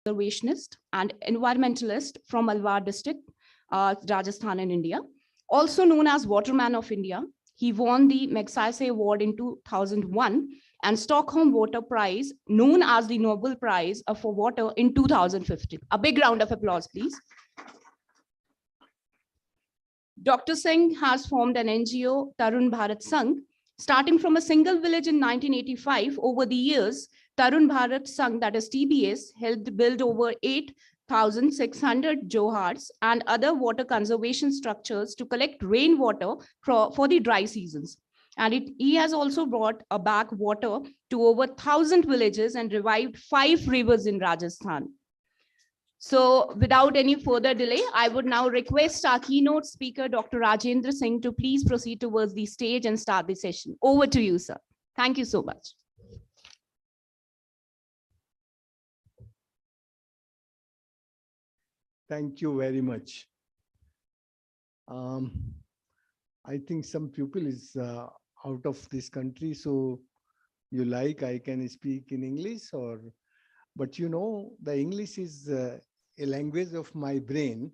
conservationist and environmentalist from Alwar district, Rajasthan in India. Also known as Waterman of India, he won the Magsaysay Award in 2001 and Stockholm Water Prize, known as the Nobel Prize for Water, in 2015. A big round of applause, please. Dr. Singh has formed an NGO, Tarun Bharat Sangh. Starting from a single village in 1985, over the years, Tarun Bharat Sangh, that is TBS, helped build over 8,600 johars and other water conservation structures to collect rainwater for the dry seasons. And he has also brought back water to over 1,000 villages and revived 5 rivers in Rajasthan. So without any further delay, I would now request our keynote speaker, Dr. Rajendra Singh, to please proceed towards the stage and start the session. Over to you, sir. Thank you so much. Thank you very much. I think some people is out of this country, so you like I can speak in English, or but you know the English is a language of my brain,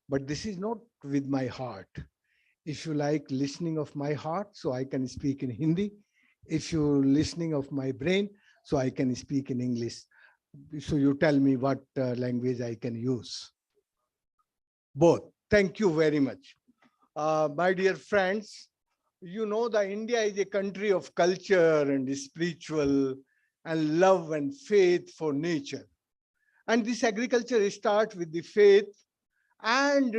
but this is not with my heart. If you like listening of my heart, so I can speak in Hindi. If you listening of my brain, so I can speak in English. So you tell me what language I can use. Both. Thank you very much. My dear friends, you know that India is a country of culture and spiritual and love and faith for nature. And this agriculture starts with the faith and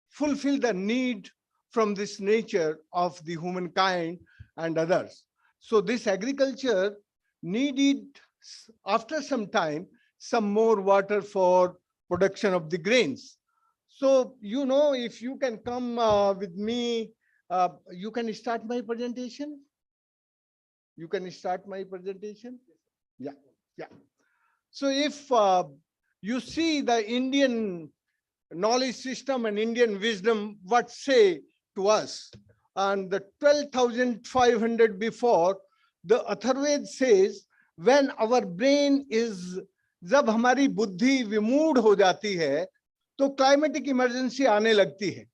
fulfill the need from this nature of the humankind and others. So this agriculture needed, after some time, some more water for production of the grains. So, you know, if you can come with me, you can start my presentation. You can start my presentation. Yeah, yeah. So if you see the Indian knowledge system and Indian wisdom, what say to us? And the 12,500 before, the Atharved says, when our brain is, जब हमारी बुद्धि विमूढ़ हो जाती है, तो climatic emergency आने लगती है,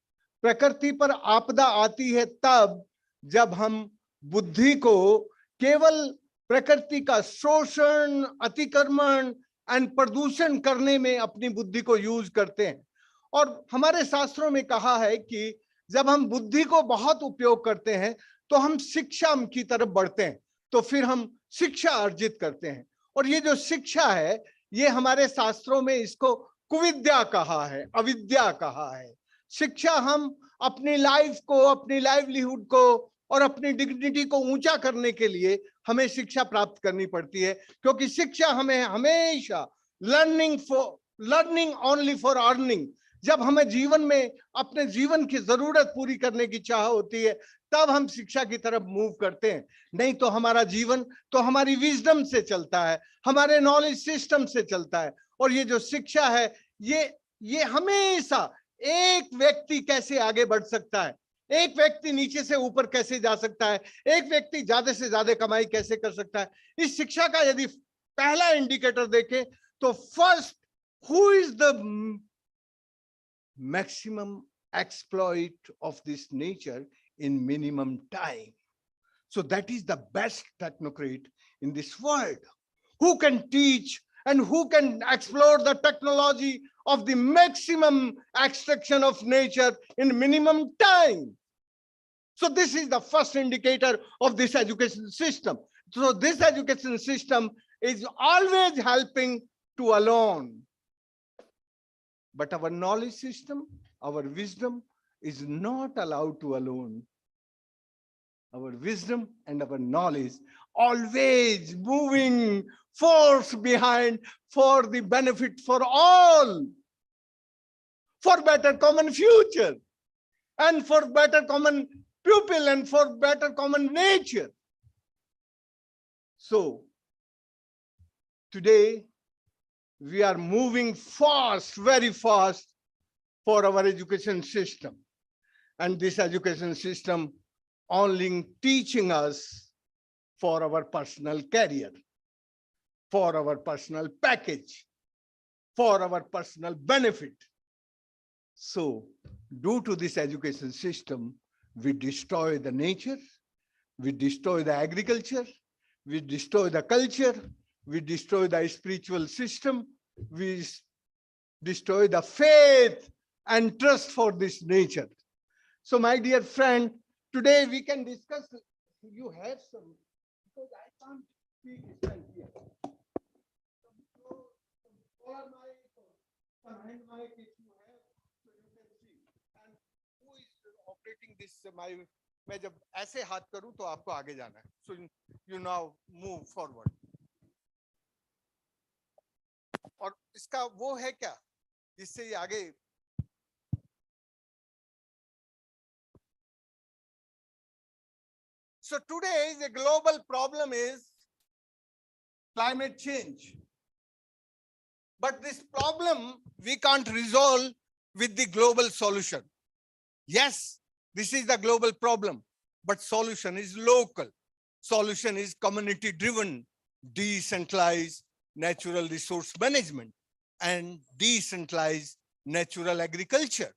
प्रकृति पर आपदा आती है तब जब हम बुद्धि को केवल प्रकृति का शोषण, अतिक्रमण एंड प्रदूषण करने में अपनी बुद्धि को यूज करते हैं। और हमारे शास्त्रों में कहा है कि जब हम बुद्धि को बहुत उपयोग करते हैं तो हम शिक्षा की तरफ बढ़ते हैं, तो फिर हम शिक्षा अर्जित करते हैं। और ये जो शिक्षा है, ये हमारे शास्त्रों में इसको कुविद्या कहा है, अविद्या कहा है। शिक्षा हम अपनी लाइफ को, अपनी लाइवलीहुड को और अपनी डिग्निटी को ऊंचा करने के लिए हमें शिक्षा प्राप्त करनी पड़ती है, क्योंकि शिक्षा हमें हमेशा लर्निंग ओनली फॉर अर्निंग, जब हमें जीवन में अपने जीवन की जरूरत पूरी करने की चाह होती है तब हम शिक्षा की तरफ मूव करते हैं। नहीं तो हमारा जीवन तो हमारी विजडम से चलता है, हमारे नॉलेज सिस्टम से चलता है। और ये जो शिक्षा है, ये हमेशा एक व्यक्ति कैसे आगे बढ़ सकता है, एक व्यक्ति नीचे से ऊपर कैसे जा सकता है, एक व्यक्ति ज्यादा से ज्यादा कमाई कैसे कर सकता है, इस शिक्षा का यदि पहला इंडिकेटर देखें तो first, who is the maximum exploit of this nature in minimum time. So that is the best technocrat in this world, who can teach and who can explore the technology of the maximum extraction of nature in minimum time. So this is the first indicator of this education system. So this education system is always helping to alone. But our knowledge system, our wisdom is not allowed to alone. Our wisdom and our knowledge always moving force behind for the benefit for all, for better common future and for better common pupil and for better common nature. So today, we are moving fast, very fast for our education system. And this education system only teaching us for our personal career, for our personal package, for our personal benefit. So, due to this education system, we destroy the nature, we destroy the agriculture, we destroy the culture, we destroy the spiritual system, we destroy the faith and trust for this nature. So, my dear friend, today we can discuss. You have some, because I can't speak stand here. Some mic or some hand mic if you have, so you can see. And who is operating this? मैं जब ऐसे हाथ करूं तो आपको आगे जाना है. So you now move forward. और इसका वो है क्या जिससे ये आगे. So today the global problem is climate change. But this problem we can't resolve with the global solution. Yes, this is the global problem, but solution is local. Solution is community driven, decentralized natural resource management and decentralized natural agriculture.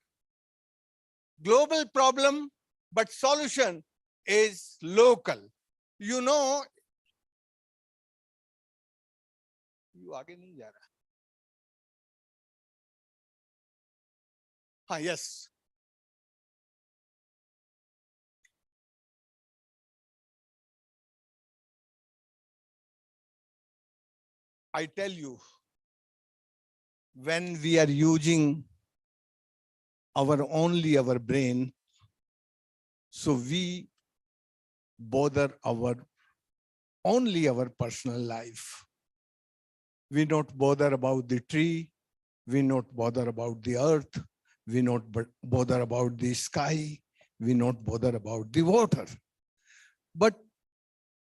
Global problem, but solution is local. You know, you आगे नहीं जा रहा. हाँ, yes. I tell you, when we are using only our brain, so we bother only our personal life. We not bother about the tree, we not bother about the earth, we not bother about the sky, we not bother about the water. But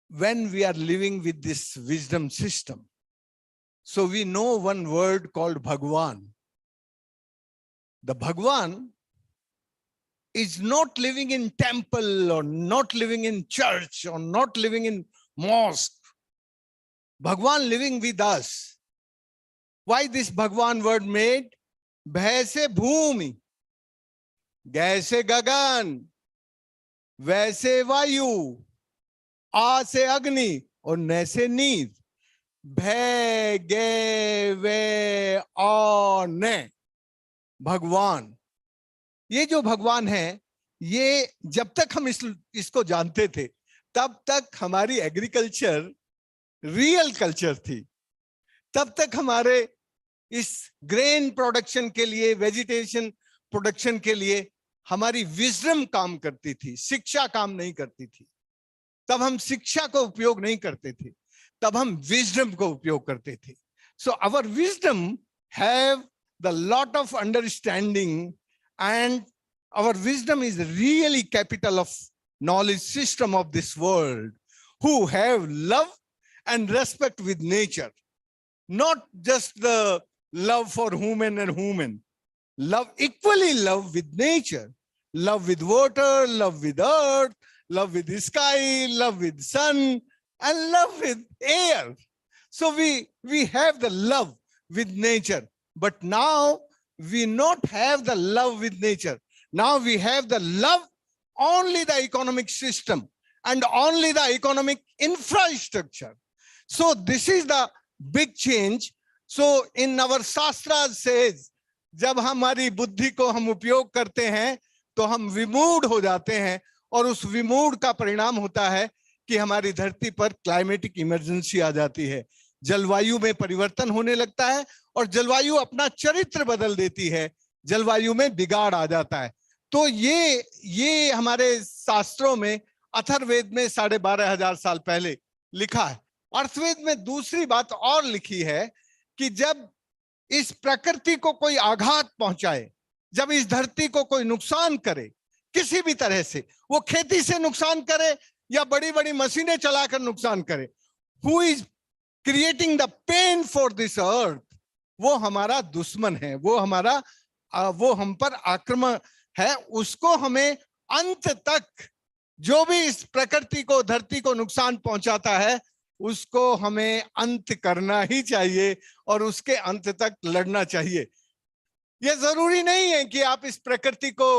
when we are living with this wisdom system, so we know one word called Bhagwan. The Bhagwan is not living in temple or not living in church or not living in mosque. Bhagwan living with us. Why this Bhagwan word made? Bhai se bhumi, gai se gagan, vai se vayu, a se agni, और न से नींद. भय गे वे आ ने. भगवान, ये जो भगवान है, ये जब तक हम इसको जानते थे तब तक हमारी एग्रीकल्चर रियल कल्चर थी. तब तक हमारे इस ग्रेन प्रोडक्शन के लिए, वेजिटेशन प्रोडक्शन के लिए हमारी विजडम काम करती थी, शिक्षा काम नहीं करती थी. तब हम शिक्षा को उपयोग नहीं करते थे, तब हम विजडम को उपयोग करते थे. So our wisdom have the lot of understanding and our wisdom is really capital of knowledge system of this world, who have love and respect with nature. Not just the love for human and human. Love, equally love with nature. Love with water, love with earth, love with the sky, love with sun, and love with air. So we have the love with nature. But now we not have the love with nature. Now we have the love only the economic system and only the economic infrastructure. So this is the big change. So in our Shastra says, जब हमारी बुद्धि को हम उपयोग करते हैं तो हम विमूढ़ हो जाते हैं, और उस विमूढ़ का परिणाम होता है कि हमारी धरती पर क्लाइमेटिक इमरजेंसी आ जाती है. जलवायु में परिवर्तन होने लगता है और जलवायु अपना चरित्र बदल देती है, जलवायु में बिगाड़ आ जाता है. तो ये हमारे शास्त्रों में, अथर्ववेद में 12,500 साल पहले लिखा है. अर्थवेद में दूसरी बात और लिखी है कि जब इस प्रकृति को कोई आघात पहुंचाए, जब इस धरती को कोई नुकसान करे किसी भी तरह से, वो खेती से नुकसान करे या बड़ी बड़ी मशीनें चलाकर नुकसान करे, who is creating the pain for this earth, वो हमारा दुश्मन है, वो हम पर आक्रमण है. उसको हमें अंत तक, जो भी इस प्रकृति को, धरती को नुकसान पहुंचाता है, उसको हमें अंत करना ही चाहिए और उसके अंत तक लड़ना चाहिए। यह जरूरी नहीं है कि आप इस प्रकृति को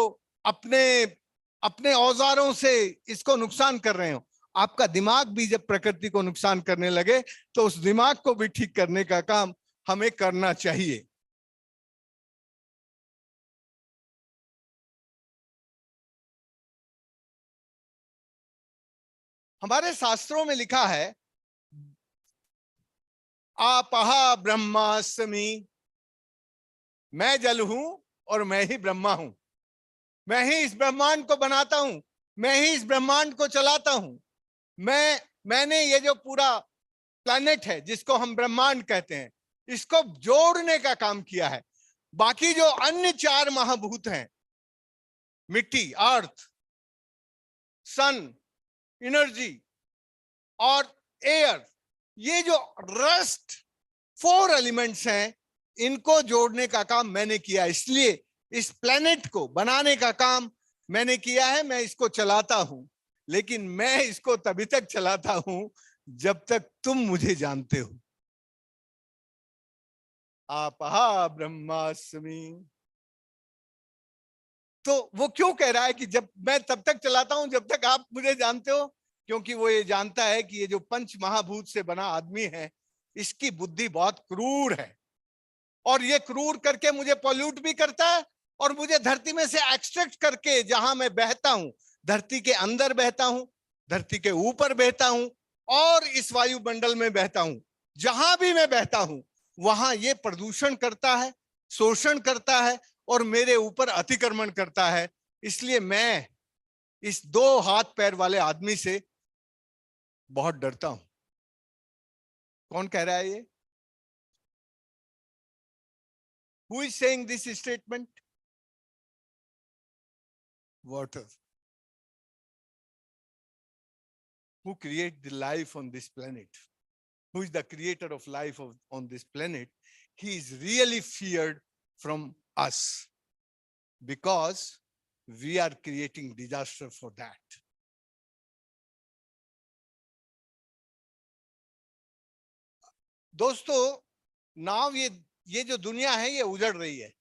अपने अपने औजारों से इसको नुकसान कर रहे हो। आपका दिमाग भी जब प्रकृति को नुकसान करने लगे तो उस दिमाग को भी ठीक करने का काम हमें करना चाहिए। हमारे शास्त्रों में लिखा है, आपहा ब्रह्मास्मि, मैं जल हूं और मैं ही ब्रह्मा हूं। मैं ही इस ब्रह्मांड को बनाता हूं, मैं ही इस ब्रह्मांड को चलाता हूं। मैंने ये जो पूरा प्लैनेट है जिसको हम ब्रह्मांड कहते हैं, इसको जोड़ने का काम किया है। बाकी जो अन्य 4 महाभूत हैं, मिट्टी, अर्थ, सन, एनर्जी और एयर, ये जो रस्ट 4 एलिमेंट्स हैं, इनको जोड़ने का काम मैंने किया। इसलिए इस प्लेनेट को बनाने का काम मैंने किया है। मैं इसको चलाता हूं, लेकिन मैं इसको तभी तक चलाता हूं जब तक तुम मुझे जानते हो। आपहा ब्रह्मास्मि। तो वो क्यों कह रहा है कि जब मैं तब तक चलाता हूं जब तक आप मुझे जानते हो? क्योंकि वो ये जानता है कि ये जो पंच महाभूत से बना आदमी है, इसकी बुद्धि बहुत क्रूर है, और ये क्रूर करके मुझे पॉल्यूट भी करता है, और मुझे धरती में से एक्सट्रैक्ट करके जहां मैं बहता हूं, धरती के अंदर बहता हूं, धरती के ऊपर बहता हूं, और इस वायुमंडल में बहता हूं, जहां भी मैं बहता हूं वहां ये प्रदूषण करता है, शोषण करता है और मेरे ऊपर अतिक्रमण करता है। इसलिए मैं इस 2 हाथ पैर वाले आदमी से बहुत डरता हूं। कौन कह रहा है ये? Who is saying this statement? Water. Who create the life on this planet? Who is the creator of life on this planet? He is really feared from us because we are creating disaster for that. दोस्तों, now ये जो दुनिया है ये उजड़ रही है।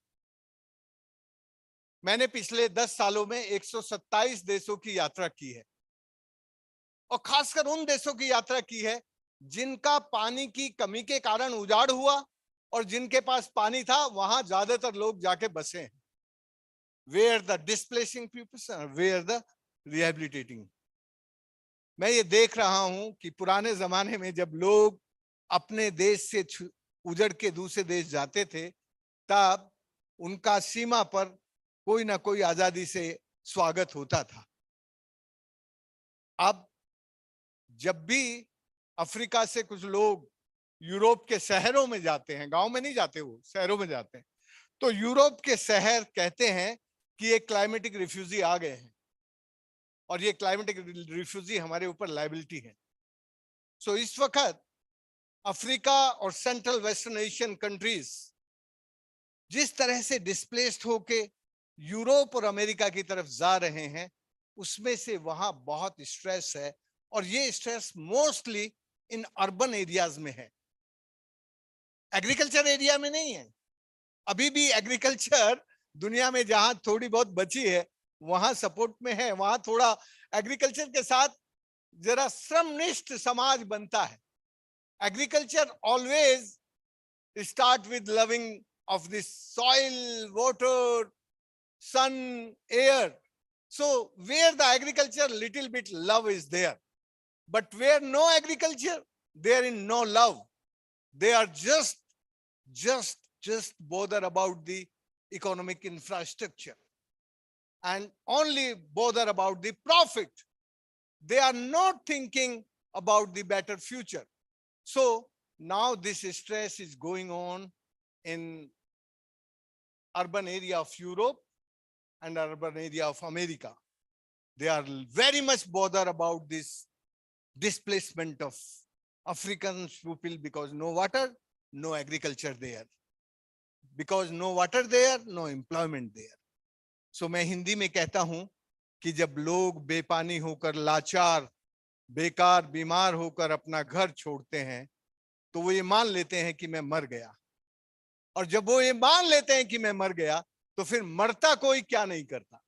मैंने पिछले 10 सालों में 127 देशों की यात्रा की है, और खासकर उन देशों की यात्रा की है जिनका पानी की कमी के कारण उजाड़ हुआ, और जिनके पास पानी था वहां ज्यादातर लोग जाके बसे हैं। Where the displacing peoples are, where the rehabilitating. मैं ये देख रहा हूं कि पुराने जमाने में जब लोग अपने देश से उजड़ के दूसरे देश जाते थे, तब उनका सीमा पर कोई ना कोई आजादी से स्वागत होता था। अब जब भी अफ्रीका से कुछ लोग यूरोप के शहरों में जाते हैं, गांव में नहीं जाते, वो शहरों में जाते हैं, तो यूरोप के शहर कहते हैं कि ये क्लाइमेटिक रिफ्यूजी आ गए हैं, और ये क्लाइमेटिक रिफ्यूजी हमारे ऊपर लायबिलिटी है। सो इस वक्त अफ्रीका और सेंट्रल वेस्टर्न एशियन कंट्रीज जिस तरह से डिस्प्लेस्ड होके यूरोप और अमेरिका की तरफ जा रहे हैं, उसमें से वहां बहुत स्ट्रेस है, और ये stress mostly in urban areas में है, एग्रीकल्चर एरिया में नहीं है। अभी भी एग्रीकल्चर दुनिया में जहां थोड़ी बहुत बची है वहां सपोर्ट में है, वहां थोड़ा एग्रीकल्चर के साथ जरा श्रमनिष्ठ समाज बनता है। Agriculture always start with loving of this soil, water, sun, air. So where the agriculture little bit love is there, but where no agriculture, there is no love. They are just bother about the economic infrastructure and only bother about the profit. They are not thinking about the better future. So now this stress is going on in urban area of Europe and urban area of America. They are very much bothered about this displacement of African people because no water, no agriculture there. Because no water there, no employment there. So मैं हिंदी में कहता हूं कि जब लोग बेपानी होकर लाचार बेकार बीमार होकर अपना घर छोड़ते हैं तो वो ये मान लेते हैं कि मैं मर गया। और जब वो ये मान लेते हैं कि मैं मर गया तो फिर मरता कोई क्या नहीं करता।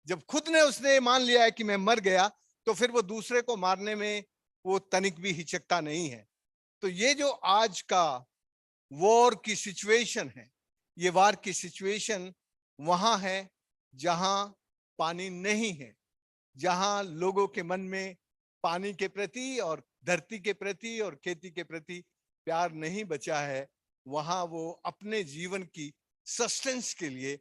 जब खुद ने उसने ये मान लिया है कि मैं मर गया तो फिर वो दूसरे को मारने में वो तनिक भी हिचकता नहीं है। तो ये जो आज का वॉर की सिचुएशन है, ये वार की सिचुएशन वहां है जहां पानी नहीं है, जहां लोगों के मन में पानी के प्रति और धरती के प्रति और खेती के प्रति प्यार नहीं बचा है। वहां वो अपने जीवन की सस्टेंस के लिए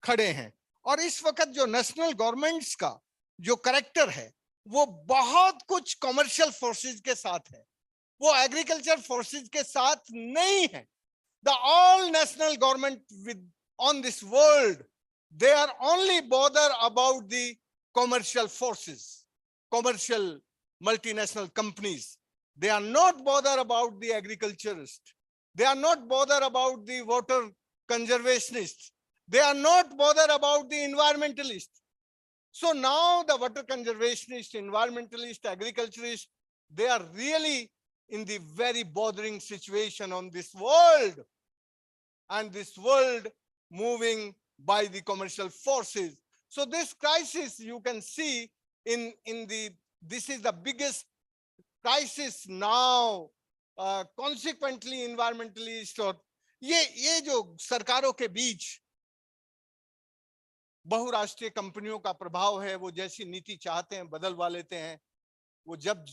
खड़े हैं। और इस वक्त जो नेशनल गवर्नमेंट्स का जो करेक्टर है वो बहुत कुछ कमर्शियल फोर्सेस के साथ है, वो एग्रीकल्चर फोर्सेस के साथ नहीं है। The all national government with on this world, they are only bother about the commercial forces, commercial multinational companies. They are not bother about the agriculturists. They are not bother about the water conservationists. They are not bother about the environmentalists. So now the water conservationists, environmentalists, agriculturists, they are really in the very bothering situation on this world. And this world moving by the commercial forces. So this crisis you can see in the, this is the biggest crisis now. Consequently environmentalists और ये जो सरकारों के बीच बहुराष्ट्रीय कंपनियों का प्रभाव है, वो जैसी नीति चाहते हैं बदलवा लेते हैं, वो जब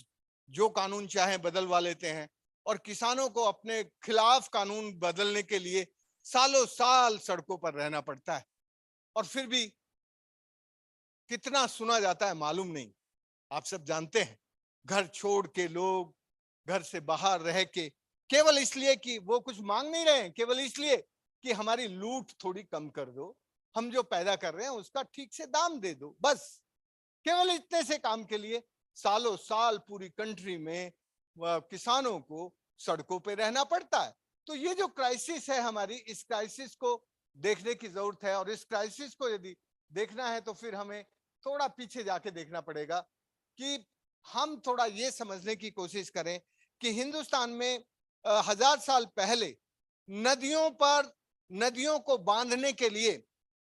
जो कानून चाहे बदलवा लेते हैं। और किसानों को अपने खिलाफ कानून बदलने के लिए सालों साल सड़कों पर रहना पड़ता है। और फिर भी कितना सुना जाता है मालूम नहीं। आप सब जानते हैं, घर छोड़ के लोग घर से बाहर रह के केवल इसलिए कि वो कुछ मांग नहीं रहे हैं, केवल इसलिए कि हमारी लूट थोड़ी कम कर दो, हम जो पैदा कर रहे हैं उसका ठीक से दाम दे दो, बस केवल इतने से काम के लिए सालों साल पूरी कंट्री में किसानों को सड़कों पे रहना पड़ता है। तो ये जो क्राइसिस है हमारी, इस क्राइसिस को देखने की जरूरत है। और इस क्राइसिस को यदि देखना है तो फिर हमें थोड़ा पीछे जाके देखना पड़ेगा कि हम थोड़ा ये समझने की कोशिश करें कि हिंदुस्तान में 1000 साल पहले नदियों पर, नदियों को बांधने के लिए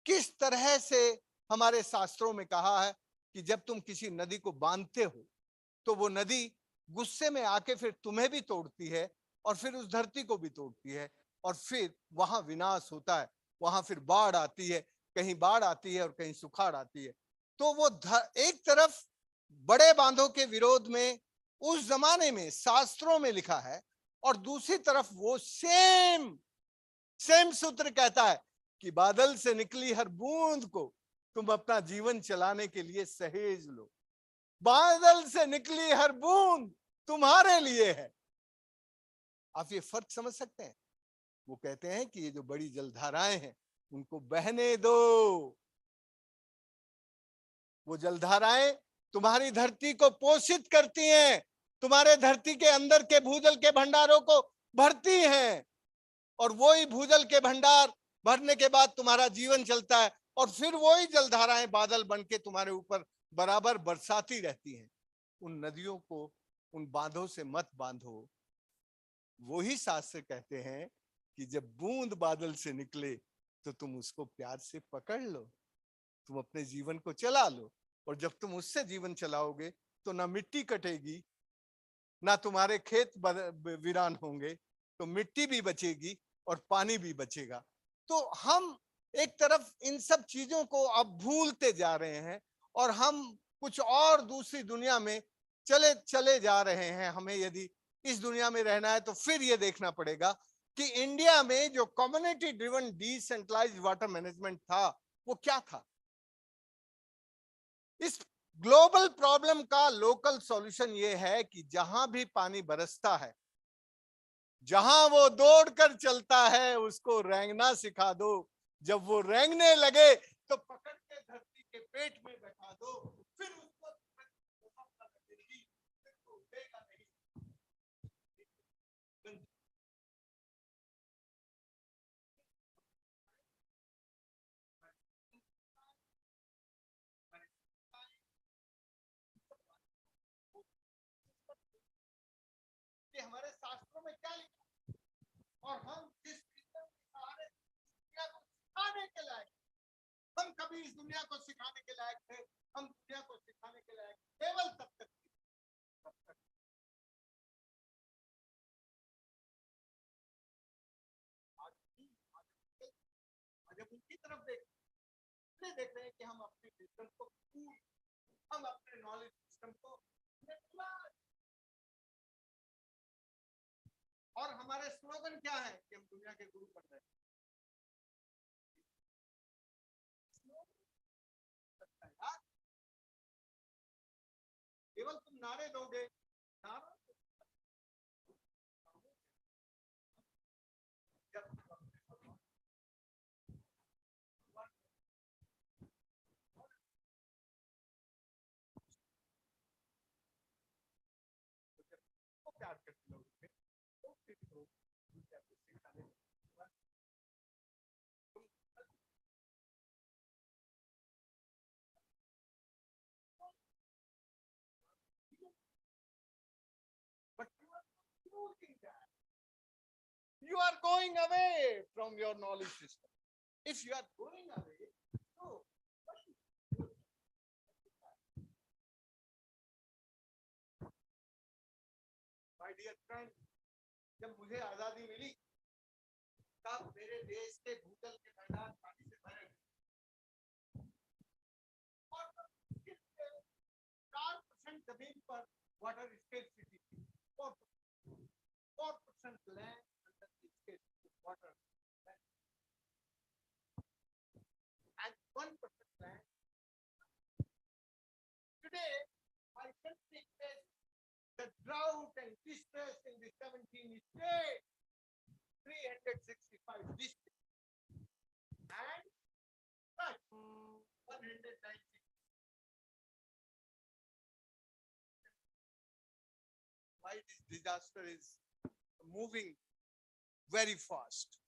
किस तरह से हमारे शास्त्रों में कहा है कि जब तुम किसी नदी को बांधते हो तो वो नदी गुस्से में आके फिर तुम्हें भी तोड़ती है और फिर उस धरती को भी तोड़ती है और फिर वहां विनाश होता है, वहां फिर बाढ़ आती है, कहीं बाढ़ आती है और कहीं सुखाड़ आती है। तो वो एक तरफ बड़े बांधों के विरोध में उस जमाने में शास्त्रों में लिखा है और दूसरी तरफ वो सेम सूत्र कहता है कि बादल से निकली हर बूंद को तुम अपना जीवन चलाने के लिए सहेज लो। बादल से निकली हर बूंद तुम्हारे लिए है। आप ये फर्क समझ सकते हैं? वो कहते हैं कि ये जो बड़ी जलधाराएं हैं उनको बहने दो। वो जलधाराएं तुम्हारी धरती को पोषित करती हैं, तुम्हारे धरती के अंदर के भूजल के भंडारों को भरती हैं और वही भूजल के भंडार भरने के बाद तुम्हारा जीवन चलता है और फिर वही जलधाराएं बादल बन के तुम्हारे ऊपर बराबर बरसाती रहती हैं। उन नदियों को, उन बांधों से मत बांधो। वही शास्त्र कहते हैं कि जब बूंद बादल से निकले तो तुम उसको प्यार से पकड़ लो, तुम अपने जीवन को चला लो। और जब तुम उससे जीवन चलाओगे तो ना मिट्टी कटेगी, ना तुम्हारे खेत वीरान होंगे, तो मिट्टी भी बचेगी और पानी भी बचेगा। तो हम एक तरफ इन सब चीजों को अब भूलते जा रहे हैं और हम कुछ और दूसरी दुनिया में चले जा रहे हैं। हमें यदि इस दुनिया में रहना है तो फिर ये देखना पड़ेगा कि इंडिया में जो community driven decentralised water management था वो क्या था। इस ग्लोबल प्रॉब्लम का लोकल सॉल्यूशन ये है कि जहां भी पानी बरसता है, जहां वो दौड़कर चलता है, उसको रेंगना सिखा दो। जब वो रेंगने लगे तो पकड़ के धरती के पेट में बैठा दो, फिर उसको और हम जिस विजन के सहारे दुनिया को सिखाने के लायक, हम कभी इस दुनिया को सिखाने के लायक थे, हम दुनिया को सिखाने के लायक केवल तब तक थे, तब तक जब उनकी तरफ देख रहे हैं कि हम अपने विजन को, हम अपने नॉलेज सिस्टम को, और हमारे स्लोगन क्या है कि हम दुनिया के गुरु बन रहे हैं। केवल तुम नारे दोगे, नारा प्यार करते लोग but you are losing that. You are going away from your knowledge system. If you are going away, no. My dear friend, जब मुझे आजादी मिली तब मेरे देश के भूतल के मैदान पानी से भरे और 4% जमीन पर water scarcity, 4% land under the scarcity of water, and 1% land. Today, my country faces the drought and distress in the 17 states, 365 districts, and 190. Why this disaster is moving very fast?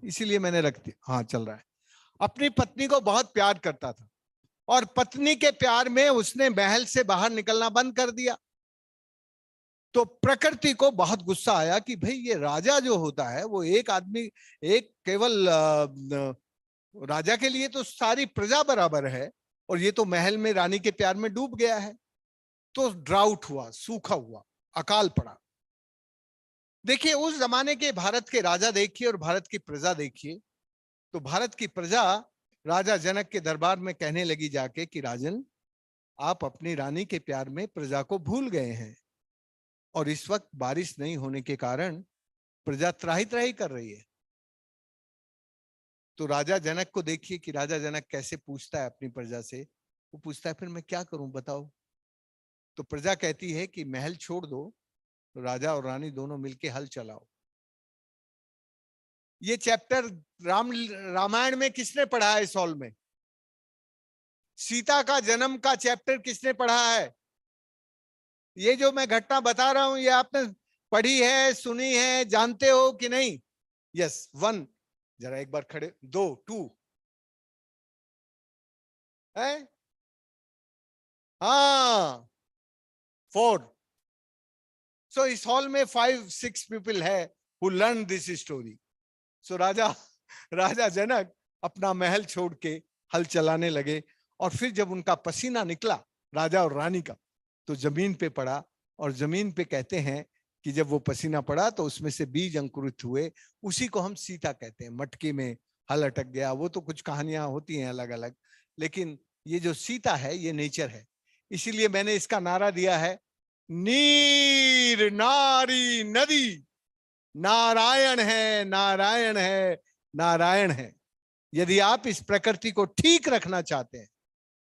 इसीलिए मैंने रख दिया। हाँ चल रहा है। अपनी पत्नी को बहुत प्यार करता था और पत्नी के प्यार में उसने महल से बाहर निकलना बंद कर दिया। तो प्रकृति को बहुत गुस्सा आया कि भाई ये राजा जो होता है वो एक आदमी, एक केवल राजा के लिए तो सारी प्रजा बराबर है, और ये तो महल में रानी के प्यार में डूब गया है। तो ड्राउट हुआ, सूखा हुआ, अकाल पड़ा। देखिए उस जमाने के भारत के राजा देखिए और भारत की प्रजा देखिए। तो भारत की प्रजा राजा जनक के दरबार में कहने लगी जाके कि राजन, आप अपनी रानी के प्यार में प्रजा को भूल गए हैं, और इस वक्त बारिश नहीं होने के कारण प्रजा त्राही त्राही कर रही है। तो राजा जनक को देखिए कि राजा जनक कैसे पूछता है अपनी प्रजा से। वो पूछता है फिर मैं क्या करूं बताओ। तो प्रजा कहती है कि महल छोड़ दो, राजा और रानी दोनों मिलके हल चलाओ। ये चैप्टर रामायण में किसने पढ़ा है? इस हॉल में सीता का जन्म का चैप्टर किसने पढ़ा है? ये जो मैं घटना बता रहा हूं ये आपने पढ़ी है, सुनी है, जानते हो कि नहीं? यस, 1, जरा एक बार खड़े, 2, 2 है, हाँ 4। सो इस हॉल में 5-6 पीपल है हु लर्न दिस स्टोरी। सो राजा जनक अपना महल छोड़ के हल चलाने लगे, और फिर जब उनका पसीना निकला राजा और रानी का, तो जमीन पे पड़ा, और जमीन पे कहते हैं कि जब वो पसीना पड़ा तो उसमें से बीज अंकुरित हुए। उसी को हम सीता कहते हैं। मटकी में हल अटक गया, वो तो कुछ कहानियां होती हैं अलग अलग, लेकिन ये जो सीता है ये नेचर है। इसीलिए मैंने इसका नारा दिया है, नीर नारी नदी, नारायण है, नारायण है, नारायण है। यदि आप इस प्रकृति को ठीक रखना चाहते हैं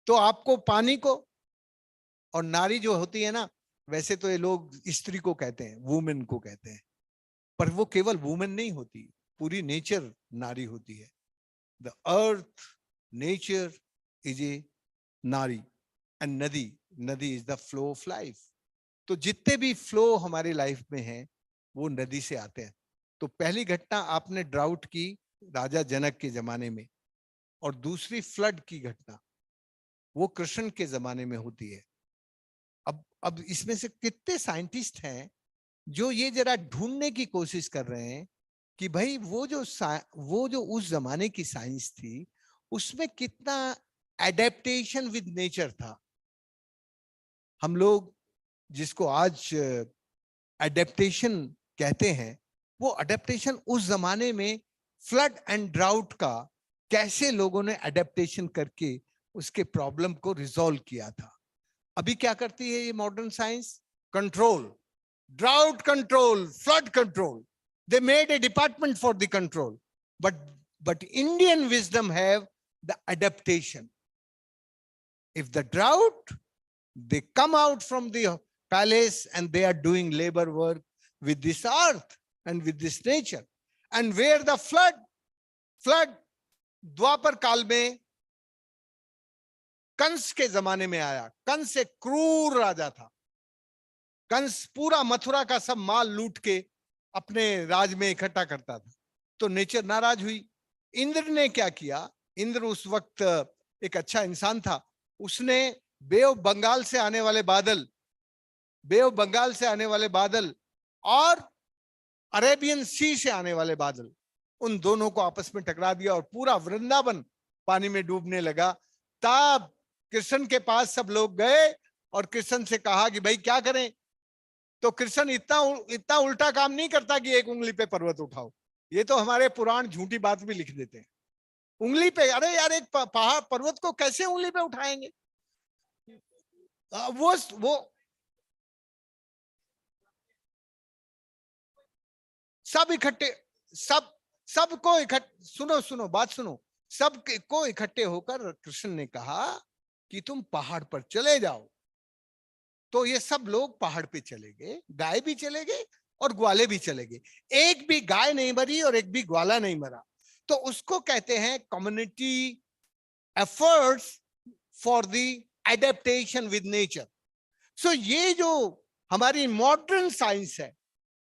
तो आपको पानी को, और नारी जो होती है ना, वैसे तो ये लोग स्त्री को कहते हैं, वुमेन को कहते हैं, पर वो केवल वुमेन नहीं होती, पूरी नेचर नारी होती है। The earth, nature is a नारी, एंड नदी is the flow of life. तो जितने भी फ्लो हमारी लाइफ में हैं वो नदी से आते हैं। तो पहली घटना आपने ड्राउट की राजा जनक के जमाने में, और दूसरी फ्लड की घटना वो कृष्ण के जमाने में होती है। अब इसमें से कितने साइंटिस्ट हैं जो ये जरा ढूंढने की कोशिश कर रहे हैं कि भाई वो जो उस जमाने की साइंस थी उसमें कितना एडेप्टेशन विद नेचर था। हम लोग जिसको आज एडेप्टेशन कहते हैं, वो एडेप्टेशन उस जमाने में फ्लड एंड ड्राउट का कैसे लोगों ने एडेप्टेशन करके उसके प्रॉब्लम को रिजॉल्व किया था। अभी क्या करती है ये modern science? Control, drought control, flood control. They made A department for the control, but Indian wisdom have the adaptation. If the drought, they come out from the palace and they are doing labor work with this earth and with this nature. And where the flood द्वापर काल में कंस के जमाने में आया। कंस एक क्रूर राजा था। कंस पूरा मथुरा का सब माल लूट के अपने राज में इकट्ठा करता था, तो नेचर नाराज हुई। इंद्र ने क्या किया? इंद्र उस वक्त एक अच्छा इंसान था। उसने बे ऑफ बंगाल से आने वाले बादल और अरेबियन सी से आने वाले बादल, उन दोनों को आपस में टकरा दिया और पूरा वृंदावन पानी में डूबने लगा। तब कृष्ण के पास सब लोग गए और कृष्ण से कहा कि भाई क्या करें? तो कृष्ण इतना उल्टा काम नहीं करता कि एक उंगली पे पर्वत उठाओ। ये तो हमारे पुराण झूठी बात भी लिख देते हैं। उंगली पे, अरे यार एक पहाड़ पर्वत को कैसे उंगली पे उठाएंगे? वो सब इकट्ठे, सबको इकट्ठे, सुनो बात सुनो, सबको इकट्ठे होकर कृष्ण ने कहा कि तुम पहाड़ पर चले जाओ। तो ये सब लोग पहाड़ पे चले गए, गाय भी चले गए और ग्वाले भी चले गए। एक भी गाय नहीं मरी और एक भी ग्वाला नहीं मरा। तो उसको कहते हैं community efforts for the adaptation with nature. So ये जो हमारी मॉडर्न साइंस है,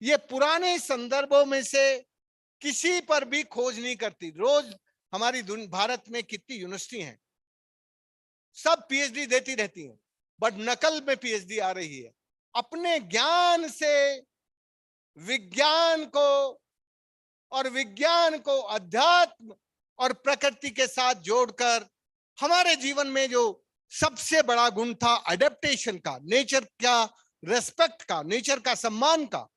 ये पुराने संदर्भों में से किसी पर भी खोज नहीं करती। रोज हमारी भारत में कितनी यूनिवर्सिटी हैं, सब पीएचडी देती रहती हैं, बट नकल में पीएचडी आ रही है। अपने ज्ञान से विज्ञान को और विज्ञान को अध्यात्म और प्रकृति के साथ जोड़कर हमारे जीवन में जो सबसे बड़ा गुण था अडेप्टेशन का, नेचर का रेस्पेक्ट का, नेचर का सम्मान का,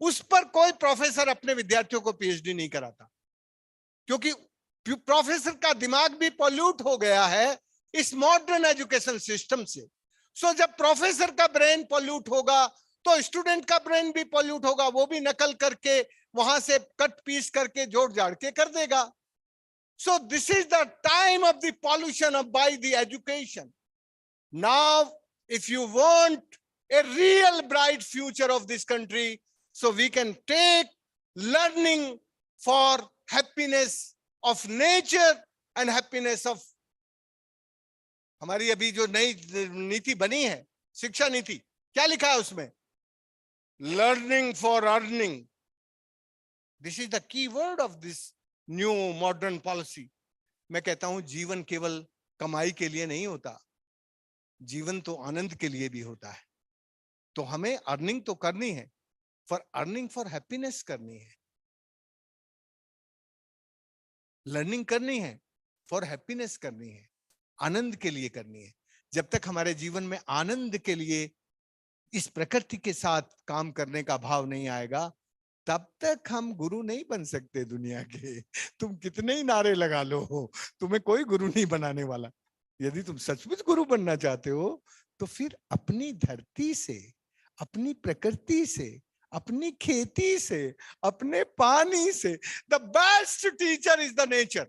उस पर कोई प्रोफेसर अपने विद्यार्थियों को पीएचडी नहीं कराता, क्योंकि प्रोफेसर का दिमाग भी पॉल्यूट हो गया है इस मॉडर्न एजुकेशन सिस्टम से। सो जब प्रोफेसर का ब्रेन पॉल्यूट होगा तो स्टूडेंट का ब्रेन भी पॉल्यूट होगा, वो भी नकल करके वहां से कट पीस करके जोड़ जाड़ के कर देगा। So this is the time of the pollution of by the education. Now if you want a real bright future of this country, so we can take learning for happiness of nature and happiness of हमारी अभी जो नई नीति बनी है, शिक्षा नीति, क्या लिखा है उसमें? Learning for earning. This is the key word of this new modern policy. मैं कहता हूं जीवन केवल कमाई के लिए नहीं होता, जीवन तो आनंद के लिए भी होता है। तो हमें अर्निंग तो करनी है, फॉर अर्निंग फॉर हैप्पीनेस करनी है, लर्निंग करनी है, फॉर हैप्पीनेस करनी है, आनंद के लिए करनी है। जब तक हमारे जीवन में आनंद के लिए इस प्रकृति के साथ काम करने का भाव नहीं आएगा, तब तक हम गुरु नहीं बन सकते दुनिया के। तुम कितने ही नारे लगा लो, तुम्हें कोई गुरु नहीं बनाने वाला। यदि तुम सचमुच गुरु बनना चाहते हो तो फिर अपनी धरती से, अपनी प्रकृति से, अपनी खेती से, अपने पानी से। The best teacher is the nature.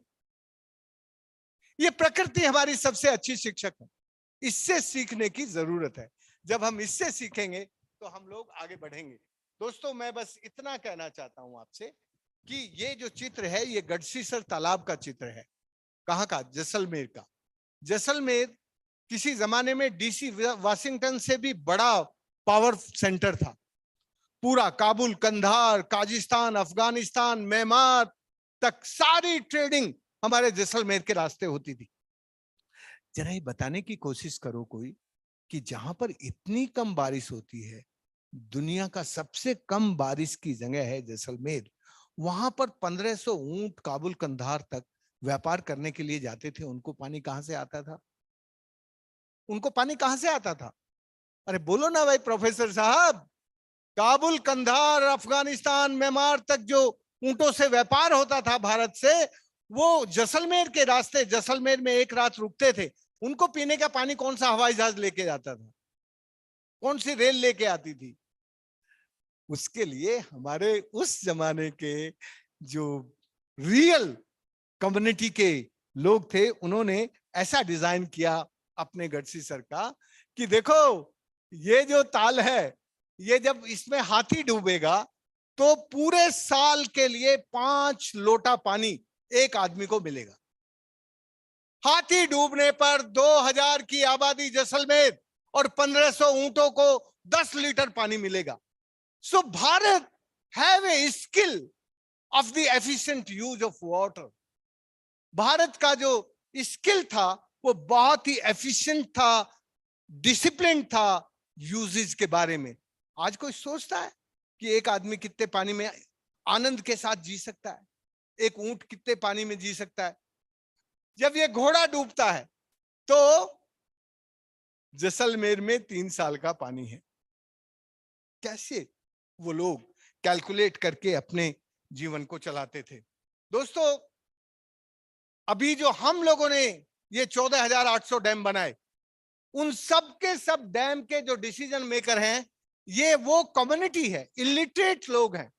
ये प्रकृति हमारी सबसे अच्छी शिक्षक है, इससे सीखने की जरूरत है। जब हम इससे सीखेंगे तो हम लोग आगे बढ़ेंगे। दोस्तों, मैं बस इतना कहना चाहता हूं आपसे कि ये जो चित्र है ये गढ़सीसर तालाब का चित्र है। कहां का? जैसलमेर का। जैसलमेर किसी जमाने में डीसी वाशिंगटन से भी बड़ा पावर सेंटर था। पूरा काबुल, कंधार, काजिस्तान, अफगानिस्तान, म्यांमार तक सारी ट्रेडिंग हमारे जैसलमेर के रास्ते होती थी। जरा ये बताने की कोशिश करो कोई कि जहां पर इतनी कम बारिश होती है, दुनिया का सबसे कम बारिश की जगह है जैसलमेर, वहां पर 1500 ऊंट काबुल कंधार तक व्यापार करने के लिए जाते थे। उनको पानी कहां से आता था? उनको पानी कहां से आता था? अरे बोलो ना भाई प्रोफेसर साहब। काबुल, कंधार, अफगानिस्तान, म्यांमार तक जो ऊंटों से व्यापार होता था भारत से, वो जैसलमेर के रास्ते, जैसलमेर में एक रात रुकते थे। उनको पीने का पानी कौन सा हवाई जहाज लेके जाता था? कौन सी रेल लेके आती थी? उसके लिए हमारे उस जमाने के जो रियल कम्युनिटी के लोग थे, उन्होंने ऐसा डिजाइन किया अपने गढ़सीसर का कि देखो ये जो ताल है, ये जब इसमें हाथी डूबेगा तो पूरे साल के लिए 5 लोटा पानी एक आदमी को मिलेगा। हाथी डूबने पर 2000 की आबादी जैसलमेर और 1500 ऊंटों को 10 लीटर पानी मिलेगा। So Bharat have a skill of the efficient use of water. Bharat का जो स्किल था वो बहुत ही एफिशिएंट था, डिसिप्लिन था यूजेज के बारे में। आज कोई सोचता है कि एक आदमी कितने पानी में आनंद के साथ जी सकता है? एक ऊंट कितने पानी में जी सकता है? जब ये घोड़ा डूबता है तो जैसलमेर में 3 साल का पानी है। कैसे वो लोग कैलकुलेट करके अपने जीवन को चलाते थे। दोस्तों, अभी जो हम लोगों ने ये 14,800 डैम बनाए, उन सब के सब डैम के जो डिसीजन मेकर हैं, ये वो कम्युनिटी है, इलिटरेट लोग हैं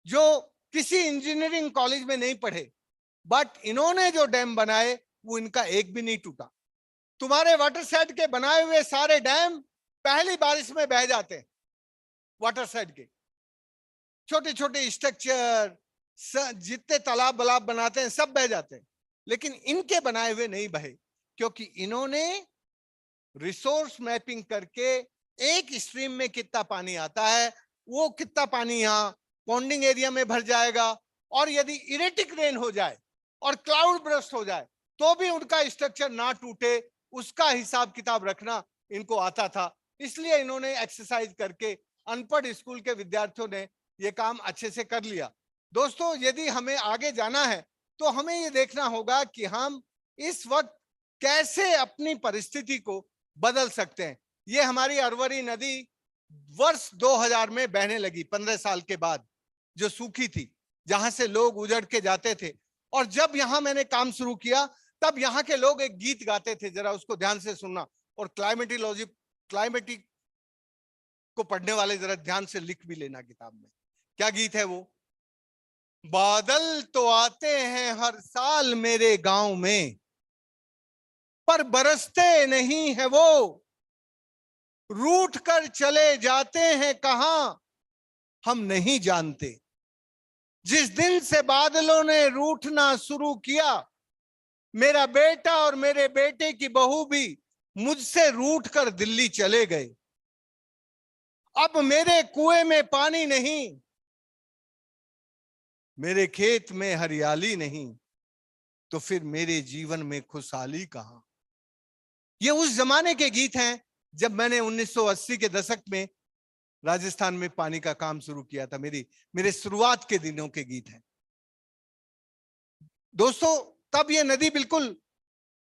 जो किसी इंजीनियरिंग कॉलेज में नहीं पढ़े, बट इन्होंने जो डैम बनाए वो इनका एक भी नहीं टूटा। तुम्हारे वाटरशेड के बनाए हुए सारे डैम पहली बारिश में बह जाते हैं। वाटरशेड के छोटे छोटे स्ट्रक्चर, जितने तालाब बलाब बनाते हैं, सब बह जाते हैं, लेकिन इनके बनाए हुए नहीं बहे, क्योंकि इन्होंने रिसोर्स मैपिंग करके एक स्ट्रीम में कितना पानी आता है, वो कितना पानी यहाँ पॉन्डिंग एरिया में भर जाएगा और यदि इरेटिक रेन हो जाए और क्लाउड ब्रस्ट हो जाए तो भी उनका स्ट्रक्चर ना टूटे, उसका हिसाब किताब रखना इनको आता था। इसलिए इन्होंने एक्सरसाइज करके अनपढ़ स्कूल के विद्यार्थियों ने ये काम अच्छे से कर लिया। दोस्तों, यदि हमें आगे जाना है तो हमें ये देखना होगा कि हम इस वक्त कैसे अपनी परिस्थिति को बदल सकते हैं। ये हमारी अरवरी नदी वर्ष 2000 में बहने लगी, 15 साल के बाद, जो सूखी थी, जहां से लोग उजड़ के जाते थे। और जब यहां मैंने काम शुरू किया तब यहाँ के लोग एक गीत गाते थे, जरा उसको ध्यान से सुनना, और क्लाइमेटिक को पढ़ने वाले जरा ध्यान से लिख भी लेना किताब में। क्या गीत है वो? बादल तो आते हैं हर साल मेरे गांव में, पर बरसते नहीं है वो, रूठ कर चले जाते हैं कहां हम नहीं जानते। जिस दिन से बादलों ने रूठना शुरू किया, मेरा बेटा और मेरे बेटे की बहू भी मुझसे रूठ कर दिल्ली चले गए। अब मेरे कुएं में पानी नहीं, मेरे खेत में हरियाली नहीं, तो फिर मेरे जीवन में खुशहाली कहां। ये उस जमाने के गीत हैं जब मैंने 1980 के दशक में राजस्थान में पानी का काम शुरू किया था। मेरे शुरुआत के दिनों के गीत हैं। दोस्तों, तब ये नदी बिल्कुल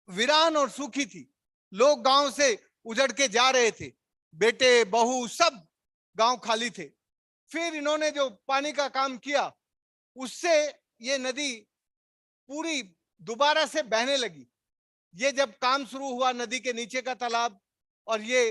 वीरान और सूखी थी। लोग गांव से उजड़ के जा रहे थे, बेटे बहू सब गांव खाली थे। फिर इन्होंने जो पानी का काम किया, उससे ये नदी पूरी दोबारा से बहने लगी। ये जब काम शुरू हुआ, नदी के नीचे का तालाब और ये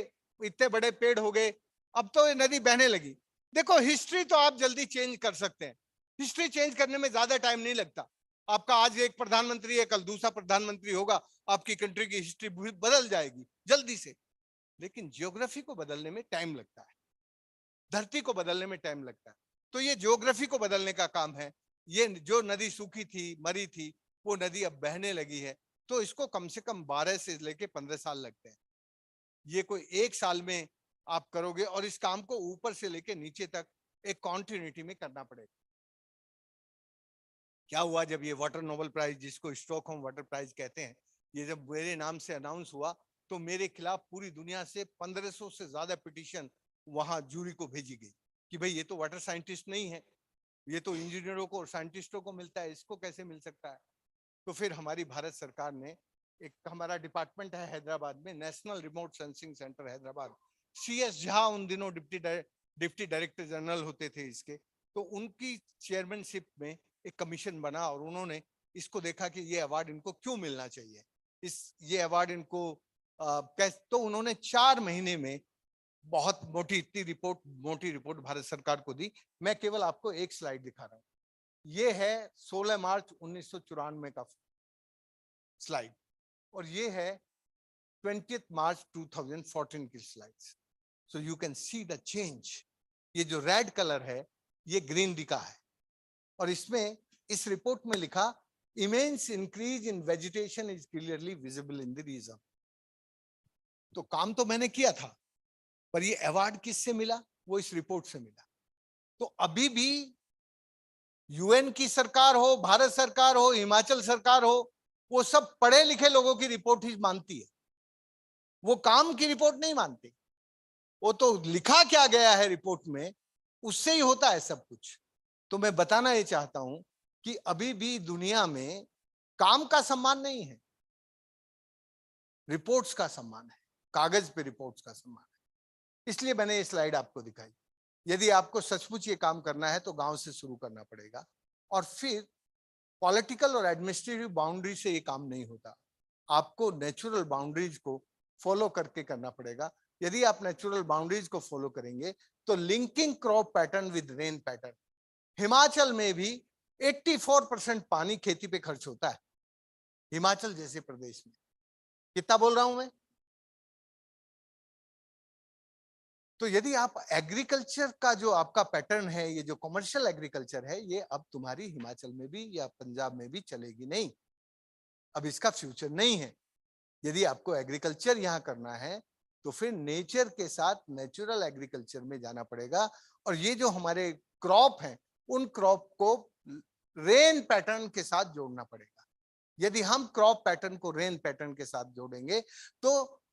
इतने बड़े पेड़ हो गए, अब तो ये नदी बहने लगी। देखो, हिस्ट्री तो आप जल्दी चेंज कर सकते हैं, हिस्ट्री चेंज करने में ज्यादा टाइम नहीं लगता। आपका आज एक प्रधानमंत्री है, कल दूसरा प्रधानमंत्री होगा, आपकी कंट्री की हिस्ट्री बदल जाएगी जल्दी से। लेकिन ज्योग्राफी को बदलने में टाइम लगता है, धरती को बदलने में टाइम लगता है। तो ये ज्योग्राफी को बदलने का काम है। ये जो नदी सूखी थी, मरी थी, वो नदी अब बहने लगी है। तो इसको कम से कम 12 से लेके 15 साल लगते हैं। ये कोई एक साल में आप करोगे, और इस काम को ऊपर से लेके नीचे तक एक कॉन्टिन्यूटी में करना पड़ेगा। क्या हुआ, जब ये वाटर नोबेल प्राइज, जिसको स्टॉकहोम वाटर प्राइज कहते हैं, ये जब मेरे नाम से अनाउंस हुआ, तो मेरे खिलाफ पूरी दुनिया से 1500 से ज्यादा पिटीशन वहां जूरी को भेजी गई कि भाई ये तो वाटर साइंटिस्ट नहीं है, ये तो इंजीनियरों को और साइंटिस्टों को मिलता है, इसको कैसे मिल सकता है। तो फिर हमारी भारत सरकार ने, एक हमारा डिपार्टमेंट है हैदराबाद में, national remote sensing centre Hyderabad, CS Jha उन दिनों डिप्टी डायरेक्टर जनरल होते थे इसके, तो उनकी चेयरमैनशिप में एक कमीशन बना और उन्होंने इसको देखा कि ये अवार्ड इनको क्यों मिलना चाहिए, ये अवार्ड इनको तो उन्होंने 4 महीने में बहुत मोटी रिपोर्ट भारत सरकार को दी। मैं केवल आपको एक स्लाइड दिखा रहा हूं। ये है 16 मार्च 1994 का स्लाइड, और ये है 20 मार्च 2014 की slides. So you can see the change. ये जो रेड कलर है, ये ग्रीनरी का है, और इसमें इस रिपोर्ट में लिखा, immense increase in vegetation is clearly visible in the region. तो काम तो मैंने किया था, पर ये अवार्ड किससे मिला? वो इस रिपोर्ट से मिला। तो अभी भी UN की सरकार हो, भारत सरकार हो, हिमाचल सरकार हो, वो सब पढ़े लिखे लोगों की रिपोर्ट ही मानती है, वो काम की रिपोर्ट नहीं मानती। वो तो लिखा क्या गया है रिपोर्ट में, उससे ही होता है सब कुछ। तो मैं बताना ये चाहता हूं कि अभी भी दुनिया में काम का सम्मान नहीं है, रिपोर्ट्स का सम्मान है, कागज पे रिपोर्ट्स का सम्मान है। इसलिए मैंने ये स्लाइड आपको दिखाई। यदि आपको सचमुच ये काम करना है तो गांव से शुरू करना पड़ेगा, और फिर पॉलिटिकल और एडमिनिस्ट्रेटिव बाउंड्री से ये काम नहीं होता, आपको नेचुरल बाउंड्रीज को फॉलो करके करना पड़ेगा। यदि आप नेचुरल बाउंड्रीज को फॉलो करेंगे तो linking crop pattern with rain pattern, Himachal में भी 84% पानी खेती पे खर्च होता है, हिमाचल जैसे प्रदेश में। कितना बोल रहा हूं मैं? तो यदि आप एग्रीकल्चर का जो आपका पैटर्न है, ये जो कमर्शियल एग्रीकल्चर है, ये अब तुम्हारी हिमाचल में भी या पंजाब में भी चलेगी नहीं, अब इसका फ्यूचर नहीं है। यदि आपको एग्रीकल्चर यहाँ करना है तो फिर नेचर के साथ नेचुरल एग्रीकल्चर में जाना पड़ेगा, और ये जो हमारे क्रॉप हैं, उन क्रॉप को रेन पैटर्न के साथ जोड़ना पड़ेगा। यदि हम क्रॉप पैटर्न को रेन पैटर्न के साथ जोड़ेंगे तो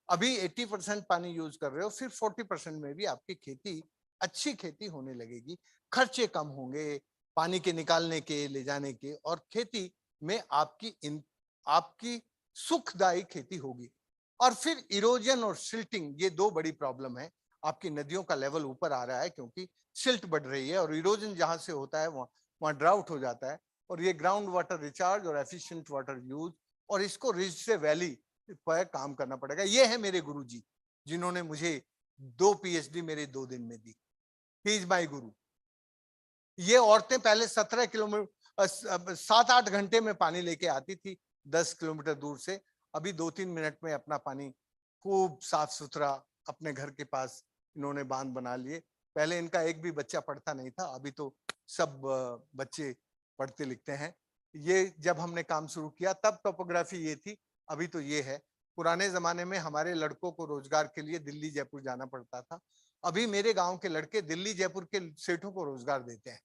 अभी 80% पानी यूज कर रहे हो, फिर 40% में भी आपकी खेती, अच्छी खेती होने लगेगी, खर्चे कम होंगे पानी के निकालने के, ले जाने के, और खेती में आपकी सुखदायी खेती होगी। और फिर इरोजन और सिल्टिंग, ये दो बड़ी प्रॉब्लम है। आपकी नदियों का लेवल ऊपर आ रहा है क्योंकि सिल्ट बढ़ रही है, और इरोजन जहां से होता है वहां ड्राउट हो जाता है। और ये ग्राउंड वाटर रिचार्ज और एफिशिएंट वाटर यूज, और इसको रिज से वैली पर काम करना पड़ेगा। ये है मेरे गुरुजी, जिन्होंने मुझे 2 PhD मेरे 2 दिन में दी। ही इज माय गुरु। ये औरतें पहले 17 किलोमीटर 7-8 घंटे में पानी लेके आती थी 10 किलोमीटर दूर से, अभी 2-3 मिनट में अपना पानी खूब साफ सुथरा अपने घर के पास इन्होंने बांध बना लिए। पहले इनका एक भी बच्चा पढ़ता नहीं था, अभी तो सब बच्चे पढ़ते लिखते हैं। ये जब हमने काम शुरू किया तब टोपोग्राफी ये थी, अभी तो ये है। पुराने जमाने में हमारे लड़कों को रोजगार के लिए दिल्ली जयपुर जाना पड़ता था, अभी मेरे गांव के लड़के दिल्ली जयपुर के सेठों को रोजगार देते हैं,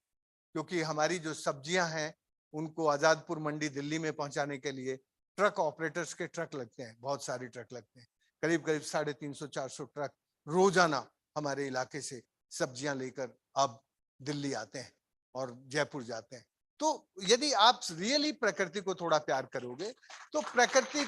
क्योंकि हमारी जो सब्जियां हैं उनको आजादपुर मंडी दिल्ली में पहुंचाने के लिए ट्रक ऑपरेटर्स के ट्रक लगते हैं, बहुत सारे ट्रक लगते हैं, करीब करीब 350-400 ट्रक रोजाना हमारे इलाके से सब्जियां लेकर अब दिल्ली आते हैं और जयपुर जाते हैं। तो यदि आप रियली प्रकृति को थोड़ा प्यार करोगे तो प्रकृति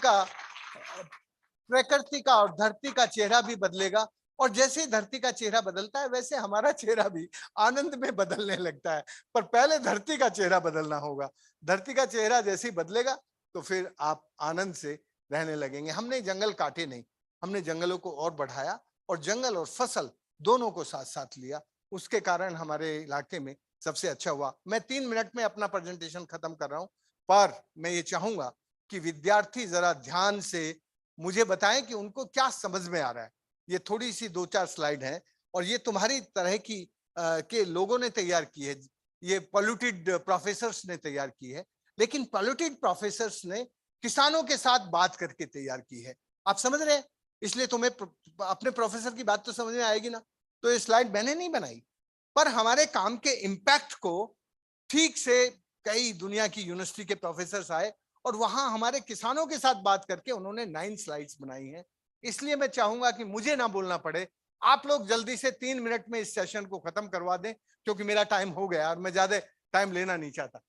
का और धरती का चेहरा भी बदलेगा, और जैसे ही धरती का चेहरा बदलता है वैसे हमारा चेहरा भी आनंद में बदलने लगता है। पर पहले धरती का चेहरा बदलना होगा। धरती का चेहरा जैसे ही बदलेगा तो फिर आप आनंद से रहने लगेंगे। हमने जंगल काटे नहीं, हमने जंगलों को और बढ़ाया, और जंगल और फसल दोनों को साथ साथ लिया। उसके कारण हमारे इलाके में सबसे अच्छा हुआ। मैं 3 मिनट में अपना प्रेजेंटेशन खत्म कर रहा हूं, पर मैं ये चाहूंगा कि विद्यार्थी जरा ध्यान से मुझे बताएं कि उनको क्या समझ में आ रहा है। ये थोड़ी सी 2-4 स्लाइड है, और ये तुम्हारी तरह की के लोगों ने तैयार की है, ये पॉल्यूटेड प्रोफेसर्स ने तैयार की है, लेकिन पॉल्यूटेड प्रोफेसर्स ने किसानों के साथ बात करके तैयार की है। आप समझ रहे हैं? इसलिए तुम्हें अपने प्रोफेसर की बात तो समझ में आएगी ना। तो ये स्लाइड मैंने नहीं बनाई, पर हमारे काम के इम्पैक्ट को ठीक से कई दुनिया की यूनिवर्सिटी के प्रोफेसर आए, और वहां हमारे किसानों के साथ बात करके उन्होंने 9 स्लाइड्स बनाई हैं। इसलिए मैं चाहूंगा कि मुझे ना बोलना पड़े, आप लोग जल्दी से 3 मिनट में इस सेशन को खत्म करवा दें, क्योंकि मेरा टाइम हो गया और मैं ज्यादा टाइम लेना नहीं चाहता।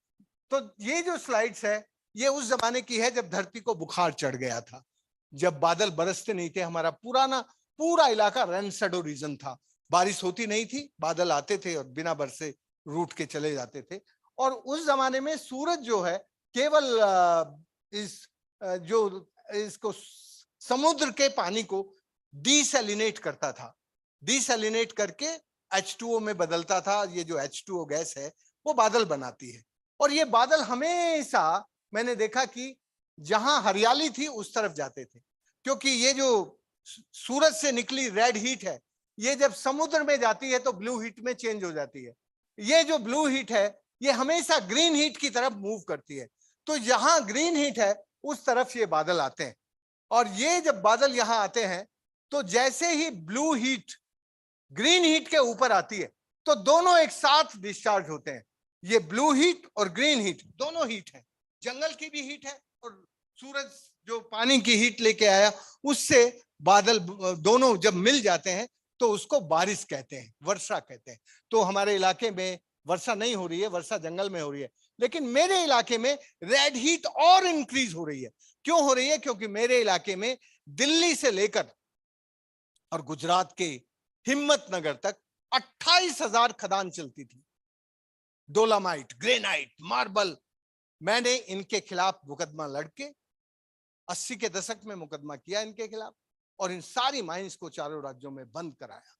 तो ये जो स्लाइड्स है ये उस जमाने की है जब धरती को बुखार चढ़ गया था, जब बादल बरसते नहीं थे। हमारा पूरा इलाका रेन शैडो रीजन था, बारिश होती नहीं थी, बादल आते थे और बिना बरसे रूठ के चले जाते थे। और उस जमाने में सूरज जो है केवल इसको समुद्र के पानी को डीसैलिनेट करता था, डीसैलिनेट करके H2O में बदलता था। ये जो H2O गैस है वो बादल बनाती है, और ये बादल हमेशा मैंने देखा कि जहां हरियाली थी उस तरफ जाते थे, क्योंकि ये जो सूरज से निकली रेड हीट है ये जब समुद्र में जाती है तो ब्लू हीट में चेंज हो जाती है। ये जो ब्लू हीट है ये हमेशा ग्रीन हीट की तरफ मूव करती है, तो जहां ग्रीन हीट है उस तरफ ये बादल आते हैं। और ये जब बादल यहां आते हैं तो जैसे ही ब्लू हीट ग्रीन हीट के ऊपर आती है तो दोनों एक साथ डिस्चार्ज होते हैं। ये ब्लू हीट और ग्रीन हीट दोनों हीट है, जंगल की भी हीट है और सूरज जो पानी की हीट लेके आया उससे बादल दोनों जब मिल जाते हैं तो उसको बारिश कहते हैं, वर्षा कहते हैं। तो हमारे इलाके में वर्षा नहीं हो रही है, वर्षा जंगल में हो रही है, लेकिन मेरे इलाके में रेड हीट और इंक्रीज हो रही है। क्यों हो रही है? क्योंकि मेरे इलाके में दिल्ली से लेकर और गुजरात के हिम्मतनगर तक 28,000 खदान चलती थी, डोलामाइट, ग्रेनाइट, मार्बल। मैंने इनके खिलाफ मुकदमा लड़के 80 के दशक में मुकदमा किया इनके खिलाफ, और इन सारी माइंस को चारों राज्यों में बंद कराया।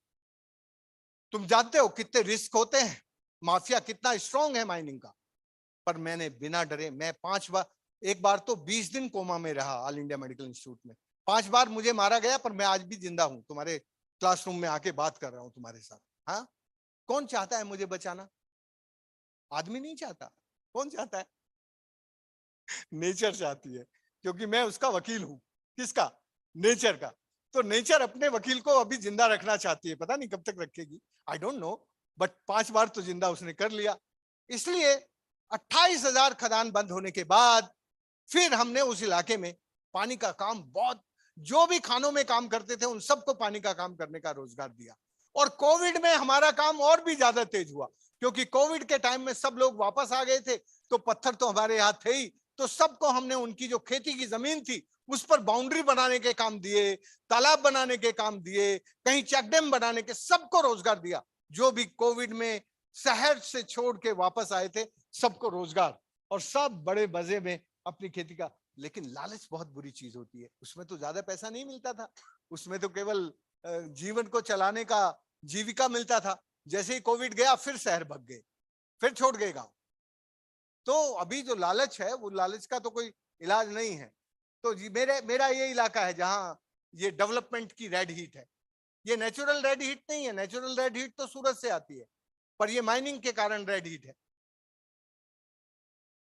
तुम जानते हो कितने रिस्क होते हैं, माफिया कितना स्ट्रांग है माइनिंग का। पर मैंने बिना डरे, मैं 5 बार, एक बार तो 20 दिन कोमा में रहा ऑल इंडिया मेडिकल इंस्टीट्यूट में, 5 बार मुझे मारा गया, पर मैं आज भी जिंदा हूं। तुम्हारे क्लासरूम में आके बात कर रहा हूं तुम्हारे साथ। हाँ, कौन चाहता है मुझे बचाना? आदमी नहीं चाहता। कौन चाहता है? नेचर चाहती है, क्योंकि मैं उसका वकील हूं। किसका? नेचर का। तो नेचर अपने वकील को अभी जिंदा रखना चाहती है, पता नहीं कब तक रखेगी, आई डोंट नो, बट 5 बार तो जिंदा उसने कर लिया। इसलिए 28,000 खदान बंद होने के बाद फिर हमने उस इलाके में पानी का काम बहुत, जो भी खानों में काम करते थे उन सबको पानी का काम करने का रोजगार दिया। और कोविड में हमारा काम और भी ज्यादा तेज हुआ, क्योंकि कोविड के टाइम में सब लोग वापस आ गए थे, तो पत्थर तो हमारे यहाँ थे ही, तो सबको हमने उनकी जो खेती की जमीन थी उस पर बाउंड्री बनाने के काम दिए, तालाब बनाने के काम दिए, कहीं चेक डैम बनाने के, सबको रोजगार दिया। जो भी कोविड में शहर से छोड़ के वापस आए थे सबको रोजगार, और सब बड़े मजे में अपनी खेती का। लेकिन लालच बहुत बुरी चीज होती है, उसमें तो ज्यादा पैसा नहीं मिलता था, उसमें तो केवल जीवन को चलाने का जीविका मिलता था। जैसे ही कोविड गया फिर शहर भग गए, फिर छोड़ गए गांव। तो अभी जो लालच है वो लालच का तो कोई इलाज नहीं है। तो जी मेरा ये इलाका है जहां ये डेवलपमेंट की रेड हीट है। ये नेचुरल रेड हीट नहीं है, नेचुरल रेड हीट तो सूरज से आती है, पर ये माइनिंग के कारण रेड हीट है।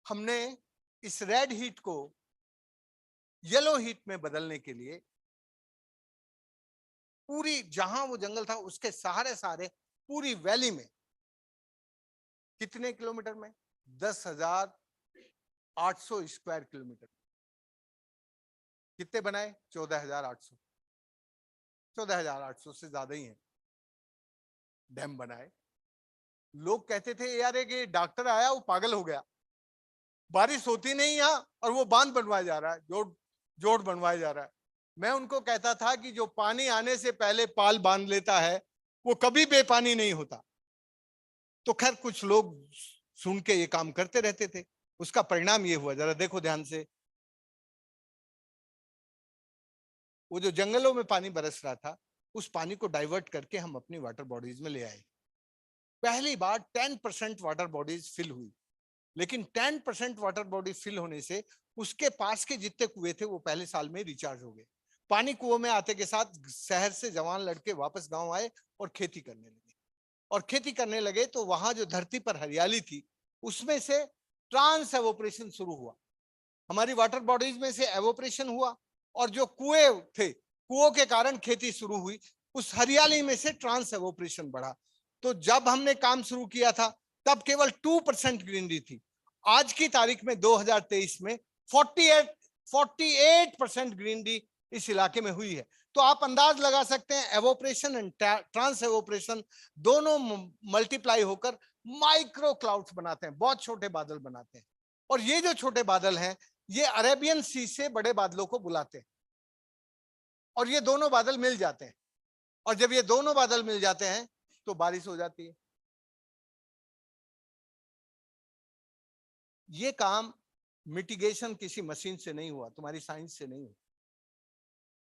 हमने इस रेड हीट को येलो हीट में बदलने के लिए पूरी, जहां वो जंगल था उसके सारे पूरी वैली में, कितने किलोमीटर में, 10,800 स्क्वायर किलोमीटर, कितने बनाए, 14,800, 14,800 से ज्यादा ही है, डैम बनाए। लोग कहते थे यार ये डॉक्टर आया वो पागल हो गया, बारिश होती नहीं यहाँ और वो बांध बनवाया जा रहा है, जोड़ बनवाया जा रहा है। मैं उनको कहता था कि जो पानी आने से पहले पाल बांध लेता है वो कभी बेपानी नहीं होता। तो खैर कुछ लोग सुन के ये काम करते रहते थे, उसका परिणाम ये हुआ, जरा देखो ध्यान से, वो जो जंगलों में पानी बरस रहा था उस पानी को डाइवर्ट करके हम अपनी वाटर बॉडीज में ले आए। पहली बार 10% वाटर बॉडीज फिल हुई, लेकिन 10% वाटर बॉडी फिल होने से उसके पास के जितने कुएं थे वो पहले साल में रिचार्ज हो गए। पानी कुओं में आते के साथ शहर से जवान लड़के वापस गांव आए और खेती करने लगे, और खेती करने लगे तो वहां जो धरती पर हरियाली थी उसमें से ट्रांस एवोपरेशन शुरू हुआ। हमारी वाटर बॉडीज में से एवोपरेशन हुआ और जो कुएं थे, कुओं के कारण खेती शुरू हुई, उस हरियाली में से ट्रांस एवोपरेशन बढ़ा। तो जब हमने काम शुरू किया था तब केवल 2% ग्रीनरी थी। आज की तारीख में 2023 में 48% ग्रीनरी इस इलाके में हुई है। तो आप अंदाज लगा सकते हैं एवोपरेशन एंड ट्रांस एवोपरेशन दोनों मल्टीप्लाई होकर माइक्रो क्लाउड्स बनाते हैं, बहुत छोटे बादल बनाते हैं। और ये जो छोटे बादल हैं ये अरेबियन सी से बड़े बादलों को बुलाते हैं, और ये दोनों बादल मिल जाते हैं, और जब ये दोनों बादल मिल जाते हैं तो बारिश हो जाती है। ये काम मिटिगेशन किसी मशीन से नहीं हुआ, तुम्हारी साइंस से नहीं हुआ।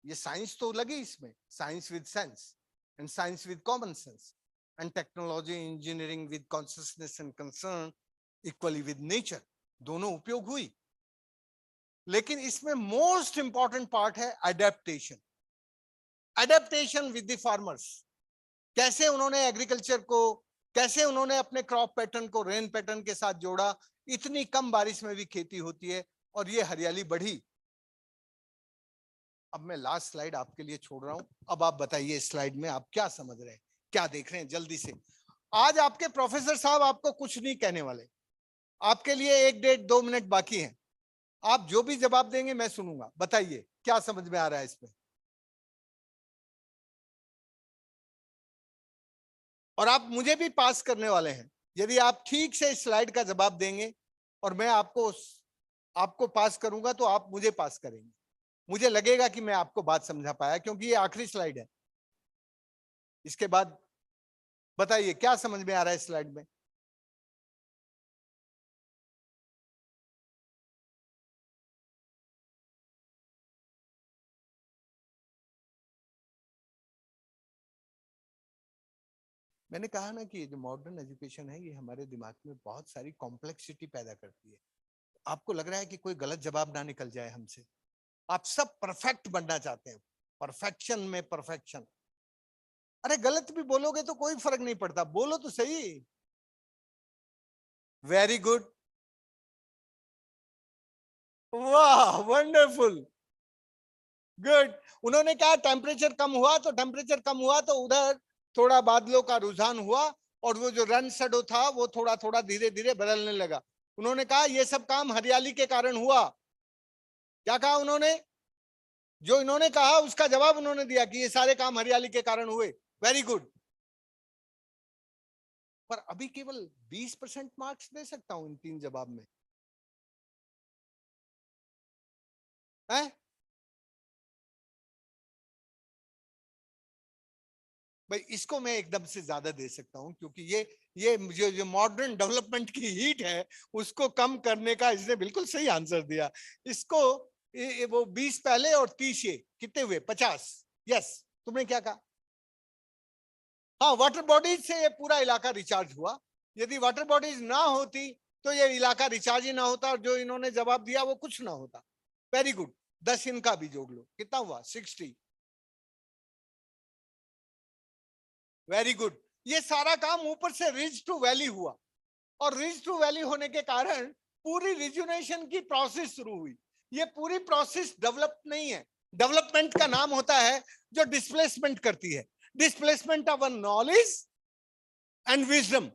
ये साइंस तो लगी इसमें, science with sense and science with common sense and technology engineering with consciousness and concern equally with nature, दोनों उपयोग हुई। लेकिन इसमें मोस्ट इंपॉर्टेंट पार्ट है adaptation. Adaptation with the farmers, कैसे उन्होंने एग्रीकल्चर को, कैसे उन्होंने अपने क्रॉप पैटर्न को रेन पैटर्न के साथ जोड़ा। इतनी कम बारिश में भी खेती होती है और ये हरियाली बढ़ी। अब मैं लास्ट स्लाइड आपके लिए छोड़ रहा हूं। अब आप बताइए इस स्लाइड में आप क्या समझ रहे हैं, क्या देख रहे हैं, जल्दी से। आज आपके प्रोफेसर साहब आपको कुछ नहीं कहने वाले, आपके लिए 1 डेढ़ 2 मिनट बाकी हैं। आप जो भी जवाब देंगे मैं सुनूंगा। बताइए क्या समझ में आ रहा है इसमें। और आप मुझे भी पास करने वाले हैं यदि आप ठीक से इस स्लाइड का जवाब देंगे, और मैं आपको पास करूंगा तो आप मुझे पास करेंगे। मुझे लगेगा कि मैं आपको बात समझा पाया, क्योंकि ये आखिरी स्लाइड है। इसके बाद बताइए क्या समझ में आ रहा है इस स्लाइड में। मैंने कहा ना कि जो मॉडर्न एजुकेशन है ये हमारे दिमाग में बहुत सारी कॉम्प्लेक्सिटी पैदा करती है। आपको लग रहा है कि कोई गलत जवाब ना निकल जाए हमसे। आप सब परफेक्ट बनना चाहते हैं, परफेक्शन में परफेक्शन। अरे गलत भी बोलोगे तो कोई फर्क नहीं पड़ता, बोलो तो सही। वेरी गुड, वाह, वंडरफुल, गुड। उन्होंने कहा टेम्परेचर कम हुआ, तो टेम्परेचर कम हुआ तो उधर थोड़ा बादलों का रुझान हुआ और वो जो रन शेडो था वो थोड़ा थोड़ा धीरे धीरे बदलने लगा। उन्होंने कहा ये सब काम हरियाली के कारण हुआ। क्या कहा उन्होंने? जो इन्होंने कहा उसका जवाब उन्होंने दिया कि ये सारे काम हरियाली के कारण हुए। Very good. पर अभी केवल 20% मार्क्स दे सकता हूं इन 3 जवाब में, है? भाई इसको मैं एकदम से ज्यादा दे सकता हूं, क्योंकि ये जो मॉडर्न डेवलपमेंट की हीट है उसको कम करने का इसने बिल्कुल सही आंसर दिया। इसको वो 20 पहले और 30 ये कितने हुए? 50। यस, तुमने क्या कहा? हाँ, वाटर बॉडीज से ये पूरा इलाका रिचार्ज हुआ। यदि वाटर बॉडीज ना होती तो ये इलाका रिचार्ज ही ना होता, और जो इन्होंने जवाब दिया वो कुछ ना होता। Very good. 10 इनका भी जोड़ लो, कितना हुआ? 60। Very good. ये सारा काम ऊपर से रिज टू वैली हुआ, और रिज टू वैली होने के कारण पूरी रिजुनेशन की प्रोसेस शुरू हुई। ये पूरी प्रोसेस डेवलप नहीं है। डेवलपमेंट का नाम होता है जो डिस्प्लेसमेंट करती है, displacement of knowledge and wisdom,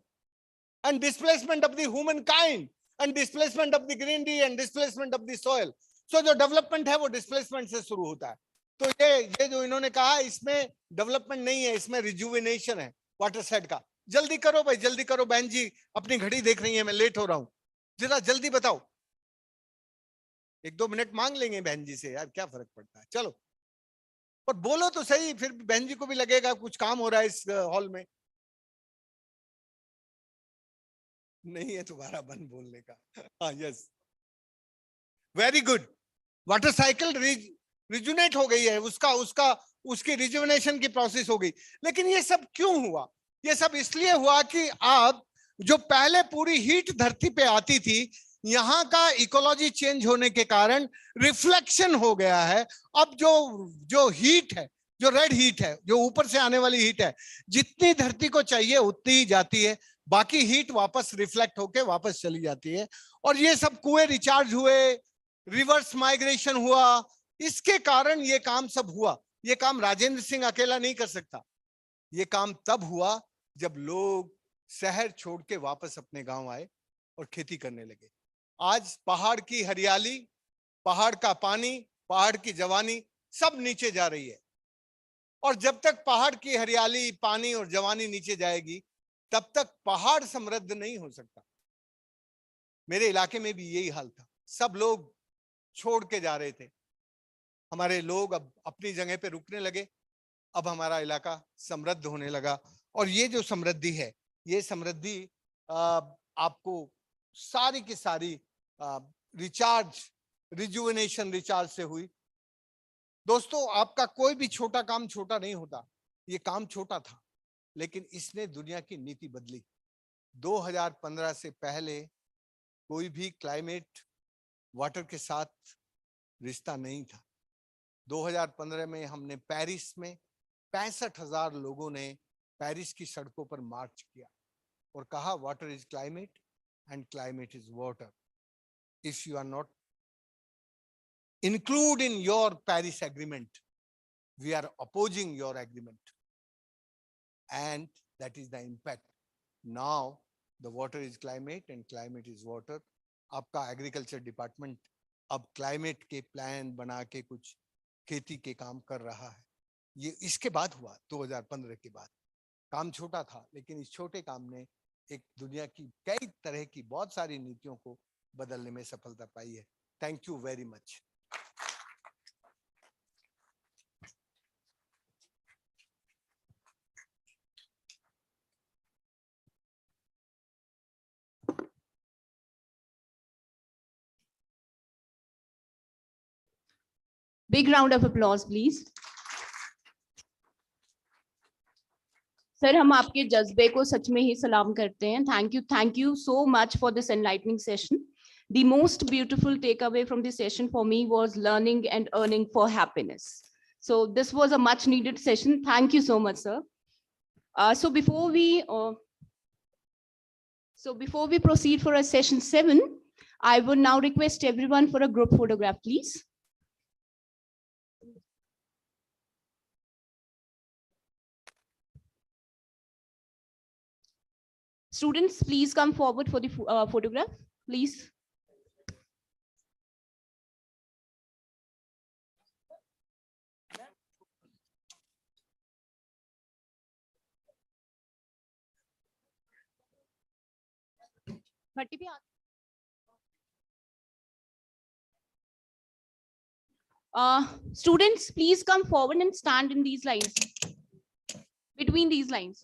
and displacement of the humankind, and displacement of the greenery, and displacement of the soil. So जो डेवलपमेंट है वो डिस्प्लेसमेंट से शुरू होता है। तो ये जो इन्होंने कहा इसमें डेवलपमेंट नहीं है, इसमें रिजुविनेशन है वाटर साइड का। जल्दी करो भाई, जल्दी करो। बहन जी अपनी घड़ी देख रही है, मैं लेट हो रहा हूं, जरा जल्दी बताओ। 1-2 मिनट मांग लेंगे बहन जी से यार, क्या फर्क पड़ता है। चलो, पर बोलो तो सही, फिर बहन जी को भी लगेगा कुछ काम हो रहा है इस हॉल में। नहीं है तुम्हारा मन बोलने का। हाँ, yes, very good. Water cycle rejuvenate हो गई है, उसकी रिजुविनेशन की प्रोसेस हो गई। लेकिन ये सब क्यों हुआ? ये सब इसलिए हुआ कि अब जो पहले पूरी हीट धरती पे आती थी, यहां का इकोलॉजी चेंज होने के कारण रिफ्लेक्शन हो गया है। अब जो हीट है, जो रेड हीट है, जो ऊपर से आने वाली हीट है, जितनी धरती को चाहिए उतनी ही जाती है, बाकी हीट वापस रिफ्लेक्ट होके वापस चली जाती है। और ये सब कुएं रिचार्ज हुए, रिवर्स माइग्रेशन हुआ, इसके कारण ये काम सब हुआ। ये काम राजेंद्र सिंह अकेला नहीं कर सकता। ये काम तब हुआ जब लोग शहर छोड़ के वापस अपने गांव आए और खेती करने लगे। आज पहाड़ की हरियाली, पहाड़ का पानी, पहाड़ की जवानी सब नीचे जा रही है। और जब तक पहाड़ की हरियाली, पानी और जवानी नीचे जाएगी, तब तक पहाड़ समृद्ध नहीं हो सकता। मेरे इलाके में भी यही हाल था, सब लोग छोड़ के जा रहे थे। हमारे लोग अब अपनी जगह पे रुकने लगे, अब हमारा इलाका समृद्ध होने लगा। और ये जो समृद्धि है, ये समृद्धि आपको सारी की सारी रिजुविनेशन रिचार्ज से हुई। दोस्तों, आपका कोई भी छोटा काम छोटा नहीं होता। ये काम छोटा था, लेकिन इसने दुनिया की नीति बदली। 2015 से पहले कोई भी क्लाइमेट वाटर के साथ रिश्ता नहीं था। 2015 में हमने पेरिस में 65,000 लोगों ने पेरिस की सड़कों पर मार्च किया और कहा, water is climate and climate is water. If you are not include in your Paris agreement, we are opposing your agreement, and that is the impact. Now the water is climate and climate is water. आपका agriculture department अब climate के plan बना के कुछ खेती के काम कर रहा है। ये इसके बाद हुआ, 2015 के बाद। काम छोटा था, लेकिन इस छोटे काम ने एक दुनिया की कई तरह की बहुत सारी नीतियों को बदलने में सफलता पाई है। Thank you very much. Big round of applause, please. Sir, हम आपके जज्बे को सच में ही सलाम करते हैं। Thank you so much for this enlightening session. The most beautiful takeaway from this session for me was learning and earning for happiness. So this was a much needed session. Thank you so much, sir. So before we proceed for a session 7, I would now request everyone for a group photograph, please. Students, please come forward for the photograph. please. Students, please come forward and stand in these lines, between these lines.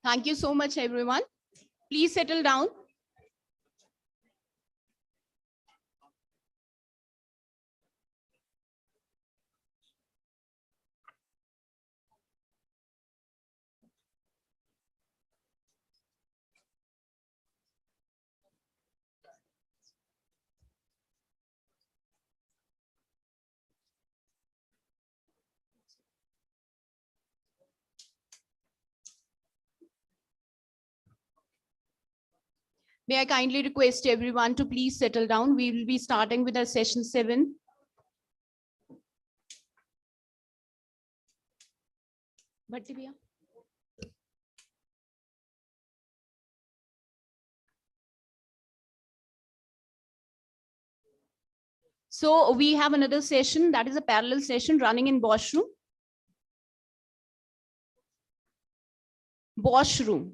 Thank you so much, everyone. Please settle down. May I kindly request everyone to please settle down. We will be starting with our session 7. Bharti bhaiya. So we have another session that is a parallel session running in Bosch room. Bosch room.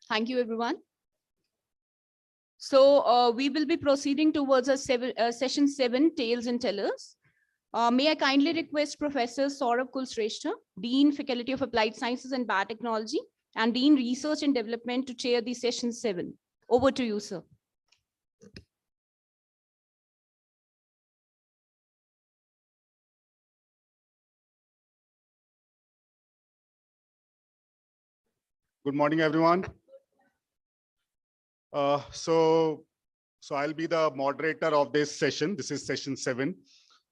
Thank you, everyone. So we will be proceeding towards a session 7, Tales and Tellers. May I kindly request Professor Saurabh Kulshrestha, Dean, Faculty of Applied Sciences and Biotechnology, and Dean, Research and Development, to chair the session 7. Over to you, sir. Good morning, everyone. So I'll be the moderator of this session. This is session 7.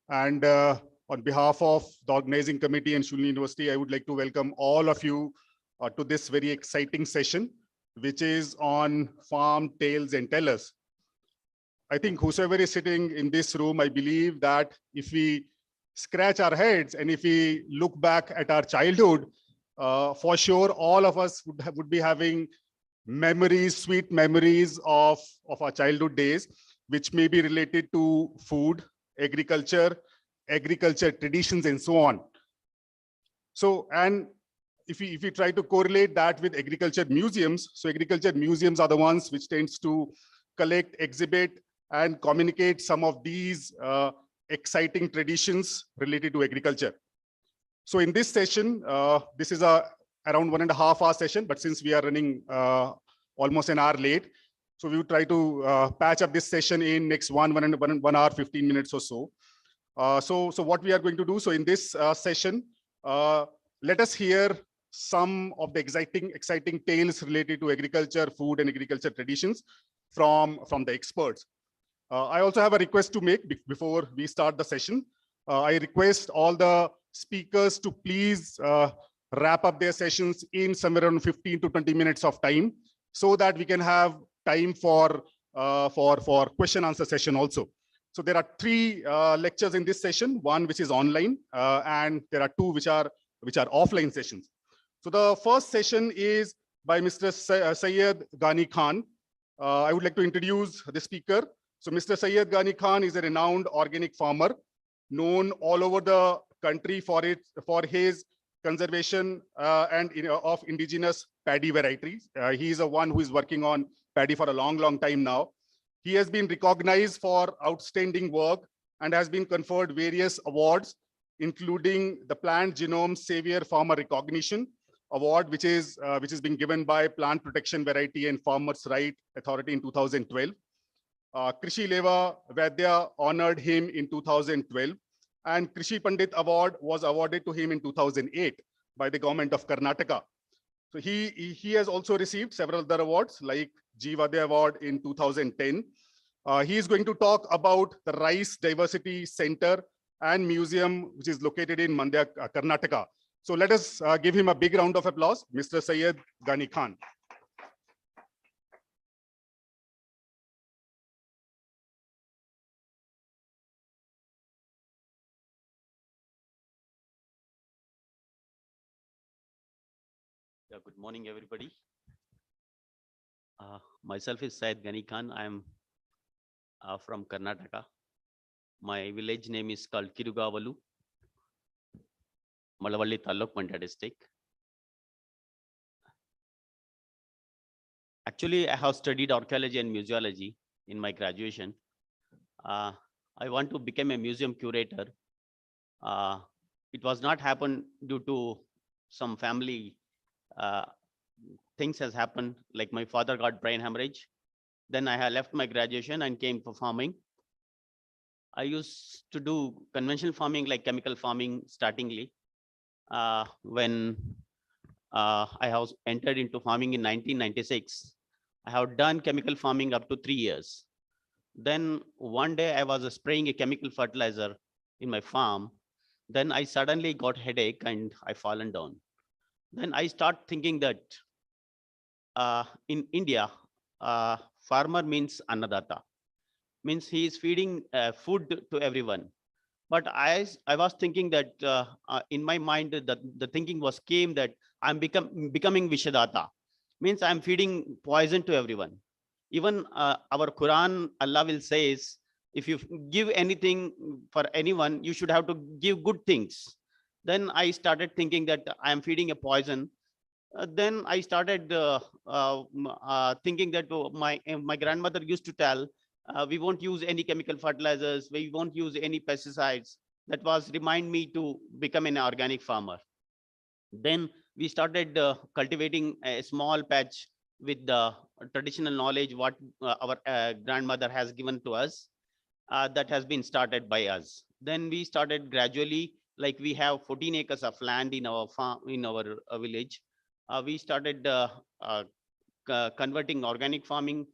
And on behalf of the organizing committee and Shulni University, I would like to welcome all of you to this very exciting session, which is on farm tales and tellers. I think whosoever is sitting in this room, I believe that if we scratch our heads and if we look back at our childhood, for sure, all of us would be having memories, sweet memories of our childhood days, which may be related to food, agriculture traditions, and so on. So, and if we try to correlate that with agriculture museums, so agriculture museums are the ones which tends to collect, exhibit, and communicate some of these exciting traditions related to agriculture. So in this session, this is around 1.5 hour session, but since we are running almost an hour late, so we will try to patch up this session in next 1 hour, 15 minutes or so. So what we are going to do, so in this session, let us hear some of the exciting tales related to agriculture, food, and agriculture traditions from the experts. I also have a request to make before we start the session. I request all the speakers to please wrap up their sessions in somewhere around 15 to 20 minutes of time, so that we can have time for question answer session also. So there are 3 lectures in this session, one which is online, and there are 2 which are offline sessions. So the first session is by Mr. Syed Ghani Khan. I would like to introduce the speaker. So Mr. Syed Ghani Khan is a renowned organic farmer, known all over the country for his conservation of indigenous paddy varieties. He is the one who is working on paddy for a long time now. He has been recognized for outstanding work and has been conferred various awards including the Plant Genome Savior Farmer Recognition Award, which is being given by Plant Protection Variety and Farmers' Right Authority in 2012. Krishi Leva Vaidya honored him in 2012, and Krishi Pandit Award was awarded to him in 2008 by the government of Karnataka. So he has also received several other awards like G. Vaidya Award in 2010. He is going to talk about the Rice Diversity Center and Museum, which is located in Mandya, Karnataka. So let us give him a big round of applause, Mr. Syed Ghani Khan. Yeah, good morning, everybody. Myself is Syed Ghani Khan. I am from Karnataka. My village name is called Kirugavalu, Malavalli Taluk, Mandya district. Actually, I have studied archaeology and museology in my graduation. I want to become a museum curator. It was not happen due to some family things has happened, like my father got brain hemorrhage. Then I had left my graduation and came for farming. I used to do conventional farming, like chemical farming startingly. When I was entered into farming in 1996, I have done chemical farming up to 3 years. Then one day I was spraying a chemical fertilizer in my farm. Then I suddenly got headache and I fallen down. Then I start thinking that in India, farmer means annadata, means he is feeding food to everyone. But I was thinking that in my mind, that the thinking came that I'm becoming Vishadata, means I'm feeding poison to everyone. Even our Quran, Allah will says, if you give anything for anyone, you should have to give good things. Then I started thinking that I am feeding a poison. Then I started thinking that my grandmother used to tell, we won't use any chemical fertilizers, we won't use any pesticides. That was remind me to become an organic farmer. Then we started cultivating a small patch with the traditional knowledge what our grandmother has given to us. That has been started by us. Then we started gradually, like we have 14 acres of land in our farm, in our village. We started converting organic farming,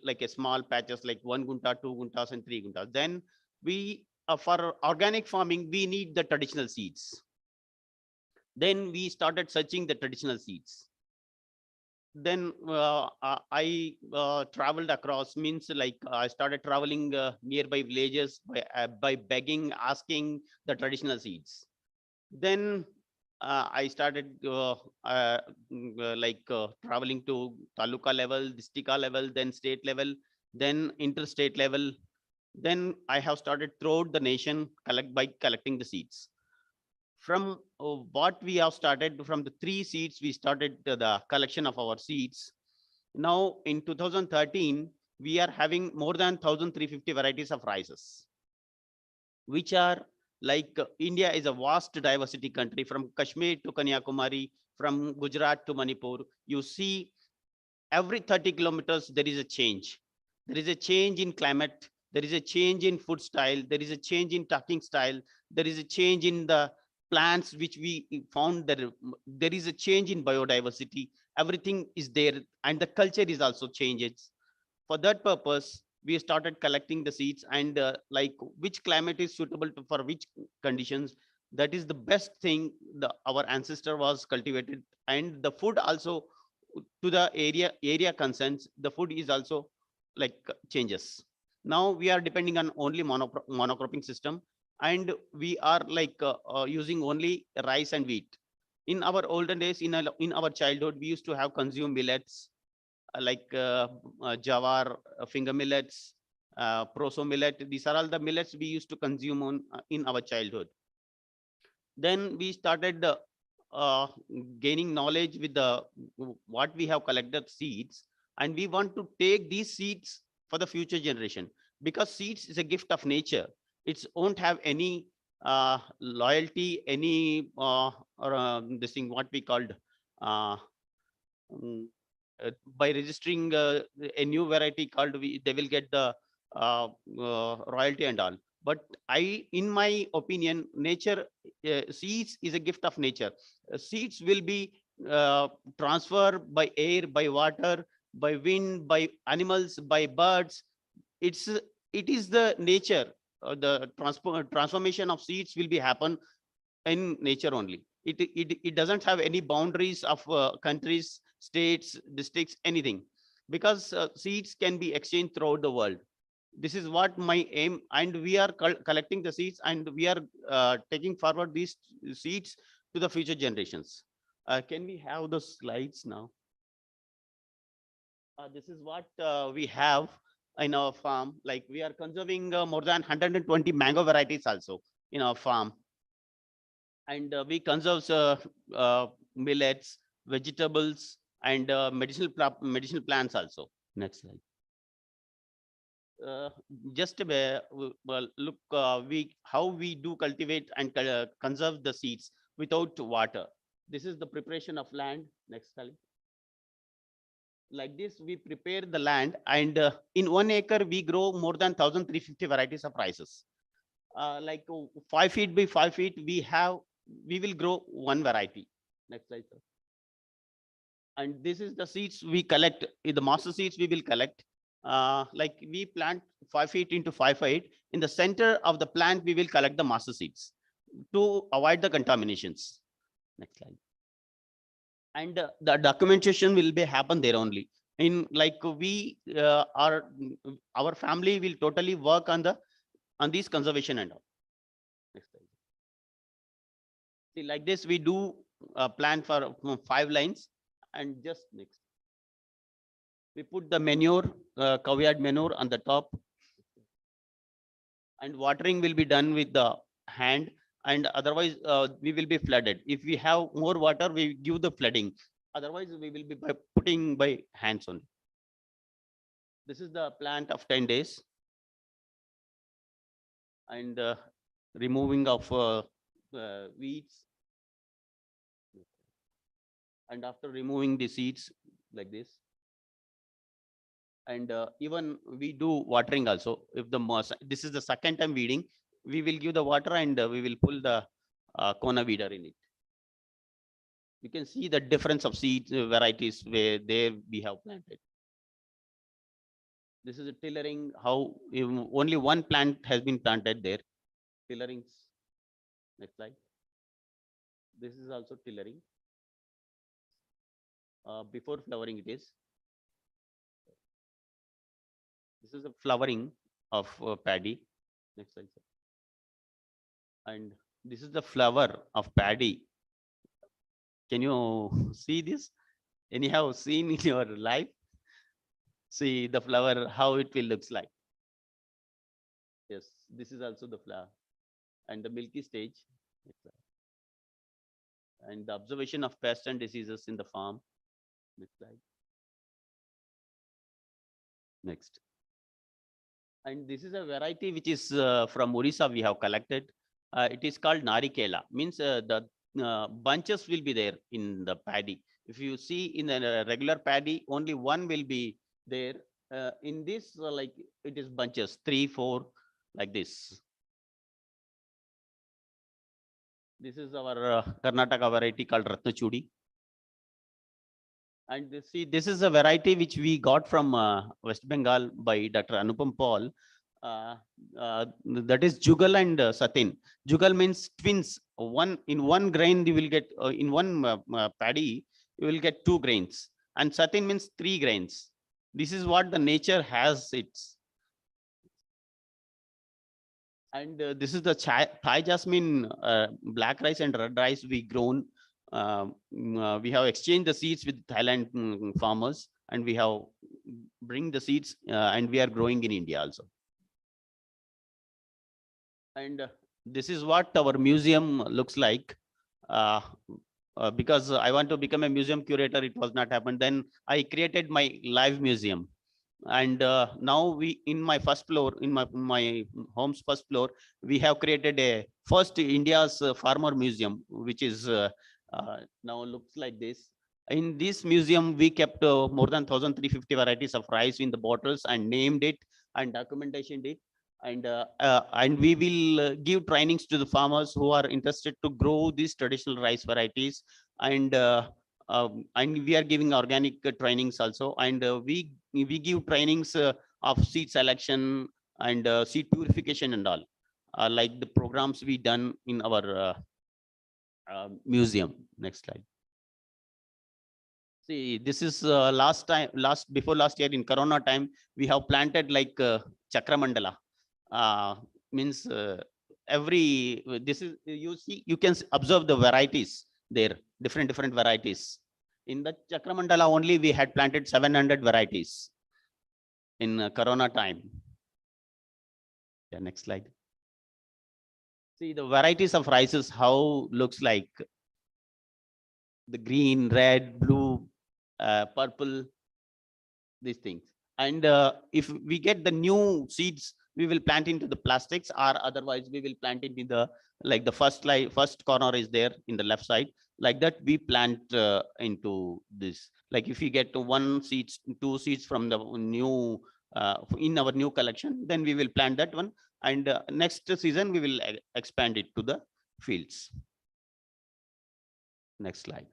like a small patches, like 1 gunta, 2 guntas, and 3 guntas. Then we, for organic farming, we need the traditional seeds. Then we started searching the traditional seeds. Then I traveled across, means like I started traveling nearby villages by begging, asking the traditional seeds. Then I started traveling to taluka level, districta level, then state level, then interstate level. Then I have started throughout the nation by collecting the seeds. From what we have started, from the 3 seeds, we started the collection of our seeds. Now in 2013, we are having more than 1,350 varieties of rices, which are like India is a vast diversity country, from Kashmir to Kanyakumari, from Gujarat to Manipur. You see, every 30 kilometers, there is a change. There is a change in climate. There is a change in food style. There is a change in talking style. There is a change in the plants, which we found that there is a change in biodiversity. Everything is there, and the culture is also changes. For that purpose, we started collecting the seeds, and like which climate is suitable for which conditions. That is the best thing our ancestor was cultivated, and the food also to the area concerns. The food is also like changes. Now we are depending on only monocropping system, and we are like using only rice and wheat. In our olden days, in our childhood, we used to have consume millets like jawar, finger millets, proso millet. These are all the millets we used to consume in our childhood. Then we started gaining knowledge with what we have collected seeds, and we want to take these seeds for the future generation, because seeds is a gift of nature. It won't have any loyalty, any this thing what we called uh, mm, by registering a new variety called, they will get the royalty and all. But in my opinion, nature, seeds is a gift of nature. Seeds will be transferred by air, by water, by wind, by animals, by birds. it's it is the nature. The transformation of seeds will be happen in nature only. It doesn't have any boundaries of countries, states, districts, anything, because seeds can be exchanged throughout the world. This is what my aim, and we are collecting the seeds, and we are taking forward these seeds to the future generations. Can we have the slides now? This is what we have in our farm. Like, we are conserving more than 120 mango varieties also in our farm. And we conserve millets, vegetables, and medicinal plants also. Next slide. Just well, look, how we do cultivate and conserve the seeds without water. This is the preparation of land. Next slide. Like this, we prepare the land, and in 1 acre we grow more than 1,350 varieties of rices. Like 5 feet by 5 feet, we will grow one variety. Next slide, sir. And this is the seeds we collect. The master seeds we will collect. Like, we plant 5 feet into 5 feet. In the center of the plant, we will collect the master seeds to avoid the contaminations. Next slide. And the documentation will be happen there only. In, like, our family will totally work on these conservation and all. Next slide. See, like this, we do plan for 5 lines, and just next. We put the manure, cowyard manure on the top, and watering will be done with the hand, and otherwise we will be flooded. If we have more water, we give the flooding. Otherwise, we will be putting by hands only. This is the plant of 10 days. And removing of weeds. And after removing the seeds, like this. And even we do watering also. If this is the second time weeding, we will give the water, and we will pull the Kona weeder in it. You can see the difference of seeds varieties where there we have planted. This is a tillering, how only one plant has been planted there. Tillerings. Next slide. This is also tillering. Before flowering it is. This is a flowering of paddy. Next slide, sir. And this is the flower of paddy. Can you see this? Anyhow, seen in your life? See the flower, how it will looks like. Yes, this is also the flower. And the milky stage. And the observation of pests and diseases in the farm. Next slide. Next. And this is a variety which is from Orissa we have collected. It is called Narikela. Means the bunches will be there in the paddy. If you see in a regular paddy, only one will be there. In this, like, it is bunches, 3, 4, like this. This is our Karnataka variety called Ratnachudi. And see, this is a variety which we got from West Bengal by Dr. Anupam Paul. That is Jugal and Satin. Jugal means twins. In one grain you will get, in one paddy you will get 2 grains, and Satin means 3 grains. This is what the nature has its. And this is the Thai jasmine, black rice and red rice we grown. We have exchanged the seeds with Thailand farmers, and we have bring the seeds, and we are growing in India also. And this is what our museum looks like. Because I want to become a museum curator, it was not happened. Then I created my live museum. And now we, in my first floor, in my home's first floor, we have created a first India's farmer museum, which is now looks like this. In this museum, we kept more than 1,350 varieties of rice in the bottles and named it and documentation it. And we will give trainings to the farmers who are interested to grow these traditional rice varieties. And we are giving organic trainings also. And we give trainings of seed selection and seed purification and all, like the programs we done in our museum. Next slide. See, this is before last year in Corona time, we have planted like Chakramandala. Means this is, you see, you can observe the varieties there, different varieties. In the Chakramandala only, we had planted 700 varieties in Corona time. Yeah, next slide. See the varieties of rices, how looks like the green, red, blue, purple, these things. And if we get the new seeds, we will plant into the plastics, or otherwise we will plant it in the, like the first corner is there in the left side. Like that, we plant into this. Like if we get one seeds, two seeds from the new in our new collection, then we will plant that one. And next season, we will expand it to the fields. Next slide.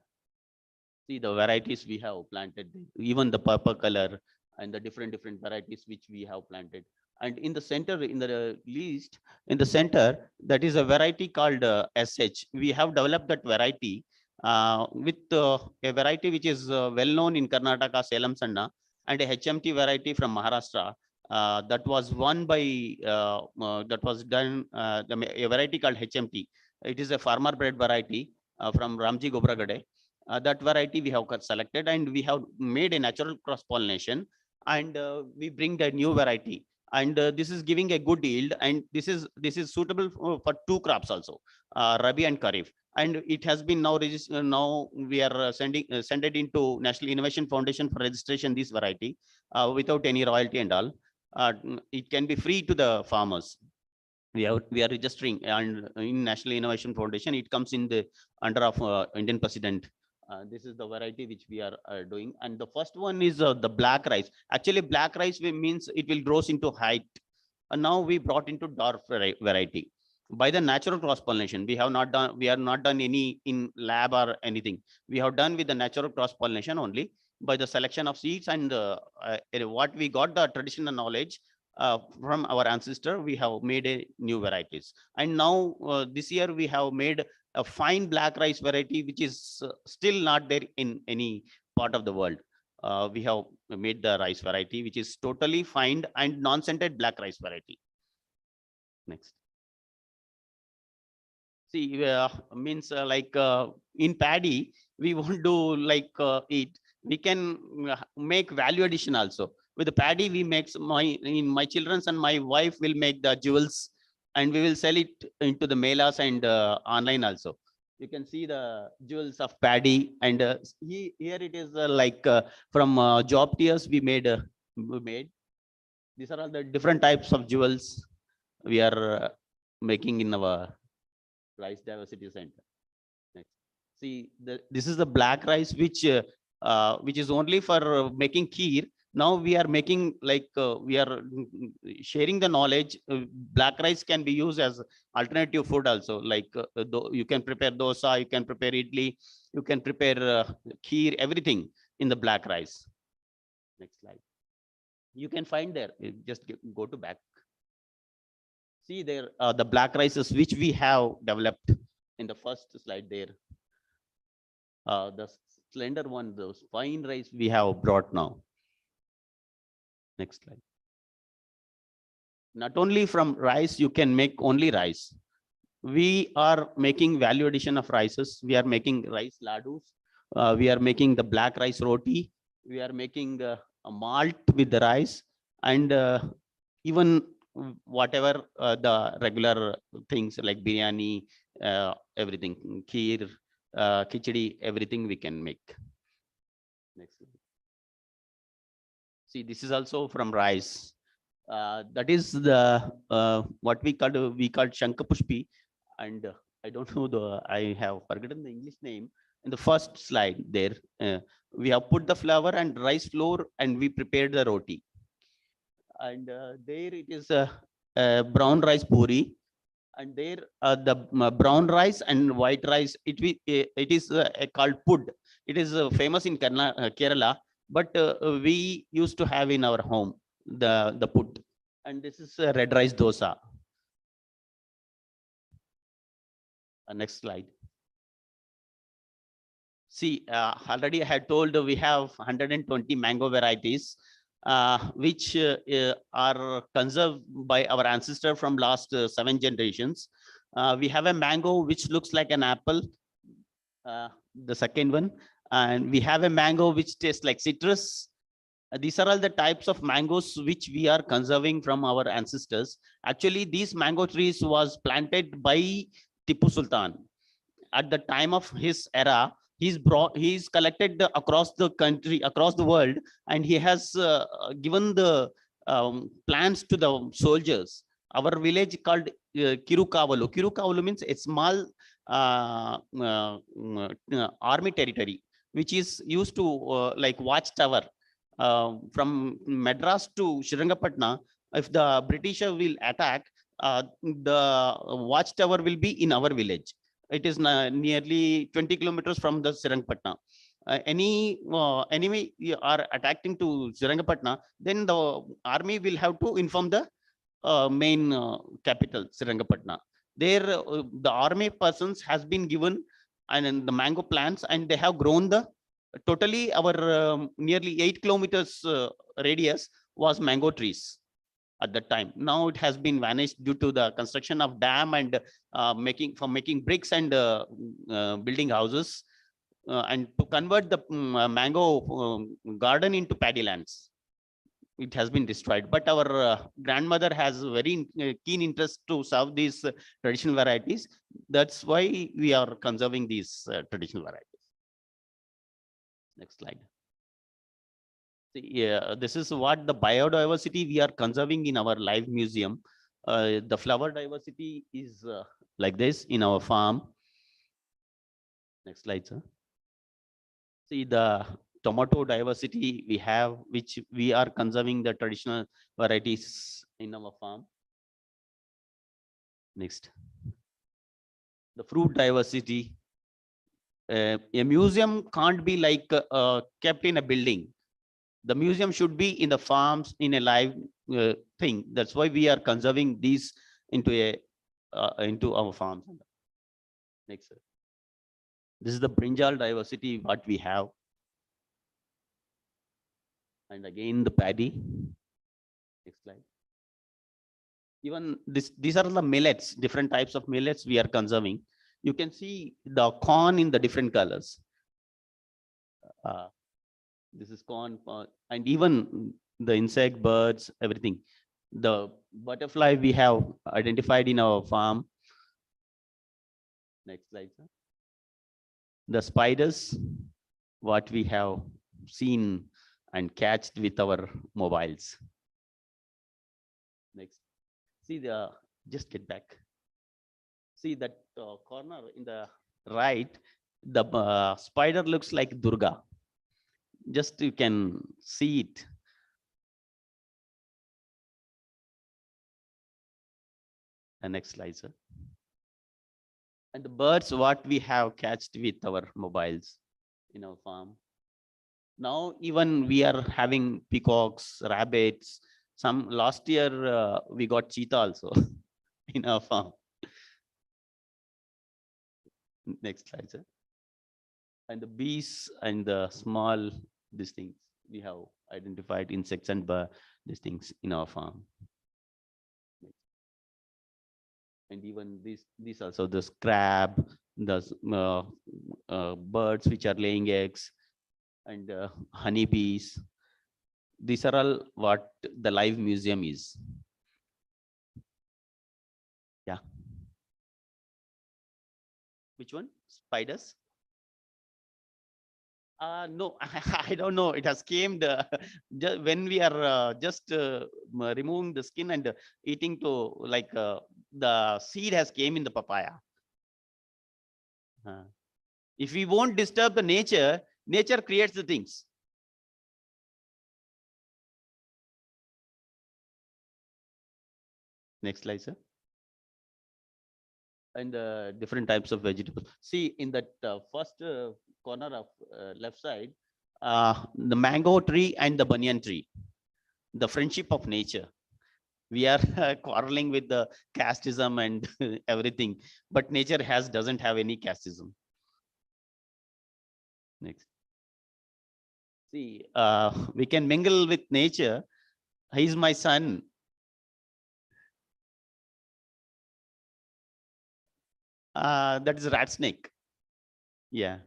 See the varieties we have planted, even the purple color and the different varieties which we have planted. And in the center, in the list, in the center, that is a variety called SH. We have developed that variety with a variety which is well known in Karnataka, Salem Sanna, and a HMT variety from Maharashtra. That was won by, that was done, a variety called HMT. It is a farmer bred variety from Ramji Gobragade. That variety we have selected, and we have made a natural cross pollination, and we bring the new variety. And this is giving a good yield, and this is suitable for two crops also, Rabi and Kharif. And it has been now registered. Now we are send it into National Innovation Foundation for registration, this variety, without any royalty and all. It can be free to the farmers. We are registering, and in National Innovation Foundation, it comes in the under of Indian President. This is the variety which we are doing. And the first one is the black rice. Actually, black rice means it will grows into height. And now we brought into dwarf variety by the natural cross pollination. We have not done any in lab or anything. We have done with the natural cross pollination only, by the selection of seeds. And what we got the traditional knowledge from our ancestor, we have made a new varieties. And now this year we have made a fine black rice variety, which is still not there in any part of the world. We have made the rice variety, which is totally fine and non-scented black rice variety. Next. See, means like in paddy, we won't do like it. We can make value addition also. With the paddy, we make my children's and my wife will make the jewels, and we will sell it into the melas and online also. You can see the jewels of paddy, and here it is like from job tiers we made. These are all the different types of jewels we are making in our rice diversity center. Next. See, this is the black rice, which is only for making kheer. Now we are making like we are sharing the knowledge. Black rice can be used as alternative food also. Like you can prepare dosa, you can prepare idli, you can prepare kheer, everything in the black rice. Next slide. You can find there. Just go to back. See there, the black rices which we have developed in the first slide there. The slender one, those fine rice we have brought now. Next slide. Not only from rice, you can make only rice. We are making value addition of rices. We are making rice ladus. We are making the black rice roti. We are making a malt with the rice, and even whatever the regular things like biryani, everything, kheer, khichdi, everything we can make. Next. See, this is also from rice. That is the what we call Shankapushpi, and I don't know I have forgotten the English name. In the first slide there, we have put the flour and rice flour, and we prepared the roti. And there it is a brown rice puri, and there the brown rice and white rice. It is called pud. It is famous in Kerala, but we used to have in our home the pud. And this is red rice dosa. Next slide. See, already I had told we have 120 mango varieties, which are conserved by our ancestor from last 7 generations. We have a mango which looks like an apple, the second one, and we have a mango which tastes like citrus. These are all the types of mangoes which we are conserving from our ancestors. Actually, these mango trees was planted by Tipu Sultan. At the time of his era, he's collected across the country, across the world, and he has given the plants to the soldiers. Our village called Kirukavalu. Kirukavalu means a small army territory, which is used to like watchtower. From Madras to Srirangapatna, if the British will attack, the watchtower will be in our village. It is nearly 20 kilometers from the Srirangapatna. Any enemy are attacking to Srirangapatna, then the army will have to inform the main capital, Srirangapatna. There, the army persons has been given and the mango plants, and they have grown the totally our nearly 8 kilometers radius was mango trees at that time. Now it has been vanished due to the construction of dam and making bricks and building houses and to convert the mango garden into paddy lands. It has been destroyed, but our grandmother has very keen interest to serve these traditional varieties. That's why we are conserving these traditional varieties. Next slide. Yeah, this is what the biodiversity we are conserving in our live museum. The flower diversity is like this in our farm. Next slide, sir. See the tomato diversity we have, which we are conserving the traditional varieties in our farm. Next. The fruit diversity. A museum can't be like kept in a building. The museum should be in the farms in a live thing. That's why we are conserving these into our farms. Next, sir. This is the brinjal diversity what we have, and again the paddy. Next slide. Even these are the millets, different types of millets we are conserving. You can see the corn in the different colors. This is corn, and even the insect, birds, everything. The butterfly we have identified in our farm. Next slide, sir. The spiders, what we have seen and catched with our mobiles. Next. See just get back. See that corner in the right, the spider looks like Durga. Just you can see it. The next slide, sir. And the birds, what we have catched with our mobiles in our farm. Now even we are having peacocks, rabbits. Some last year we got cheetah also in our farm. Next slide, sir. And the bees and the small these things we have identified insects and these things in our farm. And even these also the crab, the birds which are laying eggs, and honeybees. These are all what the live museum is. Yeah. Which one? Spiders? No, I don't know. It has came when we are just removing the skin and eating to like the seed has came in the papaya. If we won't disturb the nature, nature creates the things. Next slide, sir. And different types of vegetables. See, in that first corner of left side, the mango tree and the banyan tree, the friendship of nature. We are quarreling with the casteism and everything, but nature doesn't have any casteism. Next. See, we can mingle with nature. He's my son. That is a rat snake. Yeah.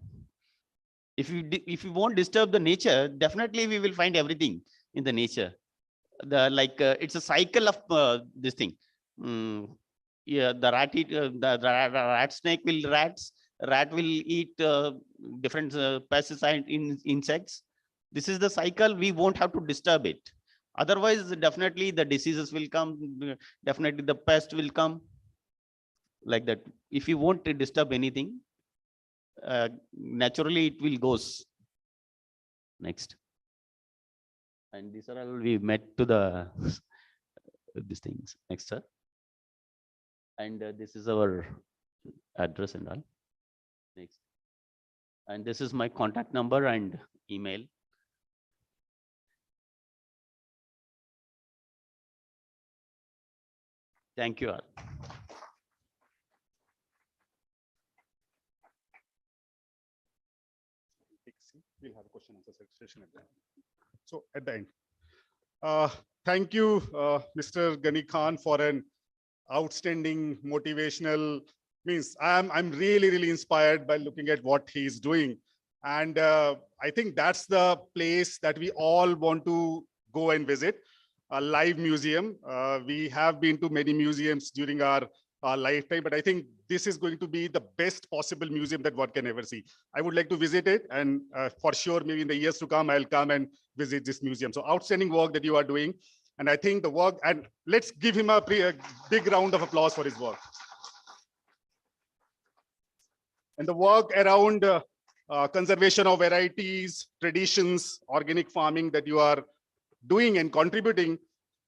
If you won't disturb the nature, definitely we will find everything in the nature. It's a cycle of this thing. Yeah, the rat snake will rats. Rat will eat different pesticide insects. This is the cycle. We won't have to disturb it. Otherwise, definitely the diseases will come. Definitely the pest will come. Like that. If you won't disturb anything, naturally it will goes. Next. And these are all we met to the these things. Next, sir. And this is our address and all. Next. And this is my contact number and email. Thank you all. We'll have a question answer session at the end. So at the end. Thank you, Mr. Ghani Khan, for an outstanding motivational means. I'm really inspired by looking at what he's doing. And I think that's the place that we all want to go and visit, a live museum. We have been to many museums during our lifetime, but I think this is going to be the best possible museum that one can ever see. I would like to visit it, and for sure, maybe in the years to come, I'll come and visit this museum. So outstanding work that you are doing. And I think the work, and let's give him a big round of applause for his work. And the work around conservation of varieties, traditions, organic farming that you are doing and contributing,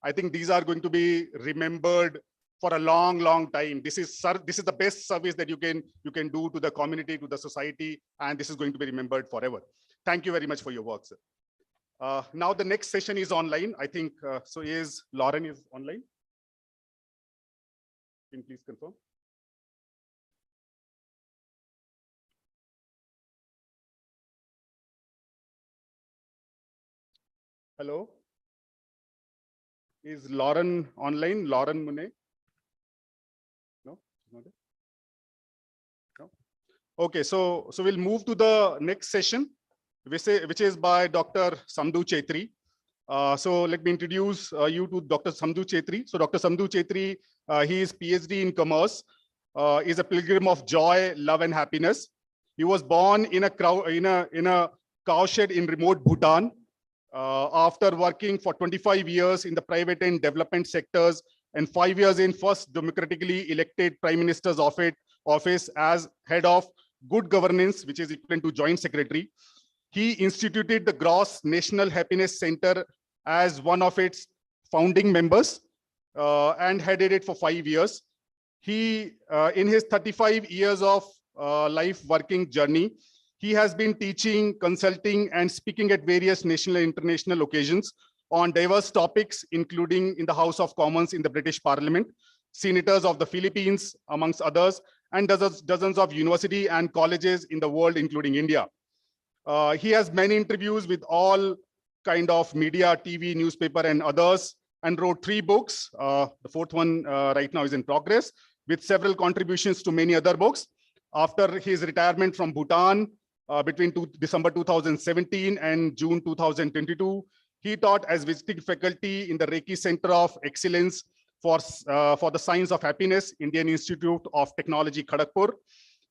I think these are going to be remembered for a long time. This is the best service that you can do to the community, to the society, and this is going to be remembered forever. Thank you very much for your work, sir. Now the next session is online. I think so. Is Lauren is online? Can you please confirm? Hello. Is Lauren online? Lauren Mune? No, not it. No. Okay, so we'll move to the next session, which is by Dr. Samdu Chetri. So let me introduce you to Dr. Samdu Chetri. So Dr. Samdu Chetri, he is PhD in commerce, is a pilgrim of joy, love, and happiness. He was born in a cowshed in remote Bhutan. After working for 25 years in the private and development sectors and 5 years in first democratically elected Prime Minister's office as head of good governance, which is equivalent to joint secretary. He instituted the Gross National Happiness Center as one of its founding members and headed it for 5 years. He, in his 35 years of life working journey, he has been teaching, consulting, and speaking at various national and international occasions on diverse topics, including in the House of Commons in the British Parliament, senators of the Philippines, amongst others, and dozens of universities and colleges in the world, including India. He has many interviews with all kind of media, TV, newspaper, and others, and wrote 3 books. The 4th one right now is in progress, with several contributions to many other books. After his retirement from Bhutan, between December 2017 and June 2022, he taught as visiting faculty in the Reiki Center of Excellence for the Science of Happiness, Indian Institute of Technology, Kharagpur.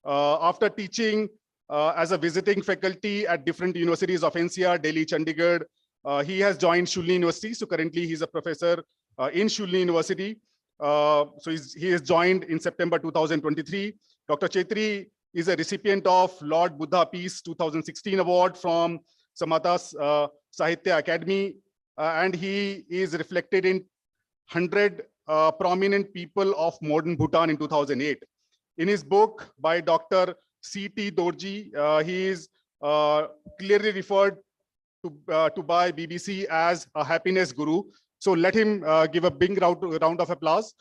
After teaching as a visiting faculty at different universities of NCR, Delhi, Chandigarh. He has joined Shulni University. So currently he's a professor in Shulni University. He has joined in September 2023. Dr. Chetri is a recipient of Lord Buddha Peace 2016 award from Samata Sahitya Academy. And he is reflected in 100 prominent people of modern Bhutan in 2008. In his book by Dr. C.T. Dorji, he is clearly referred to by BBC as a happiness guru. So let him give a big round of applause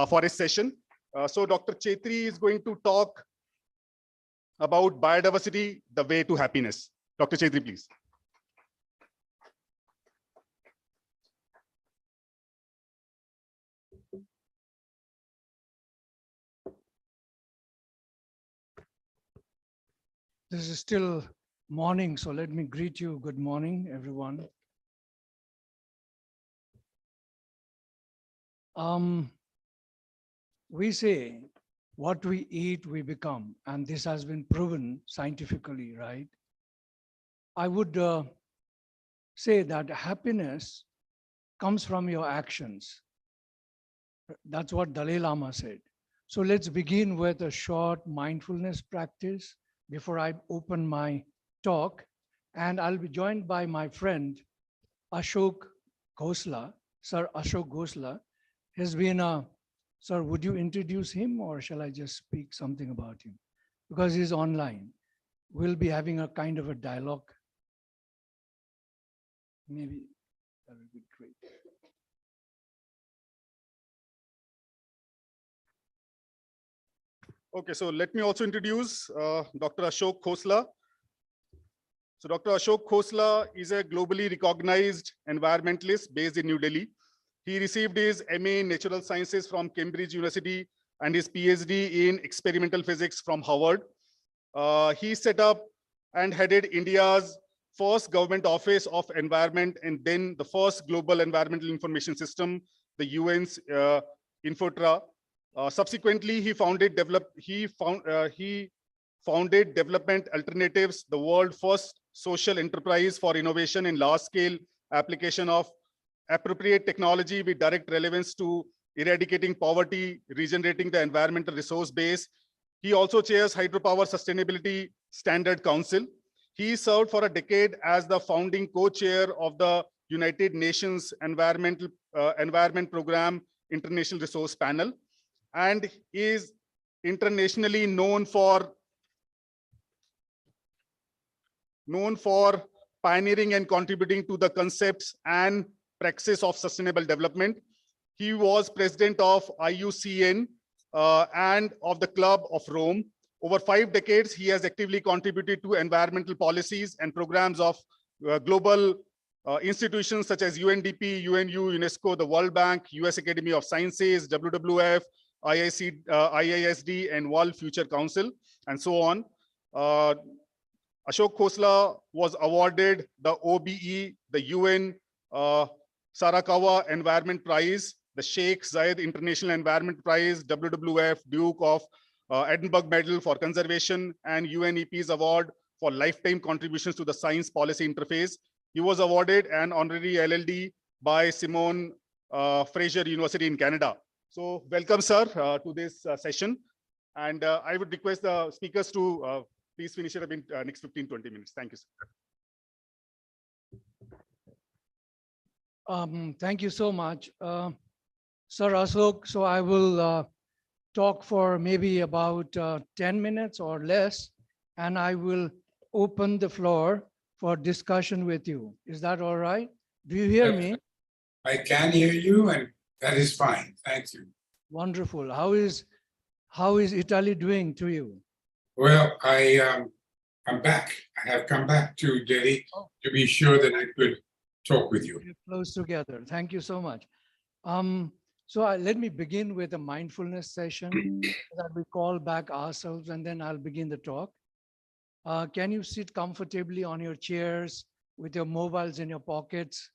for his session. So Dr. Chetri is going to talk about biodiversity, the way to happiness. Dr. Chetri, please. This is still morning, so let me greet you. Good morning, everyone. We say what we eat, we become, and this has been proven scientifically, right? I would say that happiness comes from your actions. That's what Dalai Lama said. So let's begin with a short mindfulness practice before I open my talk. And I'll be joined by my friend, Ashok Ghosla. Sir Ashok Ghosla has been a, sir, would you introduce him or shall I just speak something about him? Because he's online. We'll be having a kind of a dialogue. Maybe that would be great. Okay, so let me also introduce Dr. Ashok Khosla. So Dr. Ashok Khosla is a globally recognized environmentalist based in New Delhi. He received his MA in Natural Sciences from Cambridge University and his PhD in experimental physics from Harvard. He set up and headed India's first government office of environment and then the first global environmental information system, the UN's Infotra. Subsequently, he founded Development Alternatives, the world's first social enterprise for innovation in large-scale application of appropriate technology with direct relevance to eradicating poverty, regenerating the environmental resource base. He also chairs Hydropower Sustainability Standard Council. He served for a decade as the founding co-chair of the United Nations Environment Program International Resource Panel, and is internationally known for pioneering and contributing to the concepts and praxis of sustainable development. He was president of IUCN and of the Club of Rome. Over 5 decades, he has actively contributed to environmental policies and programs of global institutions such as UNDP, UNU, UNESCO, the World Bank, US Academy of Sciences, WWF, IISD, and World Future Council, and so on. Ashok Khosla was awarded the OBE, the UN Sarakawa Environment Prize, the Sheikh Zayed International Environment Prize, WWF Duke of Edinburgh Medal for Conservation, and UNEP's Award for Lifetime Contributions to the Science Policy Interface. He was awarded an honorary LLD by Simon Fraser University in Canada. So welcome, sir, to this session. And I would request the speakers to please finish it up in next 15-20 minutes. Thank you, sir. Thank you so much. Sir Ashok, so I will talk for maybe about 10 minutes or less, and I will open the floor for discussion with you. Is that all right? Do you hear me? I can hear you, and that is fine. Thank you. Wonderful. How is Italy doing to you? Well, I'm back. I have come back to Delhi to be sure that I could talk with you. We're close together. Thank you so much. Let me begin with a mindfulness session that we call back ourselves, and then I'll begin the talk. Can you sit comfortably on your chairs with your mobiles in your pockets,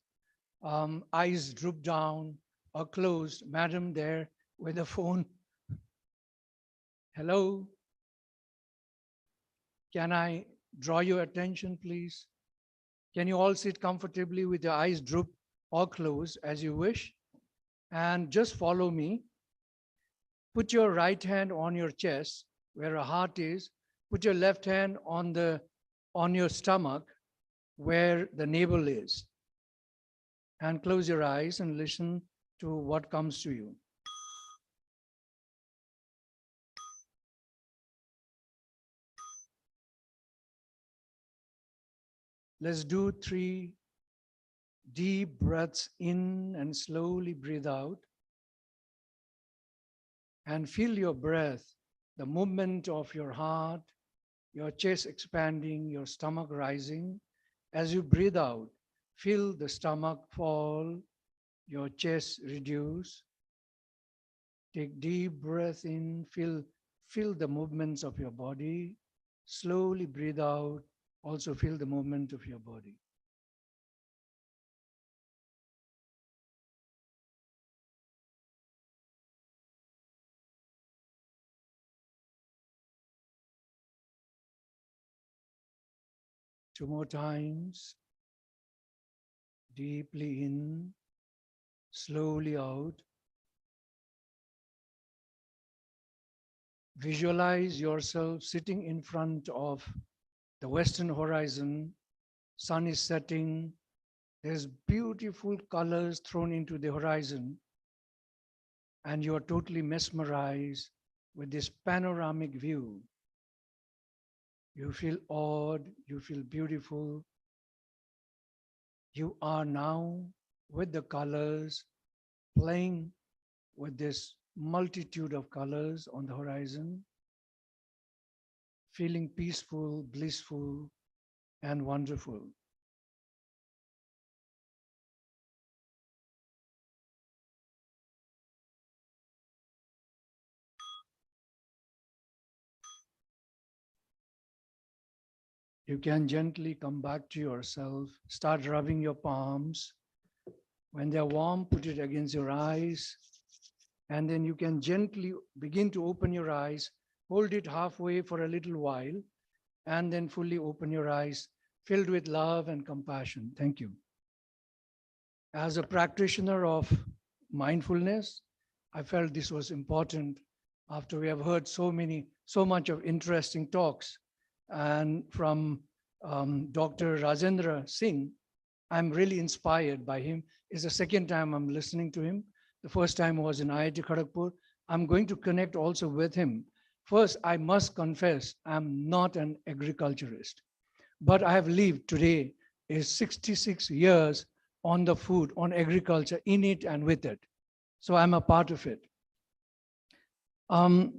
eyes drooped down or closed? Madam there with the phone. Hello? Can I draw your attention, please? Can you all sit comfortably with your eyes drooped or closed as you wish? And just follow me. Put your right hand on your chest where a heart is. Put your left hand on your stomach where the navel is. And close your eyes and listen to what comes to you. Let's do 3 deep breaths in and slowly breathe out. And feel your breath, the movement of your heart, your chest expanding, your stomach rising. As you breathe out, feel the stomach fall, your chest reduce. Take deep breath in, feel the movements of your body. Slowly breathe out, also feel the movement of your body. Two more times. Deeply in, slowly out. Visualize yourself sitting in front of the western horizon. Sun is setting. There's beautiful colors thrown into the horizon. And you are totally mesmerized with this panoramic view. You feel awed, you feel beautiful. You are now with the colors, playing with this multitude of colors on the horizon, feeling peaceful, blissful, and wonderful. You can gently come back to yourself, start rubbing your palms. When they're warm, put it against your eyes. And then you can gently begin to open your eyes, hold it halfway for a little while, and then fully open your eyes, filled with love and compassion. Thank you. As a practitioner of mindfulness, I felt this was important after we have heard so much of interesting talks. And from Dr. Rajendra Singh, I'm really inspired by him. It's the second time I'm listening to him. The first time was in IIT Kharagpur. I'm going to connect also with him. First, I must confess, I'm not an agriculturist, but I have lived today is 66 years on the food, on agriculture, in it and with it. So I'm a part of it. I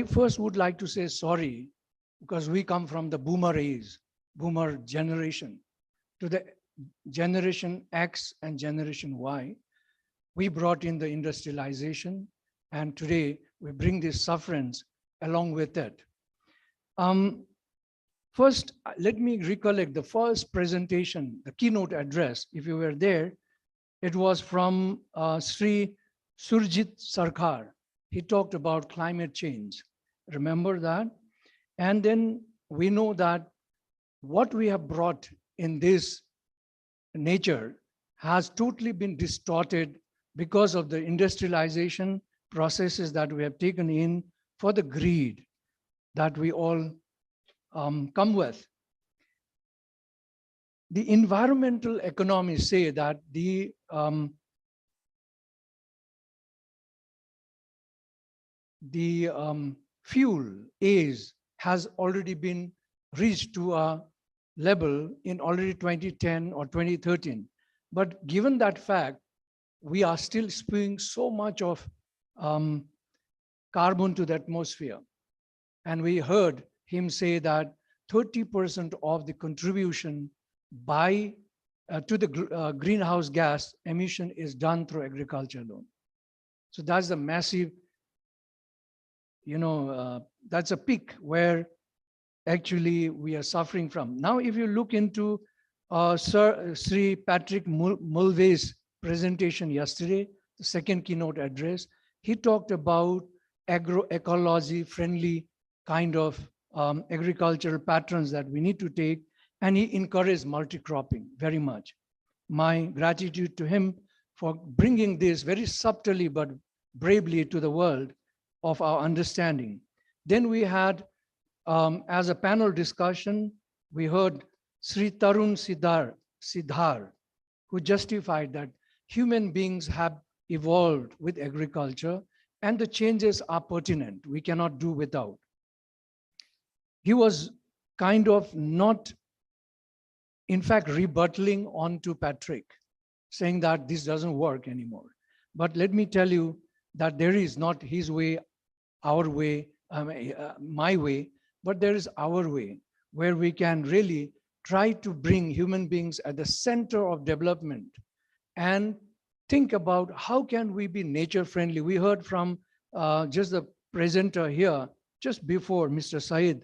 first would like to say sorry because we come from the boomer age, boomer generation, to the generation X and generation Y. We brought in the industrialization, and today we bring these sufferance along with it. First, let me recollect the first presentation, the keynote address. If you were there, it was from Sri Surjit Sarkar. He talked about climate change. Remember that? And then we know that what we have brought in this nature has totally been distorted because of the industrialization processes that we have taken in for the greed that we all come with. The environmental economists say that the fuel has already been reached to a level in already 2010 or 2013. But given that fact, we are still spewing so much of carbon to the atmosphere. And we heard him say that 30% of the contribution to the greenhouse gas emission is done through agriculture alone. So that's a massive, that's a peak where actually we are suffering from. Now, if you look into Sri Patrick Mulvey's presentation yesterday, the second keynote address, he talked about agroecology friendly kind of agricultural patterns that we need to take, and he encouraged multi-cropping very much. My gratitude to him for bringing this very subtly but bravely to the world of our understanding. Then we had, as a panel discussion, we heard Sri Tarun Siddhar, who justified that human beings have evolved with agriculture and the changes are pertinent. We cannot do without. He was kind of not, in fact, rebuttaling onto Patrick, saying that this doesn't work anymore. But let me tell you that there is not his way, our way, my way, but there is our way, where we can really try to bring human beings at the center of development and think about how can we be nature friendly. We heard from just the presenter here, just before, Mr. Said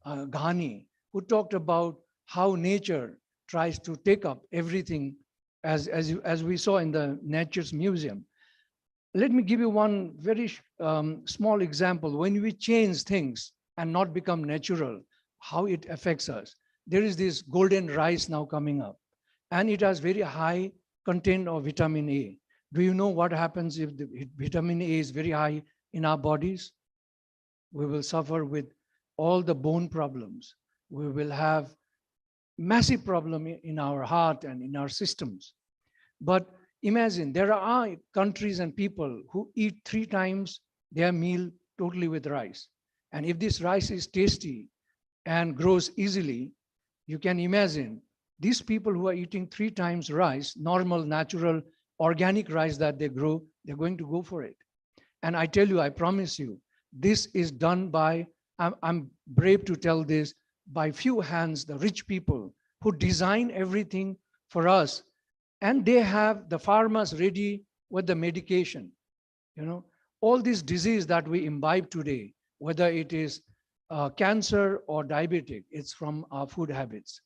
Ghani, who talked about how nature tries to take up everything as we saw in the Nature's Museum. Let me give you one very small example. When we change things and not become natural, how it affects us. There is this golden rice now coming up, and it has very high content of vitamin A. Do you know what happens if the vitamin A is very high in our bodies? We will suffer with all the bone problems. We will have massive problem in our heart and in our systems. But imagine there are countries and people who eat 3 times their meal totally with rice. And if this rice is tasty and grows easily, you can imagine these people who are eating 3 times rice, normal, natural, organic rice that they grow, they're going to go for it. And I tell you, I promise you, this is done by, I'm brave to tell this, by few hands, the rich people who design everything for us. And they have the pharmas ready with the medication. You know, all this disease that we imbibe today, whether it is cancer or diabetic, it's from our food habits.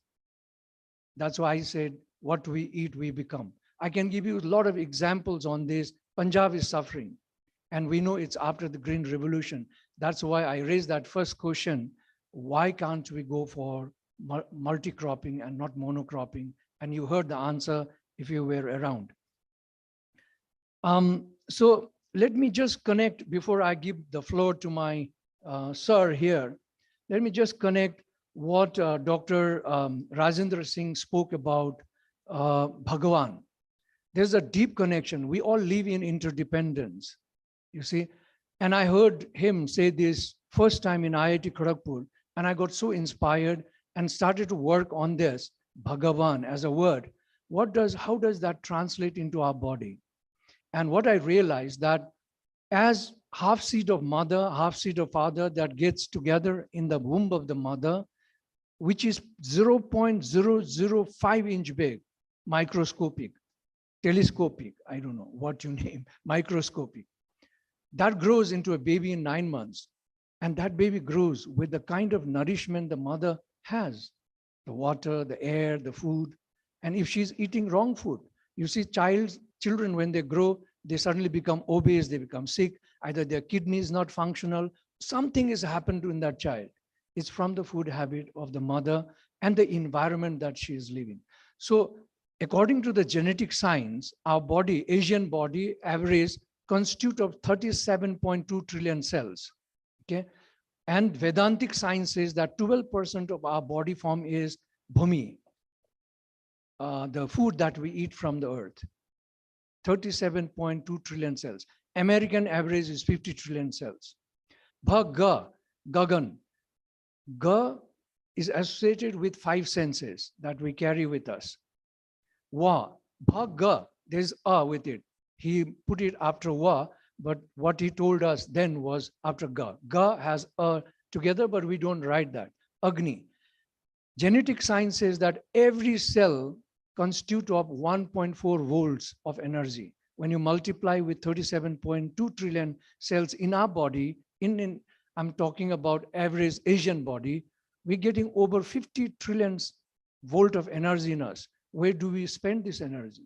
That's why I said, what we eat, we become. I can give you a lot of examples on this. Punjab is suffering, and we know it's after the Green Revolution. That's why I raised that first question. Why can't we go for multi-cropping and not monocropping? And you heard the answer if you were around. So let me just connect, before I give the floor to my sir here, let me just connect what Dr. Rajendra Singh spoke about Bhagavan. There's a deep connection. We all live in interdependence, you see. And I heard him say this first time in IIT Kharagpur, and I got so inspired and started to work on this, Bhagavan as a word. How does that translate into our body? And what I realized that as half seed of mother, half seed of father that gets together in the womb of the mother, which is 0.005 inch big, microscopic, telescopic, I don't know what you name, microscopic. That grows into a baby in 9 months. And that baby grows with the kind of nourishment the mother has, the water, the air, the food. And if she's eating wrong food, you see children, when they grow, they suddenly become obese, they become sick, either their kidney is not functional, something has happened in that child. It's from the food habit of the mother and the environment that she is living. So according to the genetic science, our body, Asian body average constitute of 37.2 trillion cells, okay? And Vedantic science says that 12% of our body form is bhumi, the food that we eat from the earth. 37.2 trillion cells. American average is 50 trillion cells. Bhaga, Gagan. Ga is associated with 5 senses that we carry with us. Wa, Bhaga, there's a with it. He put it after wa, but what he told us then was after ga. Ga has a together, but we don't write that. Agni. Genetic science says that every cell constitutes of 1.4 volts of energy. When you multiply with 37.2 trillion cells in our body, I'm talking about average Asian body, we're getting over 50 trillion volt of energy in us. Where do we spend this energy?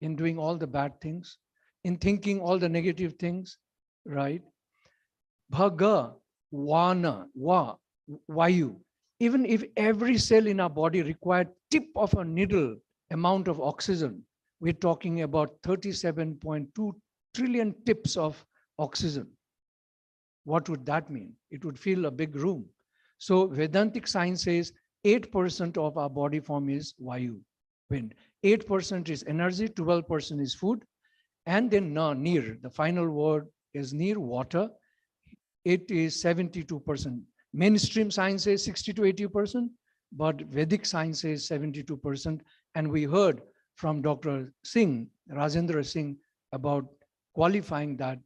In doing all the bad things, in thinking all the negative things, right? Bhaga, Wana, Wa, Vayu. Even if every cell in our body required tip of a needle amount of oxygen, we're talking about 37.2 trillion tips of oxygen. What would that mean? It would fill a big room. So Vedantic science says 8% of our body form is Vayu, wind. 8% is energy, 12% is food. And then Neer, the final word is Neer, water. It is 72%. Mainstream science says 60 to 80%, but Vedic science says 72%. And we heard from Dr. Singh, Rajendra Singh, about qualifying that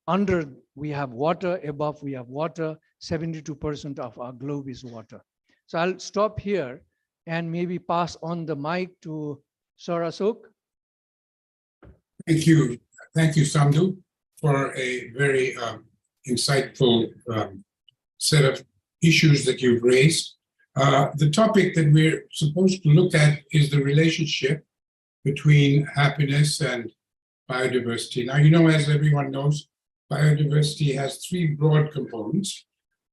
under we have water, above we have water, 72% of our globe is water. So I'll stop here and maybe pass on the mic to Sir Ashok. Thank you. Thank you, Samdu, for a very insightful set of issues that you've raised. The topic that we're supposed to look at is the relationship between happiness and biodiversity. Now, you know, as everyone knows, biodiversity has three broad components.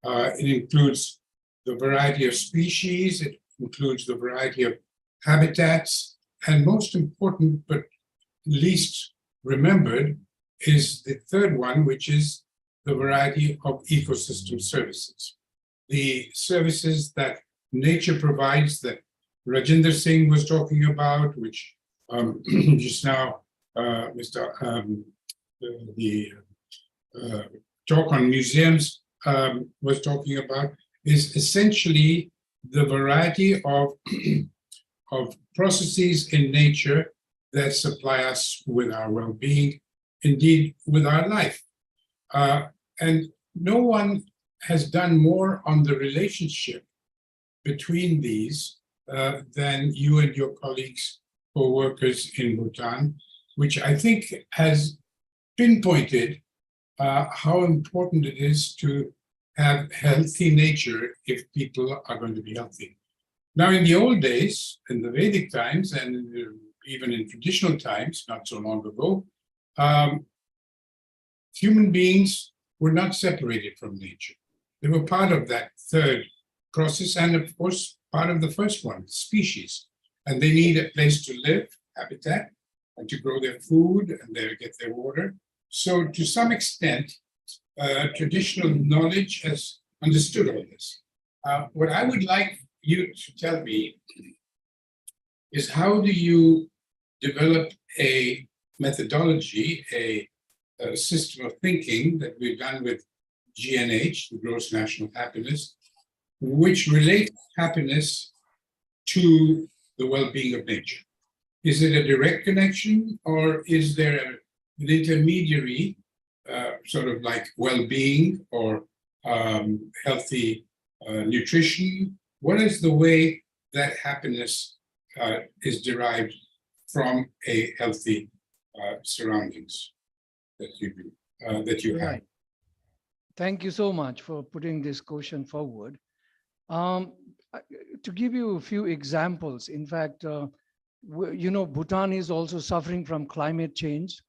It includes the variety of species, it includes the variety of habitats, and most important, but least remembered, is the third one, which is the variety of ecosystem services. The services that nature provides that Rajendra Singh was talking about, which just now the talk on museums was talking about, is essentially the variety of processes in nature that supply us with our well-being, indeed with our life. And no one has done more on the relationship between these than you and your colleagues, co-workers in Bhutan, which I think has pinpointed how important it is to have healthy nature if people are going to be healthy. Now, in the old days, in the Vedic times, and even in traditional times, not so long ago, human beings were not separated from nature. They were part of that third process, and of course, part of the first one, species. And they need a place to live, habitat, and to grow their food, and they get their water. So to some extent, traditional knowledge has understood all this. What I would like you to tell me is, how do you develop a methodology, a system of thinking that we've done with GNH, the Gross National Happiness, which relates happiness to the well-being of nature? Is it a direct connection, or is there an intermediary, sort of like well-being or healthy nutrition? What is the way that happiness is derived from a healthy surroundings that you have? Right. Thank you so much for putting this question forward. To give you a few examples, in fact, you know, Bhutan is also suffering from climate change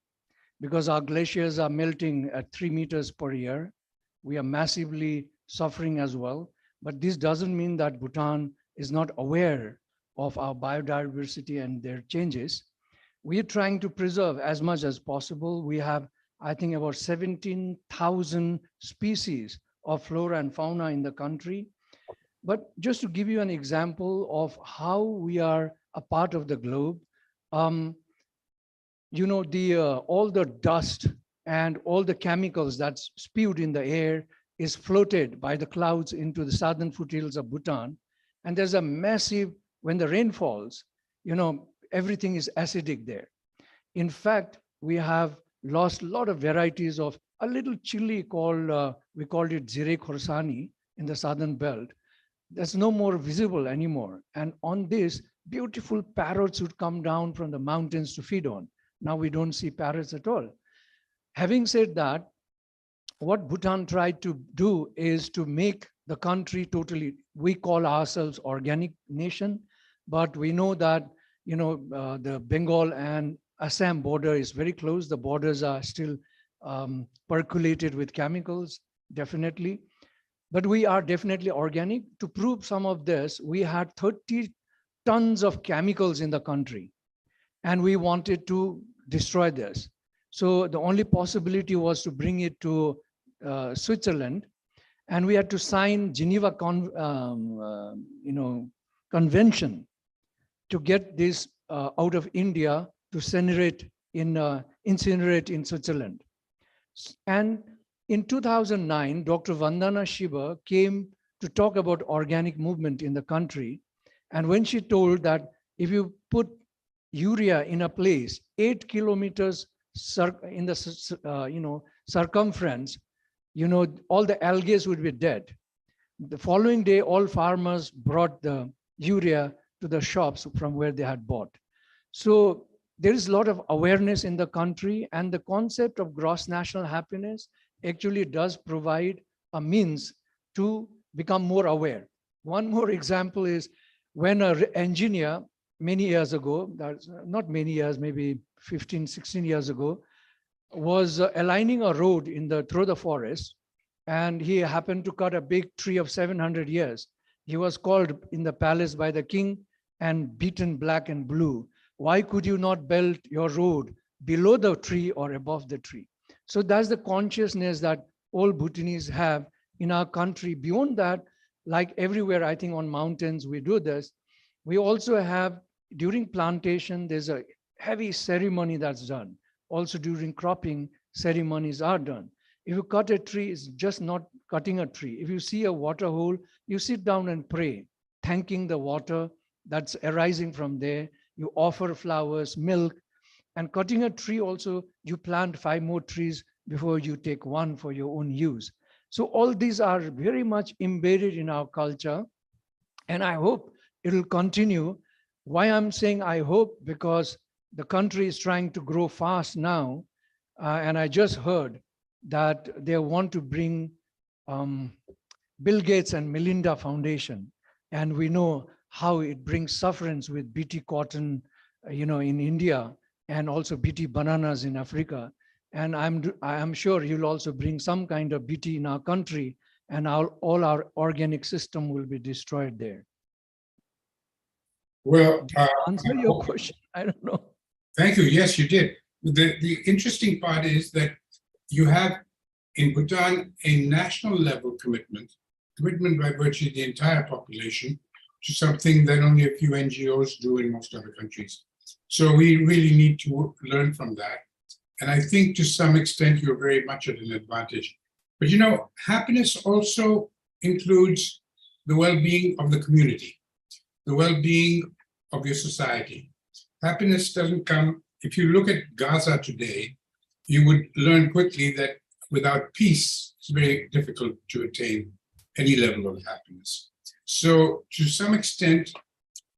because our glaciers are melting at 3 meters per year. We are massively suffering as well. But this doesn't mean that Bhutan is not aware of our biodiversity and their changes. We are trying to preserve as much as possible. We have, I think, about 17,000 species of flora and fauna in the country. But just to give you an example of how we are a part of the globe, you know, all the dust and all the chemicals that's spewed in the air is floated by the clouds into the southern foothills of Bhutan. And there's a massive, when the rain falls, you know, everything is acidic there. In fact, we have lost a lot of varieties of a little chili called, we called it Zire Khorsani in the southern belt. That's no more visible anymore. And on this, beautiful parrots would come down from the mountains to feed on. Now we don't see parrots at all. Having said that, what Bhutan tried to do is to make the country totally, we call ourselves organic nation, but we know that, you know, the Bengal and Assam border is very close. The borders are still percolated with chemicals, definitely. but we are definitely organic. To prove some of this, we had 30 tons of chemicals in the country, and we wanted to destroy this. So the only possibility was to bring it to Switzerland, and we had to sign Geneva Convention to get this out of India to incinerate in Switzerland. And in 2009, Dr. Vandana Shiva came to talk about organic movement in the country. And when she told that if you put urea in a place 8 kilometers in the circumference, all the algae would be dead. The following day, all farmers brought the urea to the shops from where they had bought. So there is a lot of awareness in the country, and the concept of gross national happiness actually does provide a means to become more aware. One more example is when an engineer many years ago, that's not many years, maybe 15, 16 years ago, was aligning a road through the forest, and he happened to cut a big tree of 700 years. He was called in the palace by the king and beaten black and blue. Why could you not build your road below the tree or above the tree? So that's the consciousness that all Bhutanese have in our country. Beyond that, like everywhere, I think on mountains, we do this. We also have, during plantation, there's a heavy ceremony that's done. Also during cropping, ceremonies are done. If you cut a tree, it's just not cutting a tree. If you see a water hole, you sit down and pray, thanking the water that's arising from there. You offer flowers, milk, and cutting a tree also, you plant 5 more trees before you take one for your own use. So all these are very much embedded in our culture, and I hope it will continue. Why I'm saying I hope, because the country is trying to grow fast now, and I just heard that they want to bring Bill Gates and Melinda Foundation, and we know how it brings sufferance with BT cotton, in India, and also BT bananas in Africa. And I'm sure you'll also bring some kind of BT in our country, and all our organic system will be destroyed there. Well, Answer your question. I don't know. thank you. Yes, you did. The interesting part is that you have in Bhutan a national level commitment by virtue of the entire population to something that only a few NGOs do in most other countries. So we really need to learn from that. And I think to some extent, you're very much at an advantage. But happiness also includes the well-being of the community, the well-being of your society. Happiness doesn't come, if you look at Gaza today, you would learn quickly that without peace, it's very difficult to attain any level of happiness. So to some extent,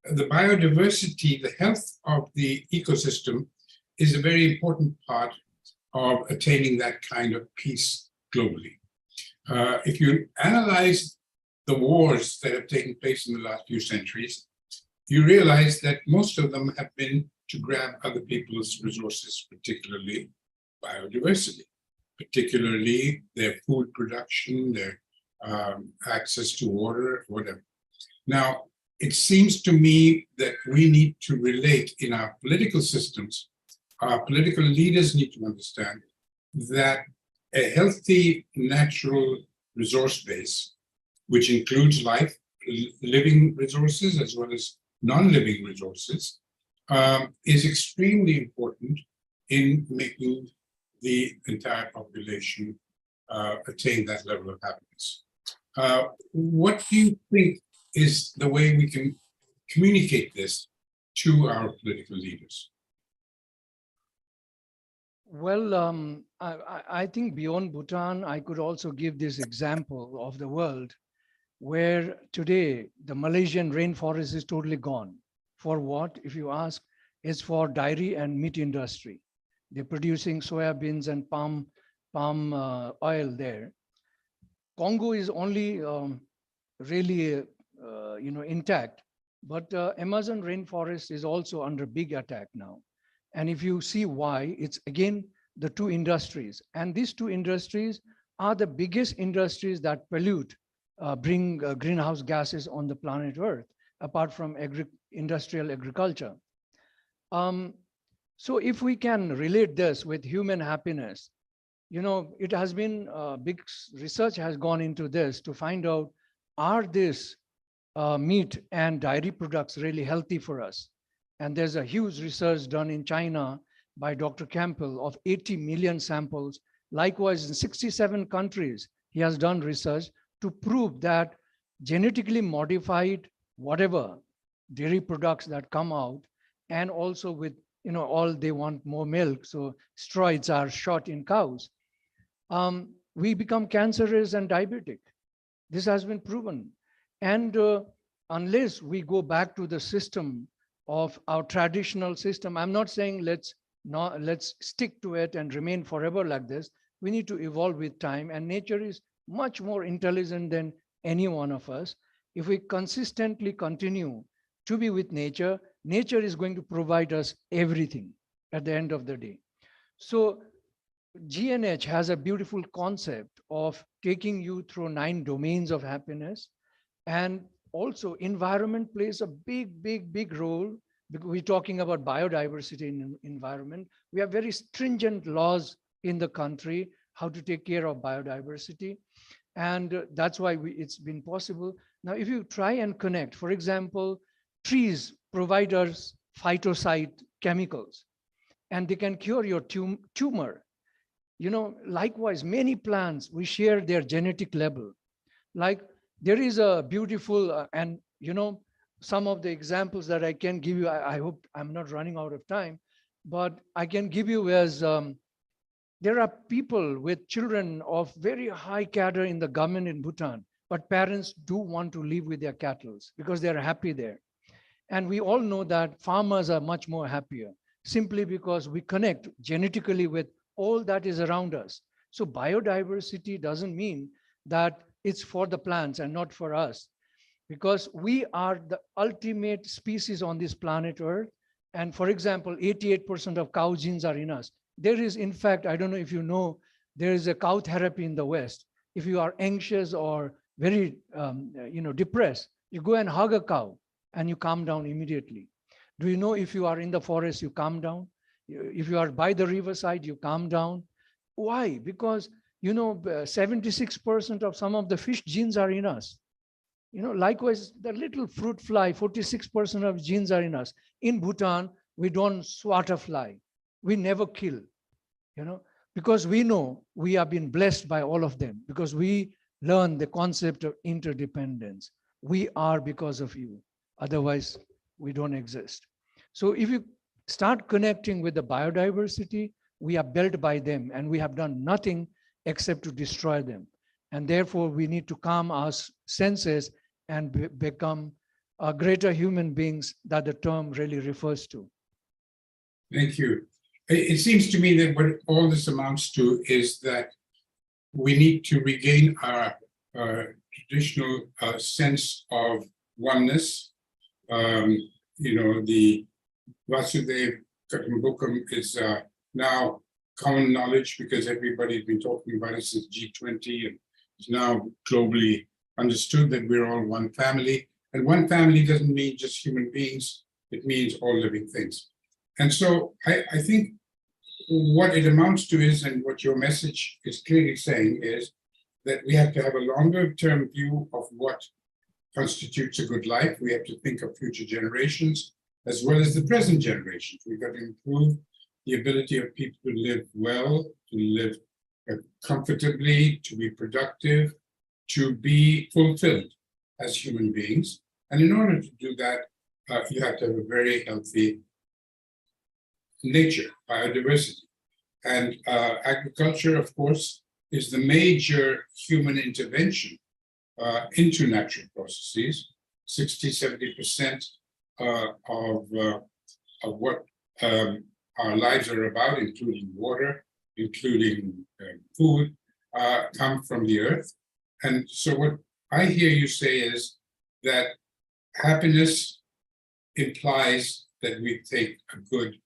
the biodiversity, the health of the ecosystem is a very important part of attaining that kind of peace globally. If you analyze the wars that have taken place in the last few centuries, you realize that most of them have been to grab other people's resources, particularly biodiversity, particularly their food production, their access to water, whatever. Now, it seems to me that we need to relate in our political systems, our political leaders need to understand that a healthy natural resource base, which includes living resources as well as non-living resources, is extremely important in making the entire population attain that level of happiness. What do you think is the way we can communicate this to our political leaders? Well, I think beyond Bhutan, I could also give this example of the world where today the Malaysian rainforest is totally gone. For what, if you ask, is for dairy and meat industry. They're producing soybeans and palm oil there. Congo is only really intact, but Amazon rainforest is also under big attack now. And if you see why, it's again the two industries. And these two industries are the biggest industries that pollute bring greenhouse gases on the planet Earth, apart from industrial agriculture. So if we can relate this with human happiness, it has been big research has gone into this to find out, are this meat and dairy products really healthy for us? And there's a huge research done in China by Dr. Campbell of 80 million samples. Likewise, in 67 countries, he has done research to prove that genetically modified whatever dairy products that come out, and also with, all they want more milk, so steroids are shot in cows, we become cancerous and diabetic. This has been proven. And unless we go back to the system of our traditional system, I'm not saying let's stick to it and remain forever like this. We need to evolve with time, and nature is much more intelligent than any one of us. If we consistently continue to be with nature, nature is going to provide us everything at the end of the day. So GNH has a beautiful concept of taking you through 9 domains of happiness. And also environment plays a big role, because we're talking about biodiversity in environment. We have very stringent laws in the country how to take care of biodiversity. And that's why it's been possible. Now, if you try and connect, for example, trees provide us phytocyte chemicals, and they can cure your tumor. Likewise, many plants, we share their genetic level. Like there is a beautiful, and some of the examples that I can give you, I hope I'm not running out of time, but I can give you as there are people with children of very high cadre in the government in Bhutan, but parents do want to live with their cattle because they're happy there. And we all know that farmers are much more happier, simply because we connect genetically with all that is around us. So biodiversity doesn't mean that it's for the plants and not for us, because we are the ultimate species on this planet Earth. And for example, 88% of cow genes are in us. There is, in fact, I don't know if you know, there is a cow therapy in the West. If you are anxious or very depressed, you go and hug a cow and you calm down immediately. Do you know, if you are in the forest, you calm down? If you are by the riverside, you calm down. Why? Because 76% of some of the fish genes are in us. Likewise, the little fruit fly, 46% of genes are in us. In Bhutan, we don't swat a fly. We never kill, because we know we have been blessed by all of them, because we learn the concept of interdependence. We are because of you. Otherwise, we don't exist. So if you start connecting with the biodiversity, we are built by them, and we have done nothing except to destroy them. And therefore, we need to calm our senses and become greater human beings that the term really refers to. Thank you. It seems to me that what all this amounts to is that we need to regain our traditional sense of oneness. The Vasudev Kutumbakam is now common knowledge, because everybody's been talking about it since G20, and it's now globally understood that we're all one family. And one family doesn't mean just human beings, it means all living things. And so I think what it amounts to is, and what your message is clearly saying, is that we have to have a longer term view of what constitutes a good life. We have to think of future generations as well as the present generations. We've got to improve the ability of people to live well, to live comfortably, to be productive, to be fulfilled as human beings. And in order to do that, you have to have a very healthy nature, biodiversity. And agriculture, of course, is the major human intervention into natural processes. 60–70% of what our lives are about, including water, including food, come from the earth. And so what I hear you say is that happiness implies that we take a good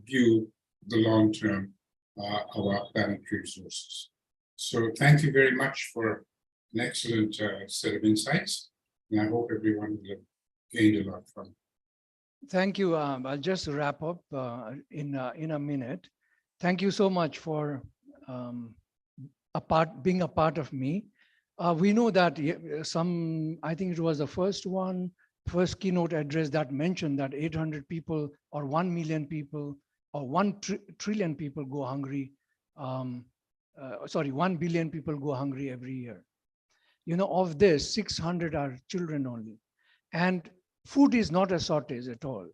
view of the long term of our planetary resources. So thank you very much for an excellent set of insights. And I hope everyone will have gained a lot from it. Thank you. I'll just wrap up in a minute. Thank you so much for being a part of me. We know that I think it was the first keynote address that mentioned that 800 people or 1 million people or 1 trillion people go hungry. 1 billion people go hungry every year. You know, of this, 600 are children only. And food is not a shortage at all.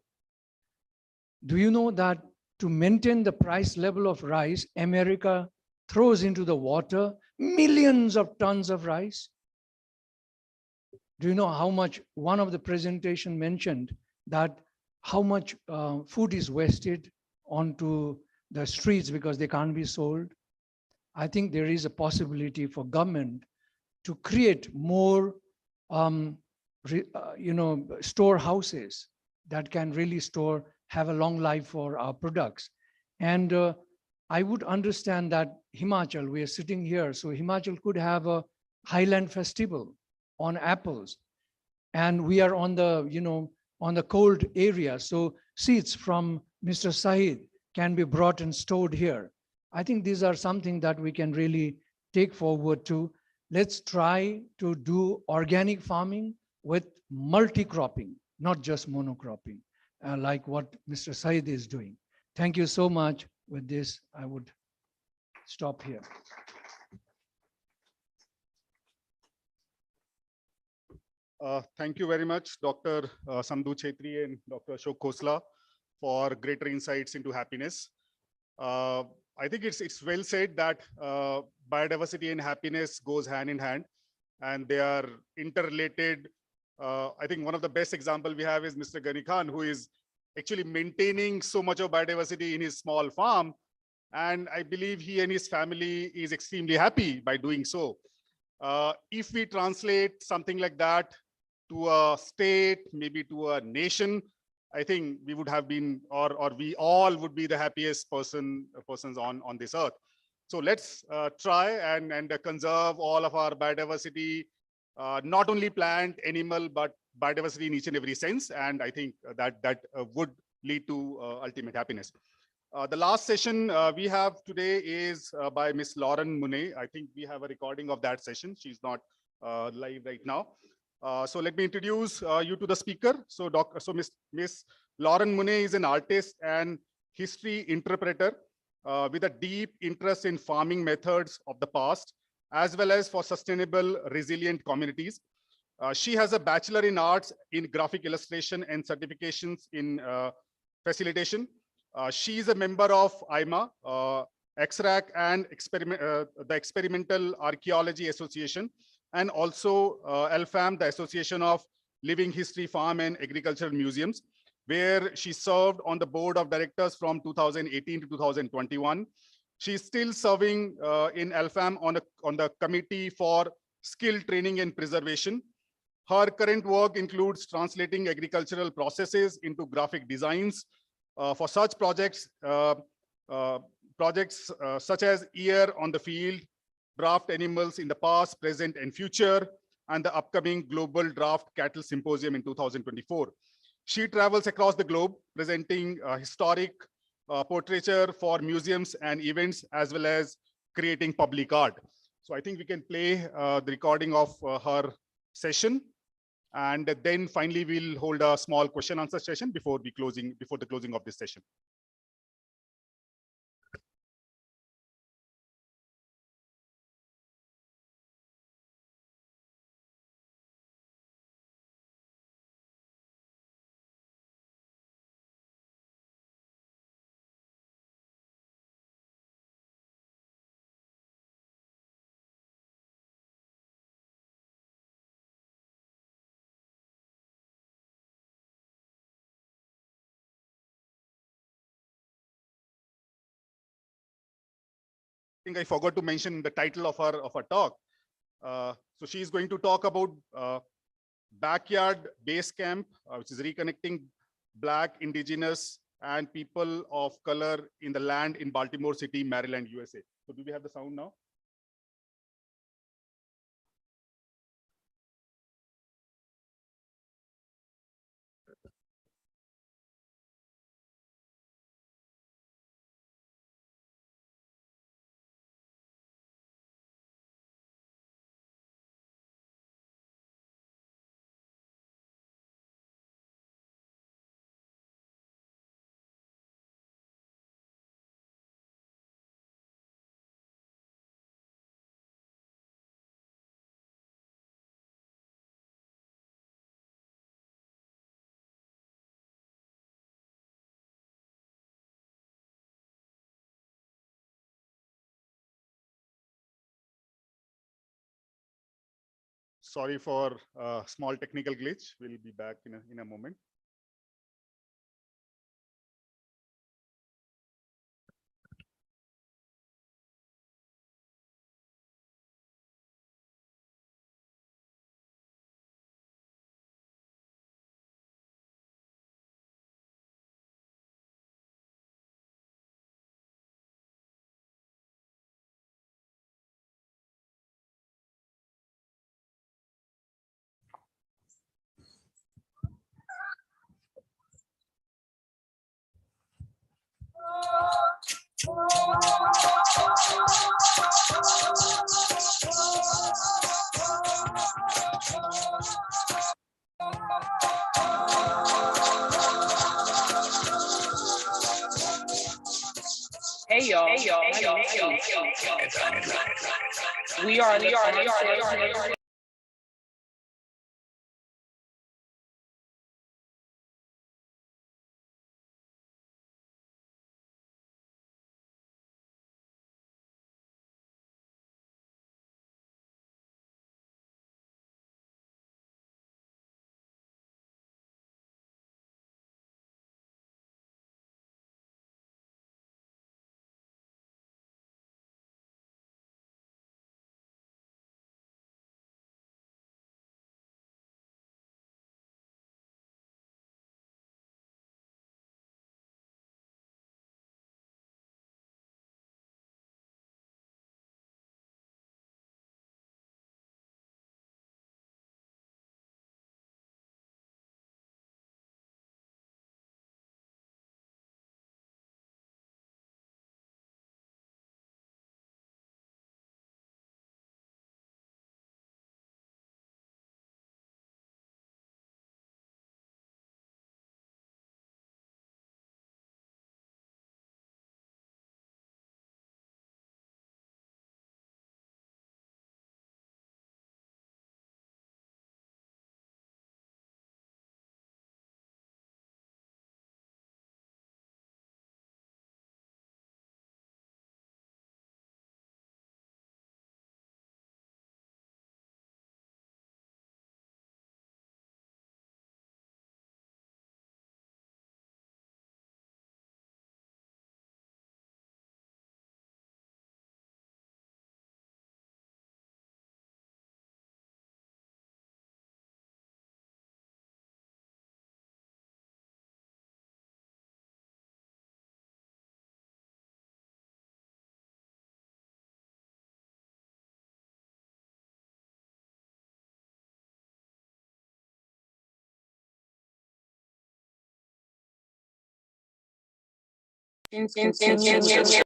Do you know that to maintain the price level of rice, America throws into the water millions of tons of rice? Do you know how much, one of the presentation mentioned that how much food is wasted onto the streets because they can't be sold? I think there is a possibility for government to create more storehouses that can really have a long life for our products. And I would understand that Himachal, we are sitting here, so Himachal could have a Highland festival on apples. And we are on the cold area. So seeds from Mr. Saeed can be brought and stored here. I think these are something that we can really take forward to. Let's try to do organic farming with multi-cropping, not just monocropping, like what Mr. Saeed is doing. Thank you so much. With this, I would stop here. Thank you very much, Dr. Samdhu Chhetri and Dr. Ashok Khosla, for greater insights into happiness. I think it's well said that biodiversity and happiness goes hand in hand, and they are interrelated. I think one of the best example we have is Mr. Ghani Khan, who is actually maintaining so much of biodiversity in his small farm. And I believe he and his family is extremely happy by doing so. If we translate something like that to a state, maybe to a nation, I think we would have been, or we all would be the happiest persons on this earth. So let's try and conserve all of our biodiversity, not only plant, animal, but biodiversity in each and every sense. And I think that would lead to ultimate happiness. The last session we have today is by Miss Lauren Mune. I think we have a recording of that session. She's not live right now. So let me introduce you to the speaker. So Miss Lauren Mune is an artist and history interpreter with a deep interest in farming methods of the past, as well as for sustainable, resilient communities. She has a Bachelor in Arts in Graphic Illustration and certifications in facilitation. She is a member of CIMA, XRAC, and the Experimental Archaeology Association, and also LFAM, the Association of Living History Farm and Agricultural Museums, where she served on the board of directors from 2018 to 2021. She's still serving in LFAM on the Committee for Skill Training and Preservation. Her current work includes translating agricultural processes into graphic designs for such projects, such as Year on the Field, Draft Animals in the Past, Present, and Future, and the upcoming Global Draft Cattle Symposium in 2024. She travels across the globe, presenting historic portraiture for museums and events, as well as creating public art. So I think we can play the recording of her session. And then finally, we'll hold a small question answer session before the closing of this session. I think I forgot to mention the title of her talk. So she's going to talk about Backyard Base Camp, which is reconnecting Black, Indigenous, and people of color in the land in Baltimore City, Maryland, USA. So do we have the sound now? Sorry for a small technical glitch. We'll be back in a moment. Hey y'all. We are the continue.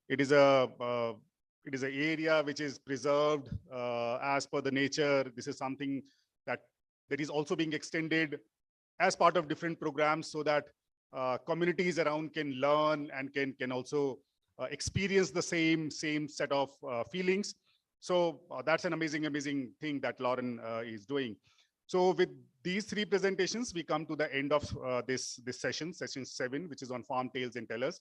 It is a it is an area which is preserved as per the nature. This is something that is also being extended as part of different programs, so that communities around can learn and can also experience the same set of feelings. So that's an amazing thing that Lauren is doing. So with these three presentations, we come to the end of this session 7, which is on farm tales and tellers.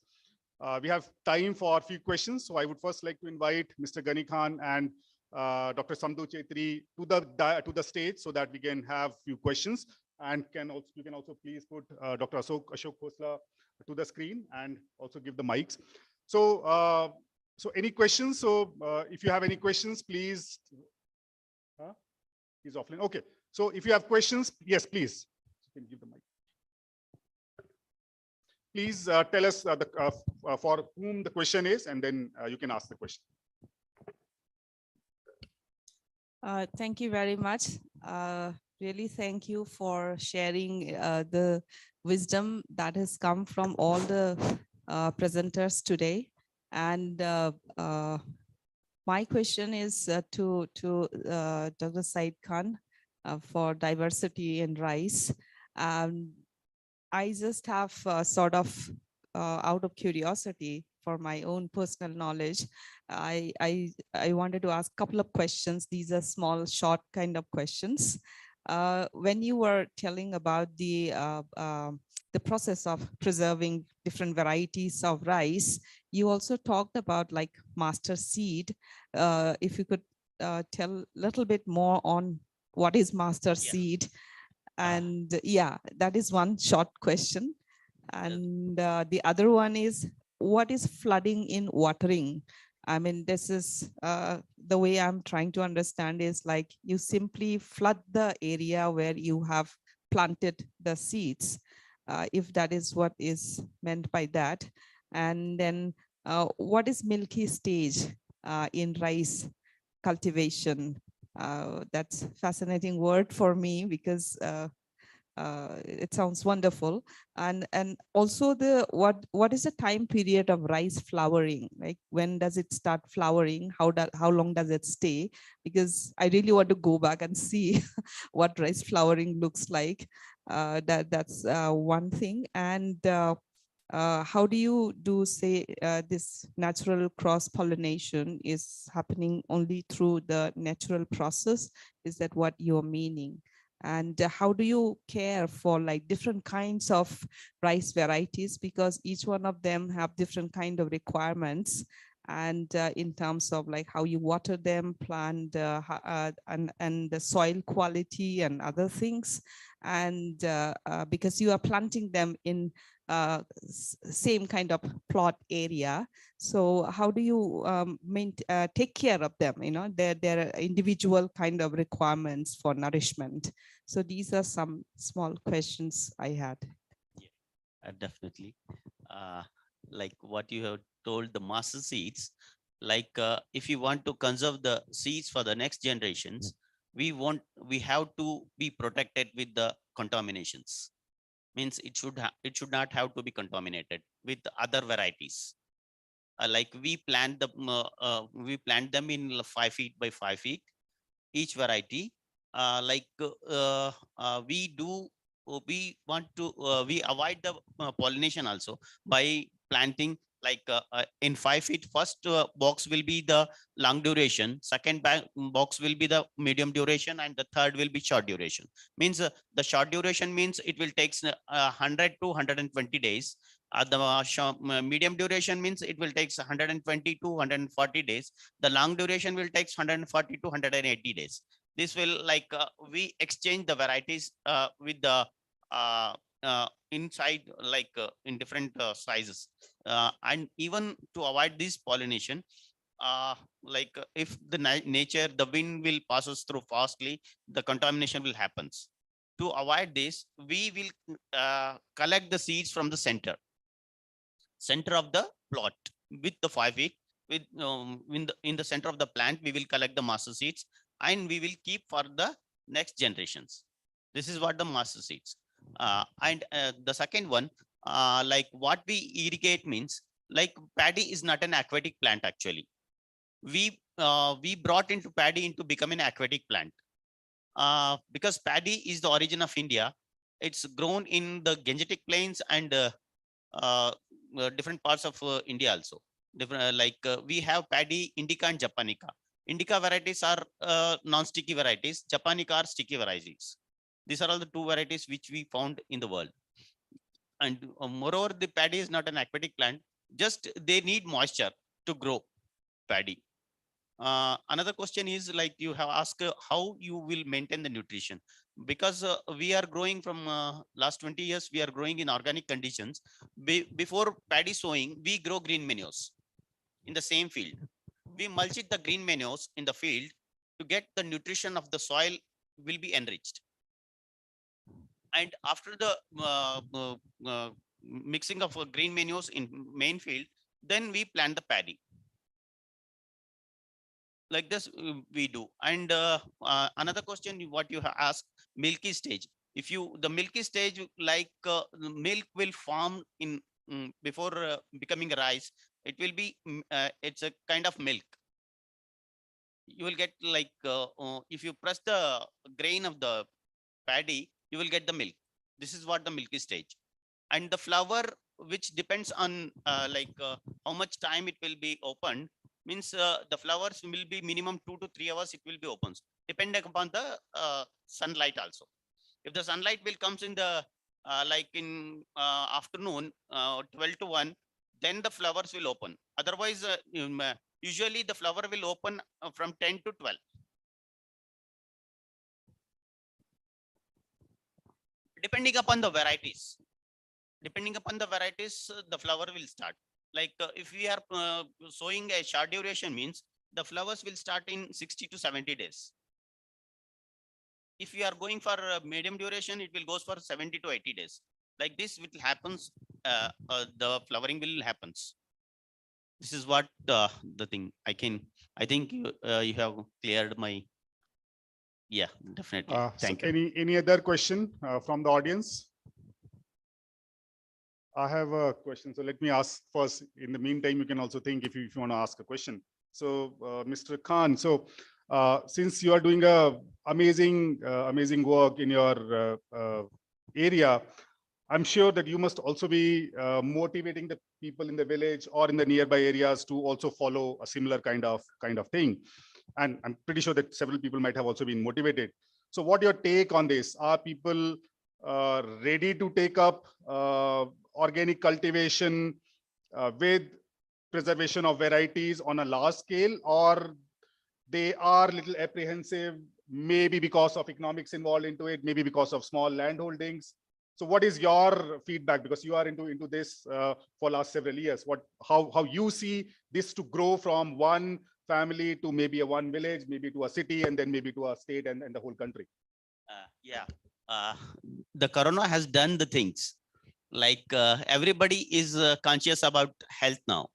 We have time for a few questions. So I would first like to invite Mr. Gani Khan and Dr. Samdu Chetri to the stage, so that we can have few questions. And you can also please put Dr. Ashok Khosla to the screen and also give the mics. So so any questions? So if you have any questions, please. He's offline. Okay. So if you have questions, yes, please. You can give the mic. Please tell us for whom the question is, and then you can ask the question. Thank you very much. Really thank you for sharing the wisdom that has come from all the presenters today. And my question is to Dr. Said Khan for diversity in rice. I just have sort of out of curiosity for my own personal knowledge, I wanted to ask a couple of questions. These are small, short kind of questions. When you were telling about the process of preserving different varieties of rice, you also talked about like master seed. If you could tell a little bit more on what is master seed. And yeah, that is one short question. And the other one is, what is flooding in watering? I mean, this is the way I'm trying to understand is like you simply flood the area where you have planted the seeds, if that is what is meant by that. And then what is milky stage in rice cultivation? That's a fascinating word for me because it sounds wonderful. And also the what is the time period of rice flowering? Like when does it start flowering? How long does it stay? Because I really want to go back and see what rice flowering looks like. That's one thing. And how do you say this natural cross pollination is happening only through the natural process? Is that what you're meaning? And how do you care for like different kinds of rice varieties, because each one of them have different kind of requirements, and in terms of like how you water them, plant, and the soil quality and other things. And because you are planting them in same kind of plot area, so how do you take care of them? You know, their individual kind of requirements for nourishment. So these are some small questions I had. Yeah, definitely. Like what you have told, the master seeds, like if you want to conserve the seeds for the next generations, we have to be protected with the contaminations. Means it should not have to be contaminated with other varieties. Like we plant them in 5 feet by 5 feet each variety. We avoid the pollination also by planting like in 5 feet. First box will be the long duration, second box will be the medium duration, and the third will be short duration. Means the short duration means it will take 100 to 120 days. The medium duration means it will take 120 to 140 days. The long duration will take 140 to 180 days. This will like we exchange the varieties with the inside, like in different sizes, and even to avoid this pollination, like if the nature, the wind will passes through fastly, the contamination will happens. To avoid this, we will collect the seeds from the center of the plot with the 5 feet. With in the center of the plant, we will collect the master seeds and we will keep for the next generations. This is what the master seeds. And the second one, like what we irrigate means, Like paddy is not an aquatic plant actually. We brought into paddy into becoming an aquatic plant. Because paddy is the origin of India. It's grown in the Gangetic plains and uh, different parts of India also. Different, we have paddy, indica and japonica. Indica varieties are non-sticky varieties. Japonica are sticky varieties. These are all the two varieties which we found in the world. And moreover, the paddy is not an aquatic plant. Just they need moisture to grow paddy. Another question is like you have asked how you will maintain the nutrition, because we are growing from last 20 years, we are growing in organic conditions. Before paddy sowing, we grow green manures in the same field. We mulch it the green manures in the field to get the nutrition of the soil will be enriched. And after the mixing of green manures in main field, then we plant the paddy. Like this we do. And another question what you have asked, milky stage. If you the milky stage, like milk will form in before becoming rice, it will be it's a kind of milk. You will get like if you press the grain of the paddy, you will get the milk. This is what the milky stage. And the flower, which depends on how much time it will be opened, means the flowers will be minimum 2 to 3 hours it will be open, depending upon the sunlight also. If the sunlight will comes in the like in afternoon 12 to 1, then the flowers will open. Otherwise usually the flower will open from 10 to 12. Depending upon the varieties. Depending upon the varieties, the flower will start. Like if we are sowing a short duration, means the flowers will start in 60 to 70 days. If we are going for medium duration, it will goes for 70 to 80 days. Like this, it happens. The flowering will happens. This is what the thing I think you have cleared my. Yeah, definitely. Thank you. Any other question from the audience? I have a question. So let me ask first. In the meantime, you can also think if you want to ask a question. So Mr. Khan, so since you are doing amazing work in your area, I'm sure that you must also be motivating the people in the village or in the nearby areas to also follow a similar kind of thing. And I'm pretty sure that several people might have also been motivated. So what your take on this? Are people ready to take up organic cultivation with preservation of varieties on a large scale, or they are a little apprehensive, maybe because of economics involved into it, maybe because of small land holdings? So what is your feedback, because you are into this for last several years? How you see this to grow from one family to maybe a one village, maybe to a city, and then maybe to a state and the whole country? The corona has done the things. Like everybody is conscious about health now.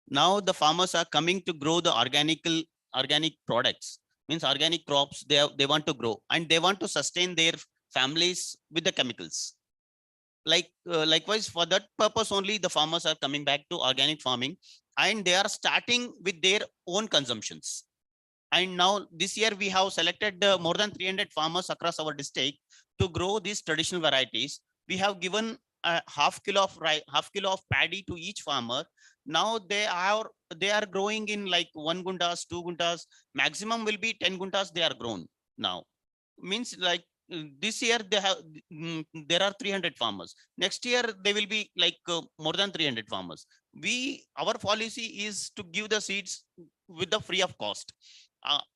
Now the farmers are coming to grow the organic products, means organic crops they want to grow, and they want to sustain their families with the chemicals. Like likewise, for that purpose only the farmers are coming back to organic farming, and they are starting with their own consumptions. And now this year we have selected more than 300 farmers across our district to grow these traditional varieties. We have given a half kilo of paddy to each farmer. Now they are growing in like 1 guntas, 2 guntas, maximum will be 10 guntas they are grown now. Means like this year there are 300 farmers. Next year they will be like more than 300 farmers. Our policy is to give the seeds with the free of cost.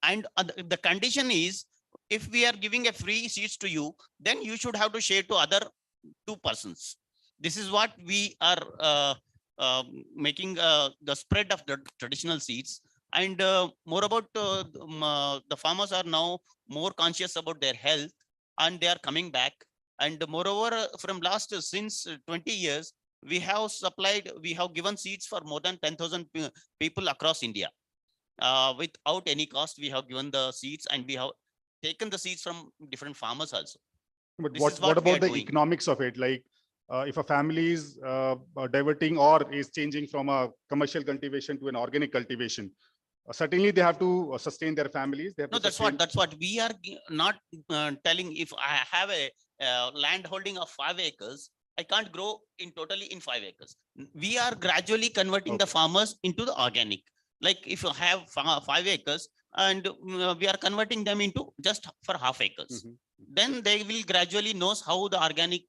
And the condition is, if we are giving a free seeds to you, then you should have to share to other 2 persons. This is what we are making the spread of the traditional seeds. And more about the farmers are now more conscious about their health, and they are coming back. And moreover, from last since 20 years, we have given seeds for more than 10,000 people across India. Without any cost, we have given the seeds, and we have taken the seeds from different farmers also. But This what is what we about are the doing. economics of it? Like if a family is diverting or is changing from a commercial cultivation to an organic cultivation, certainly they have to sustain their families. They have No, to that's what we are not telling. If I have a land holding of 5 acres, I can't grow in totally in 5 acres. We are gradually converting the Okay. farmers into the organic. Like if you have 5 acres and we are converting them into just for half acres. Mhm. Then they will gradually knows how the organic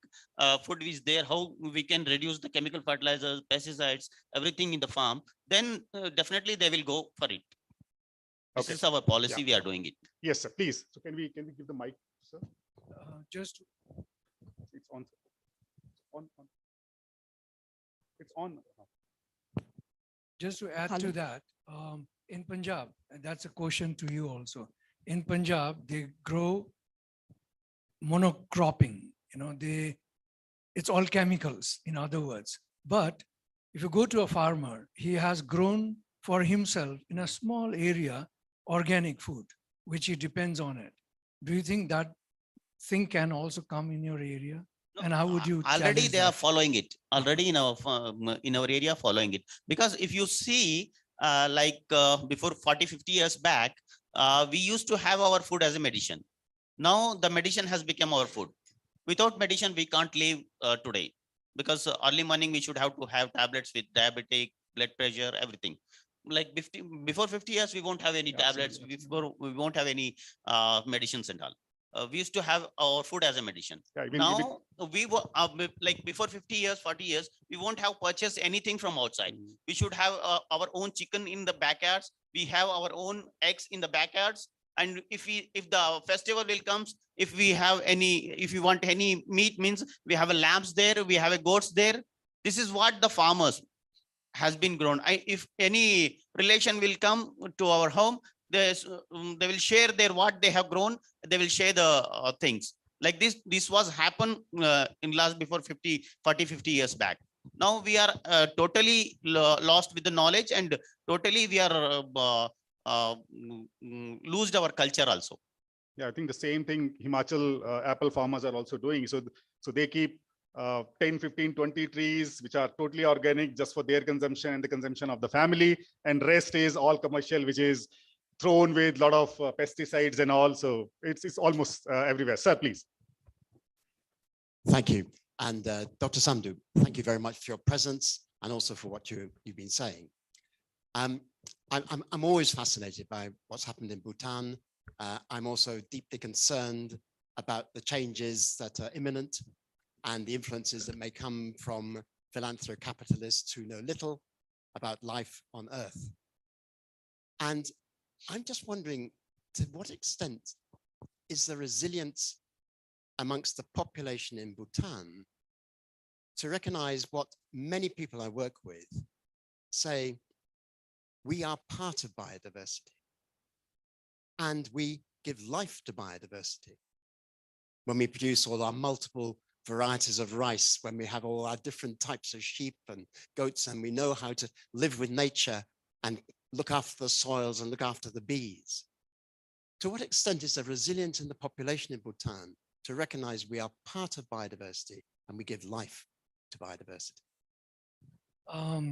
food is there, how we can reduce the chemical fertilizers, pesticides, everything in the farm. Then definitely they will go for it. This Okay. is our policy. Yeah. We are doing it. Yes, sir. Please. So can we give the mic, sir? Just It's on. On. It's on. Just to add Hello. to that, in Punjab, and that's a question to you also. In Punjab, they grow monocropping, it's all chemicals, in other words. But if you go to a farmer, he has grown for himself in a small area, organic food, which he depends on it. Do you think that thing can also come in your area? No, And how would you already challenge they are that? following it already in our area following it, because if you see before 40-50 years back, we used to have our food as a medicine. Now the medicine has become our food. Without medicine we can't live today, because early morning we should have to have tablets with diabetic, blood pressure, everything. Like before 50 years we won't have any tablets. Absolutely. Before we won't have any medicines and all. We used to have our food as a medicine. Yeah, even- Now we were like before 50 years, 40 years, we won't have purchased anything from outside. Mhm. We should have our own chicken in the backyards. We have our own eggs in the backyards. And if the festival will comes, if you want any meat, means we have a lambs there, we have a goats there. This is what the farmers has been grown. If any relation will come to our home, they will share their what they have grown. They will share the things like this. This was happen in last before 40-50 years back. Now we are totally lost with the knowledge, and totally we are losed our culture also. Yeah, I think the same thing Himachal apple farmers are also doing. So they keep 10, 15, 20 trees, which are totally organic just for their consumption and the consumption of the family. And rest is all commercial, which is thrown with a lot of pesticides and all. So it's almost everywhere. Sir, please. Thank you. And Dr. Sandhu, thank you very much for your presence and also for what you've been saying. I'm always fascinated by what's happened in Bhutan. I'm also deeply concerned about the changes that are imminent and the influences that may come from philanthrocapitalists who know little about life on Earth. And I'm just wondering, to what extent is the resilience amongst the population in Bhutan to recognize what many people I work with say, we are part of biodiversity and we give life to biodiversity. When we produce all our multiple varieties of rice, when we have all our different types of sheep and goats, and we know how to live with nature and look after the soils and look after the bees. To what extent is there resilience in the population in Bhutan to recognize we are part of biodiversity and we give life to biodiversity?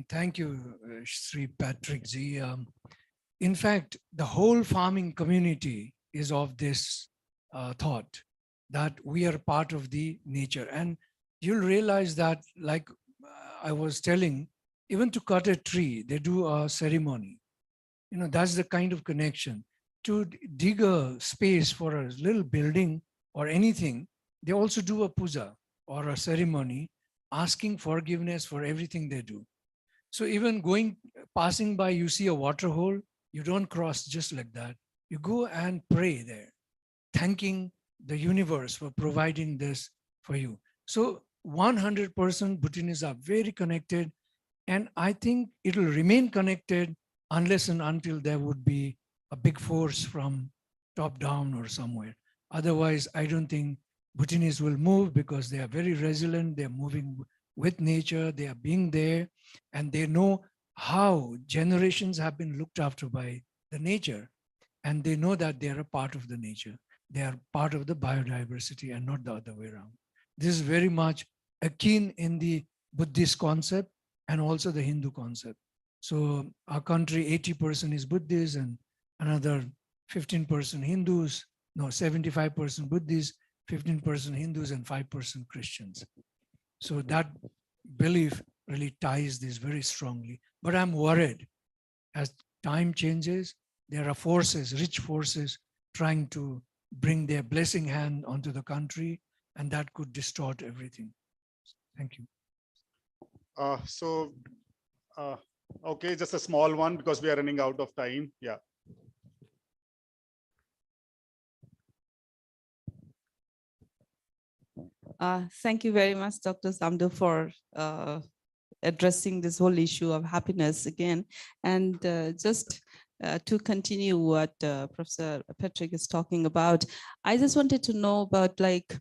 Thank you, Sri Patrick Ji. In fact, the whole farming community is of this thought that we are part of the nature. And you'll realize that, like I was telling, even to cut a tree, they do a ceremony. That's the kind of connection. To dig a space for a little building or anything, they also do a puja or a ceremony, asking forgiveness for everything they do. So even passing by, you see a water hole, you don't cross just like that. You go and pray there, thanking the universe for providing this for you. So 100% Bhutanese are very connected. And I think it will remain connected unless and until there would be a big force from top down or somewhere. Otherwise, I don't think Bhutanese will move, because they are very resilient. They're moving with nature. They are being there, and they know how generations have been looked after by the nature. And they know that they are a part of the nature. They are part of the biodiversity and not the other way around. This is very much keen in the Buddhist concept and also the Hindu concept. So our country, 80% is Buddhist and another 15% Hindus, no, 75% Buddhists, 15% Hindus and 5% Christians. So that belief really ties this very strongly. But I'm worried as time changes, there are forces, rich forces, trying to bring their blessing hand onto the country, and that could distort everything. Thank you. Okay, just a small one because we are running out of time. Yeah. Thank you very much, Dr. Samdu, for addressing this whole issue of happiness again. And just to continue what Professor Patrick is talking about, I just wanted to know about, like,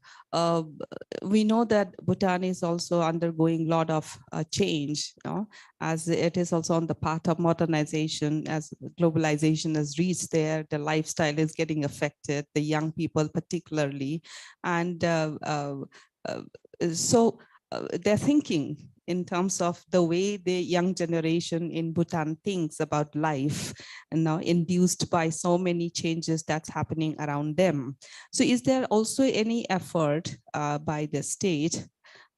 we know that Bhutan is also undergoing a lot of change, you know, as it is also on the path of modernization, as globalization has reached there, the lifestyle is getting affected, the young people particularly. And so they're thinking in terms of the way the young generation in Bhutan thinks about life, and now induced by so many changes that's happening around them. So is there also any effort by the state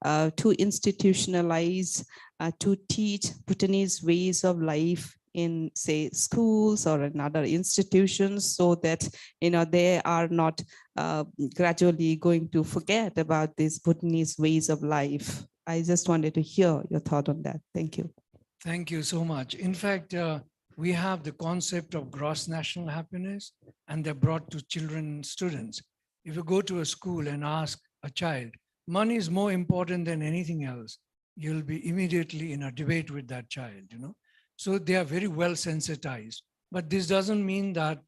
to institutionalize, to teach Bhutanese ways of life in, say, schools or in other institutions, so that, you know, they are not gradually going to forget about these Bhutanese ways of life? I just wanted to hear your thought on that. Thank you. Thank you so much. In fact, we have the concept of gross national happiness, and they're brought to children and students. If you go to a school and ask a child, money is more important than anything else, you'll be immediately in a debate with that child, you know. So they are very well sensitized. But this doesn't mean that,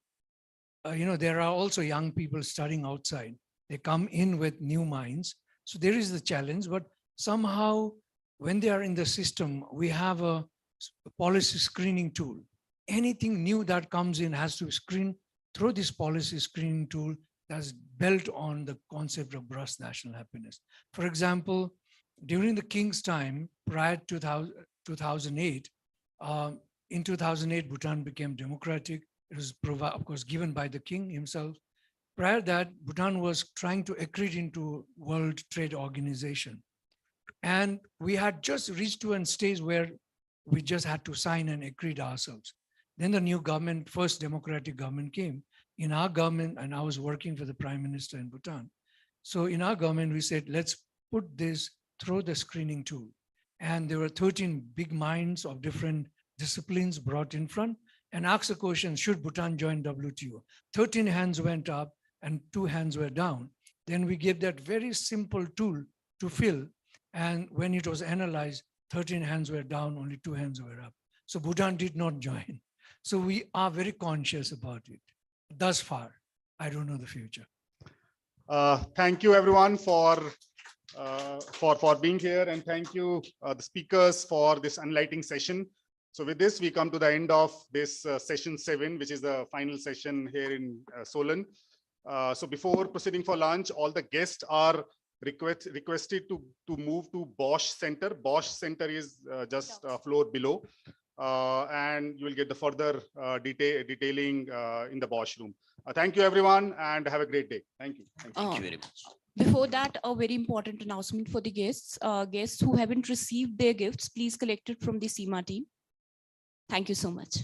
you know, there are also young people studying outside. They come in with new minds. So there is the challenge, but somehow when they are in the system, we have a policy screening tool. Anything new that comes in has to screen through this policy screening tool that's built on the concept of gross national happiness. For example, during the king's time, prior to 2008, in 2008, Bhutan became democratic. It was, of course, given by the king himself. Prior to that, Bhutan was trying to accrete into World Trade Organization. And we had just reached to a stage where we just had to sign and accrete ourselves. Then the new government, first democratic government came. In our government, and I was working for the Prime Minister in Bhutan. So in our government, we said, let's put this through the screening tool. And there were 13 big minds of different disciplines brought in front and asked the question, should Bhutan join WTO? 13 hands went up and 2 hands were down. Then we gave that very simple tool to fill. And when it was analyzed, 13 hands were down, only 2 hands were up. So Bhutan did not join. So we are very conscious about it. Thus far, I don't know the future. Thank you everyone for being here, and thank you the speakers for this enlightening session. So with this, we come to the end of this session 7, which is the final session here in Solan. So before proceeding for lunch, all the guests are requested to move to Bosch Center. Bosch Center is just a floor below, and you will get the further detailing in the Bosch room. Thank you everyone, and have a great day. Thank you. Thank you very much. Before that, a very important announcement for the guests. Guests who haven't received their gifts, please collect it from the CIMA team. Thank you so much.